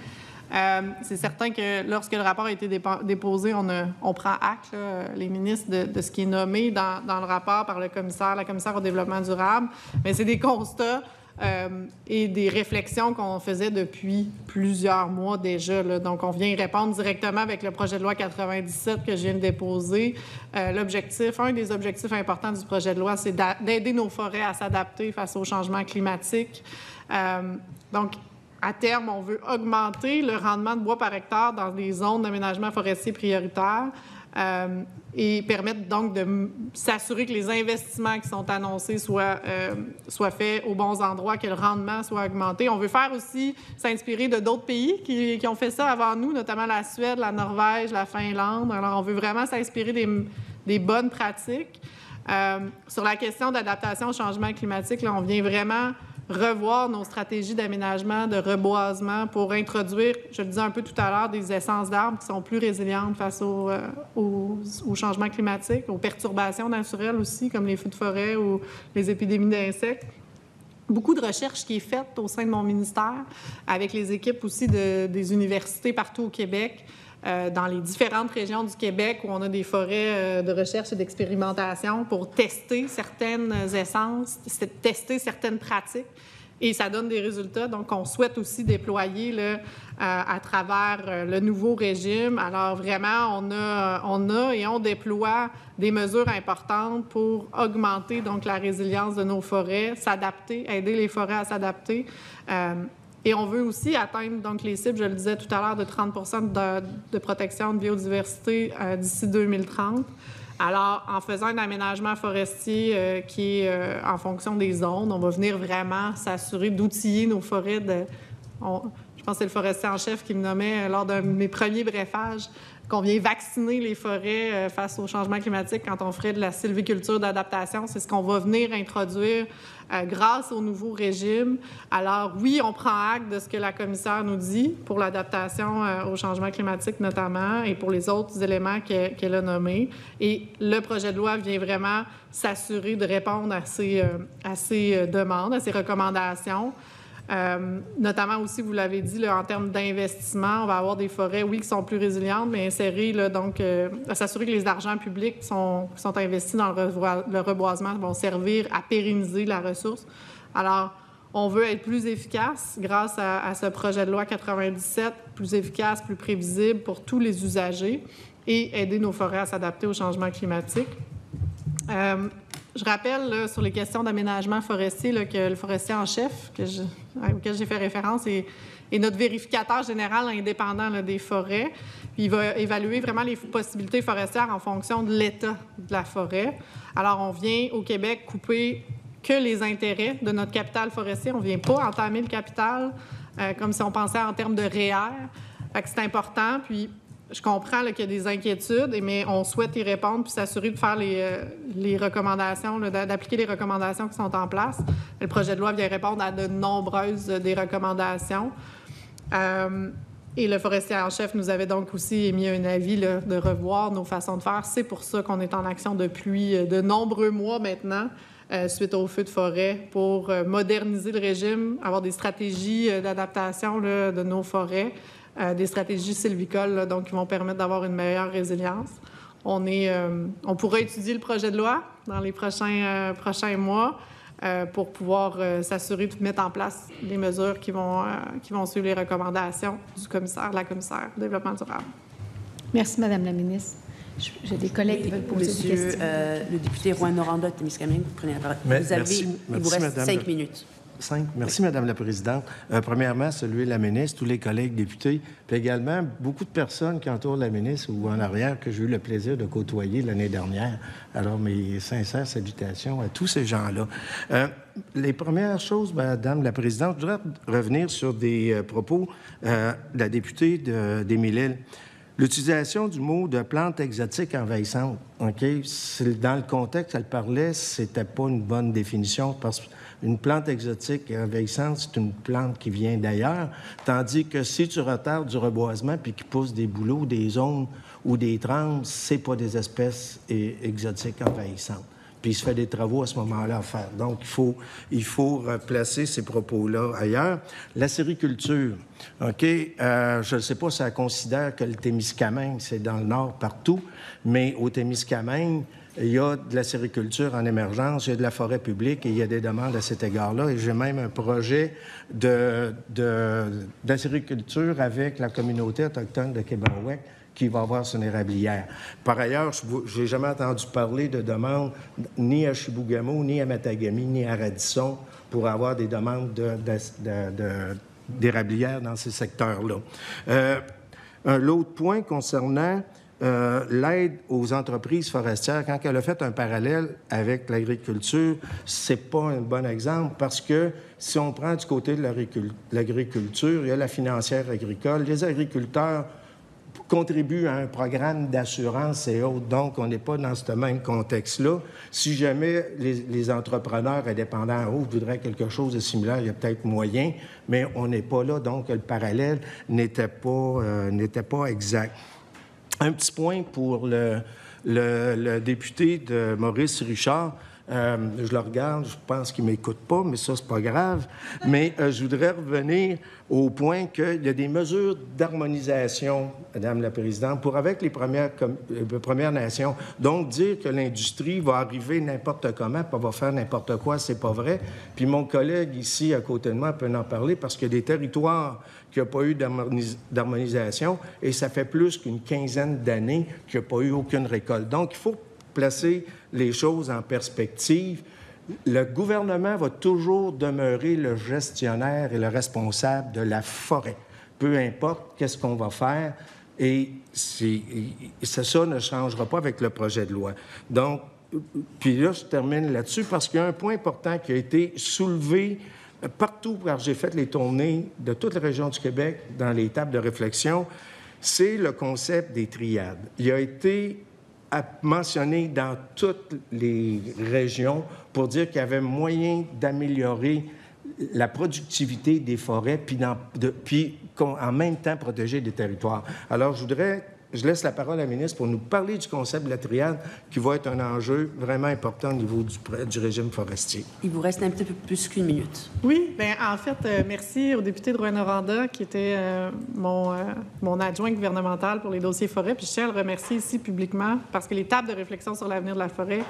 C'est certain que lorsque le rapport a été déposé, on prend acte, là, les ministres, de ce qui est nommé dans le rapport par la commissaire au développement durable. Mais c'est des constats et des réflexions qu'on faisait depuis plusieurs mois déjà, là. Donc, on vient y répondre directement avec le projet de loi 97 que je viens de déposer. Un des objectifs importants du projet de loi, c'est d'aider nos forêts à s'adapter face au changement climatique. Donc, à terme, on veut augmenter le rendement de bois par hectare dans des zones d'aménagement forestier prioritaires et permettre donc de s'assurer que les investissements qui sont annoncés soient faits aux bons endroits, que le rendement soit augmenté. On veut faire aussi s'inspirer de d'autres pays qui ont fait ça avant nous, notamment la Suède, la Norvège, la Finlande. Alors, on veut vraiment s'inspirer des bonnes pratiques. Sur la question d'adaptation au changement climatique, là, on vient vraiment revoir nos stratégies d'aménagement, de reboisement pour introduire, je le disais un peu tout à l'heure, des essences d'arbres qui sont plus résilientes face au changement climatique, aux perturbations naturelles aussi, comme les feux de forêt ou les épidémies d'insectes. Beaucoup de recherche qui est faite au sein de mon ministère, avec les équipes aussi des universités partout au Québec, dans les différentes régions du Québec où on a des forêts de recherche et d'expérimentation pour tester certaines essences, tester certaines pratiques. Et ça donne des résultats. Donc, on souhaite aussi déployer là, à travers le nouveau régime. Alors, vraiment, on déploie des mesures importantes pour augmenter donc la résilience de nos forêts, s'adapter, aider les forêts à s'adapter. Et on veut aussi atteindre donc les cibles, je le disais tout à l'heure, de 30 de protection de biodiversité d'ici 2030. Alors, en faisant un aménagement forestier qui est en fonction des zones, on va venir vraiment s'assurer d'outiller nos forêts. Je pense que c'est le forestier en chef qui me nommait lors d'un de mes premiers briefages qu'on vient vacciner les forêts face au changement climatique quand on ferait de la sylviculture d'adaptation. C'est ce qu'on va venir introduire grâce au nouveau régime. Alors oui, on prend acte de ce que la commissaire nous dit pour l'adaptation au changement climatique notamment et pour les autres éléments qu'elle a nommés. Et le projet de loi vient vraiment s'assurer de répondre à ces demandes, à ces recommandations. Notamment aussi, vous l'avez dit, là, en termes d'investissement, on va avoir des forêts, oui, qui sont plus résilientes, mais insérer, là, donc, à s'assurer que les argents publics qui sont investis dans le reboisement vont servir à pérenniser la ressource. Alors, on veut être plus efficace grâce à ce projet de loi 97, plus efficace, plus prévisible pour tous les usagers et aider nos forêts à s'adapter au changement climatique. Je rappelle là, sur les questions d'aménagement forestier là, que le forestier en chef, auquel j'ai fait référence, est notre vérificateur général indépendant là, des forêts. Puis il va évaluer vraiment les possibilités forestières en fonction de l'état de la forêt. Alors, on vient au Québec couper que les intérêts de notre capital forestier. On ne vient pas entamer le capital comme si on pensait en termes de REER. Fait que c'est important. Puis, je comprends là, qu'il y a des inquiétudes, mais on souhaite y répondre puis s'assurer de faire les recommandations, là, d'appliquer les recommandations qui sont en place. Le projet de loi vient répondre à de nombreuses des recommandations. Et le forestier en chef nous avait donc aussi émis un avis là, de revoir nos façons de faire. C'est pour ça qu'on est en action depuis de nombreux mois maintenant, suite aux feux de forêt, pour moderniser le régime, avoir des stratégies d'adaptation là, de nos forêts. Des stratégies sylvicoles, là, donc qui vont permettre d'avoir une meilleure résilience. On pourra étudier le projet de loi dans les prochains mois. pour pouvoir s'assurer de mettre en place les mesures qui vont suivre les recommandations du commissaire, la commissaire du développement durable. Merci, Madame la ministre. J'ai des collègues qui veulent poser des questions. Le député Rouen-Noranda de Témiscamingue, vous prenez la parole. Il vous reste 5 minutes. Merci, Madame la Présidente. Premièrement, saluer la ministre, tous les collègues députés, puis également beaucoup de personnes qui entourent la ministre ou en arrière que j'ai eu le plaisir de côtoyer l'année dernière. Alors, mes sincères salutations à tous ces gens-là. Les premières choses, Madame la Présidente, je voudrais revenir sur des propos de la députée d'Émile-Île. L'utilisation du mot de plante exotique envahissante, OK? Dans le contexte qu'elle parlait, c'était pas une bonne définition parce qu'une plante exotique envahissante, c'est une plante qui vient d'ailleurs, tandis que si tu retardes du reboisement puis qu'il pousse des bouleaux, des aulnes ou des trembles, c'est pas des espèces exotiques envahissantes. Puis il se fait des travaux à ce moment-là à faire. Donc, il faut replacer ces propos-là ailleurs. La sériculture, OK, je ne sais pas si elle considère que le Témiscamingue, c'est dans le nord partout, mais au Témiscamingue, il y a de la sériculture en émergence, il y a de la forêt publique et il y a des demandes à cet égard-là. Et j'ai même un projet de la sériculture avec la communauté autochtone de Québec qui va avoir son érablière. Par ailleurs, je n'ai jamais entendu parler de demandes ni à Chibougamau, ni à Matagami, ni à Radisson pour avoir des demandes d'érablière dans ces secteurs-là. L'autre point concernant l'aide aux entreprises forestières, quand elle a fait un parallèle avec l'agriculture, c'est pas un bon exemple parce que si on prend du côté de l'agriculture, il y a la financière agricole, les agriculteurs contribuent à un programme d'assurance et autres. Donc, on n'est pas dans ce même contexte-là. Si jamais les entrepreneurs indépendants voudraient quelque chose de similaire, il y a peut-être moyen, mais on n'est pas là. Donc, le parallèle n'était pas exact. Un petit point pour le député de Maurice Richard. Je le regarde, je pense qu'il ne m'écoute pas, mais ça, c'est pas grave. Mais je voudrais revenir au point qu'il y a des mesures d'harmonisation, Madame la Présidente, pour avec les Premières Nations. Donc, dire que l'industrie va arriver n'importe comment, puis va faire n'importe quoi, c'est pas vrai. Puis mon collègue ici, à côté de moi, peut en parler parce qu'il y a des territoires qui n'ont pas eu d'harmonisation et ça fait plus qu'une quinzaine d'années qu'il n'y a pas eu aucune récolte. Donc, il faut placer les choses en perspective. Le gouvernement va toujours demeurer le gestionnaire et le responsable de la forêt, peu importe qu'est-ce qu'on va faire. Et ça ne changera pas avec le projet de loi. Donc, puis là, je termine là-dessus parce qu'il y a un point important qui a été soulevé partout, car j'ai fait les tournées de toute la région du Québec dans les tables de réflexion, c'est le concept des triades. Il a été mentionné dans toutes les régions pour dire qu'il y avait moyen d'améliorer la productivité des forêts, puis en même temps protéger des territoires. Alors, je laisse la parole à la ministre pour nous parler du concept de la triade, qui va être un enjeu vraiment important au niveau du régime forestier. Il vous reste un petit peu plus qu'une minute. Oui, bien, en fait, merci au député de Rouyn-Noranda, qui était mon adjoint gouvernemental pour les dossiers forêt. Puis je tiens à le remercier ici publiquement, parce que les tables de réflexion sur l'avenir de la forêt,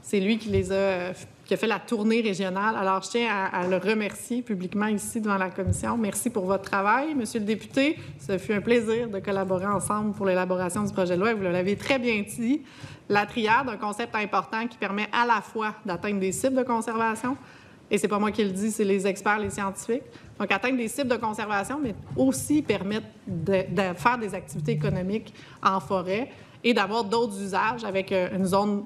c'est lui qui a fait la tournée régionale. Alors, je tiens à le remercier publiquement ici devant la commission. Merci pour votre travail, Monsieur le député. Ce fut un plaisir de collaborer ensemble pour l'élaboration du projet de loi. Vous l'avez très bien dit. La triade, un concept important qui permet à la fois d'atteindre des cibles de conservation, et c'est pas moi qui le dis, c'est les experts, les scientifiques. Donc, atteindre des cibles de conservation, mais aussi permettre de faire des activités économiques en forêt et d'avoir d'autres usages avec une zone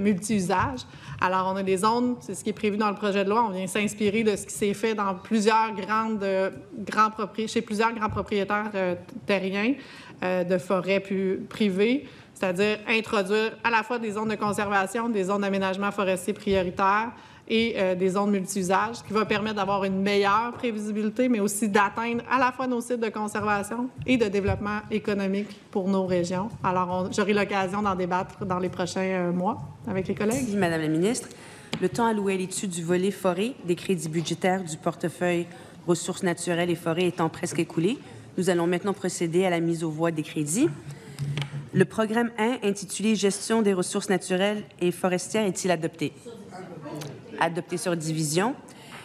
multi-usages. Alors, on a des zones, c'est ce qui est prévu dans le projet de loi. On vient s'inspirer de ce qui s'est fait dans chez plusieurs grands propriétaires terriens de forêts privées, c'est-à-dire introduire à la fois des zones de conservation, des zones d'aménagement forestier prioritaires et des zones multi-usages, qui va permettre d'avoir une meilleure prévisibilité, mais aussi d'atteindre à la fois nos cibles de conservation et de développement économique pour nos régions. Alors, j'aurai l'occasion d'en débattre dans les prochains mois avec les collègues. Merci, Madame la ministre. Le temps alloué à l'étude du volet forêt des crédits budgétaires du portefeuille ressources naturelles et forêts étant presque écoulé, nous allons maintenant procéder à la mise aux voix des crédits. Le programme 1, intitulé « Gestion des ressources naturelles et forestières » est-il adopté? adopté sur division.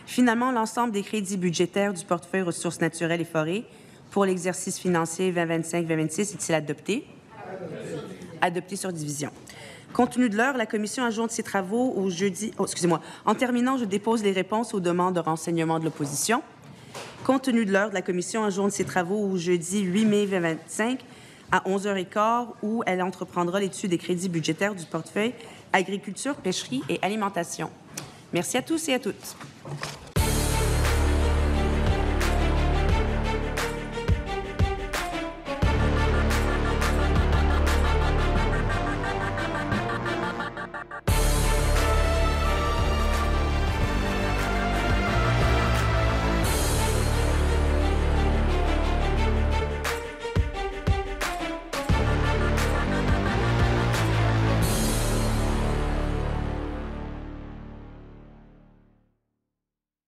Finalement, l'ensemble des crédits budgétaires du portefeuille ressources naturelles et forêts pour l'exercice financier 2025-2026 est-il adopté? Adopté sur division. Compte tenu de l'heure, la Commission ajoute ses travaux au jeudi... En terminant, je dépose les réponses aux demandes de renseignement de l'opposition. Compte tenu de l'heure, la Commission ajoute ses travaux au jeudi 8 mai 2025 à 11h15 où elle entreprendra l'étude des crédits budgétaires du portefeuille agriculture, pêcherie et alimentation. Merci à tous et à toutes.